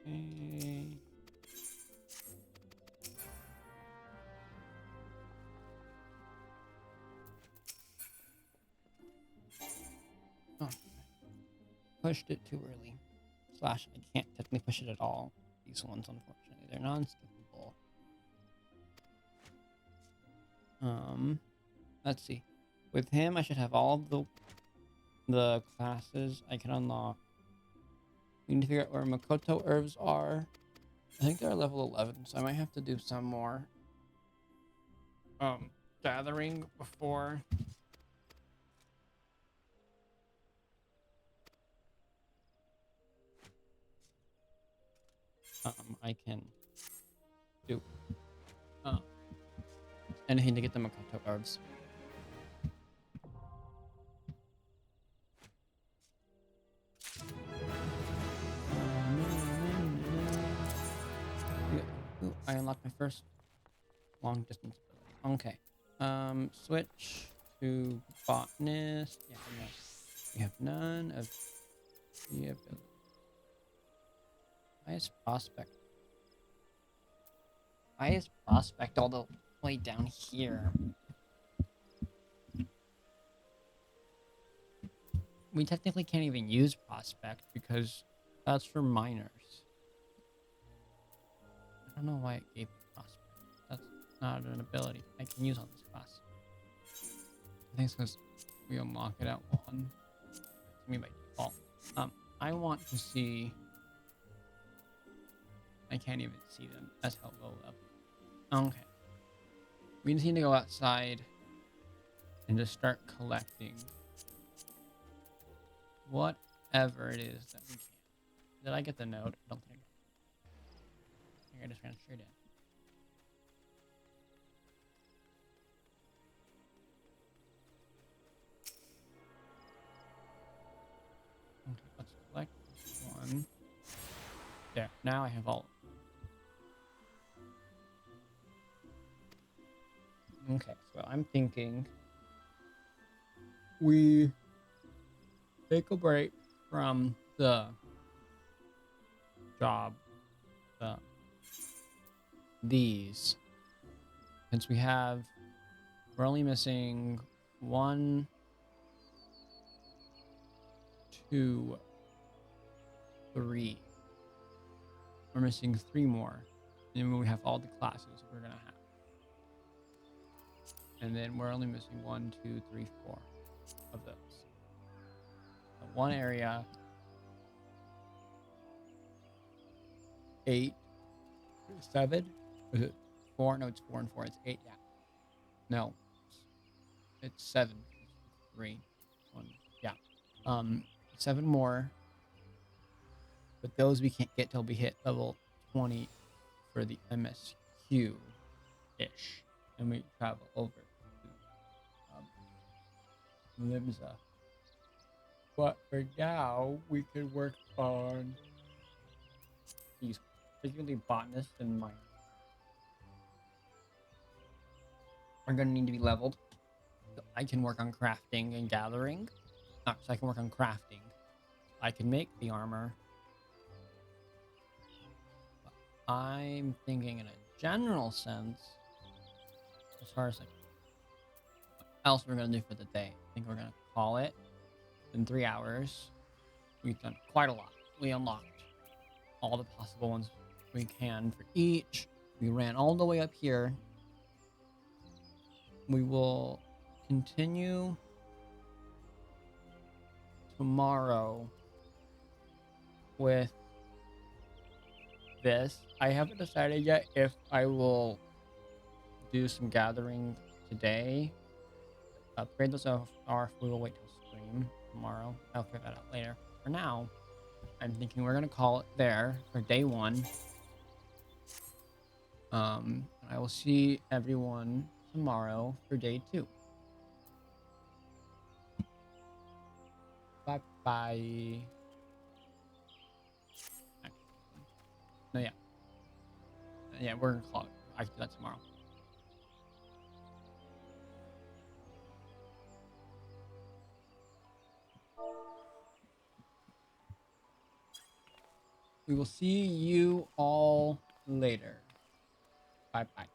S1: Okay. Oh, pushed it too early. Slash, I can't technically push it at all. These ones, unfortunately, they're non-skippable. Let's see. With him, I should have all the classes I can unlock. We need to figure out where Makoto herbs are. I think they're level 11, so I might have to do some more gathering before I can do anything to get the Makoto herbs. Ooh, I unlocked my first long distance ability. Okay. Switch to botanist. Yeah, no. We have none of the ability. Highest prospect. Highest prospect all the way down here. We technically can't even use prospect because that's for minors. I don't know why it gave me prospect. That's not an ability I can use on this class. I think it's because we unlock it at 1. To me by default. I want to see. I can't even see them. That's how low level. Okay. We just need to go outside and just start collecting whatever it is that we can. Did I get the note? I don't think I got it. I think I just ran straight in. Okay, let's collect this one. There, now I have all. Okay, so I'm thinking we take a break from the job, these, since we're only missing 1, 2, 3. We're missing 3 more, and then we have all the classes we're gonna have. And then we're only missing 1, 2, 3, 4 of those. one area. 8, 7. Is it 4? No, it's 4 and 4. It's 8. Yeah. No, it's 7. It's 3, 1. Yeah. 7 more. But those we can't get till we hit level 20 for the MSQ ish, and we travel over to Limsa. But for now, we can work on these, particularly botanists and miners. Are going to need to be leveled. So I can work on crafting and gathering. So I can work on crafting. I can make the armor. But I'm thinking in a general sense, as far as like what else we're going to do for the day. I think we're going to call it in 3 hours. We've done quite a lot. We unlocked all the possible ones we can for each. We ran all the way up here. We will continue tomorrow with this. I haven't decided yet if I will do some gathering today. Upgrade those off, or if we will wait till stream tomorrow. I'll figure that out later. For now, I'm thinking we're gonna call it there for day 1. I will see everyone tomorrow for day 2. Bye bye. No, yeah. Yeah, we're gonna call it. I can do that tomorrow. We will see you all later. Bye bye.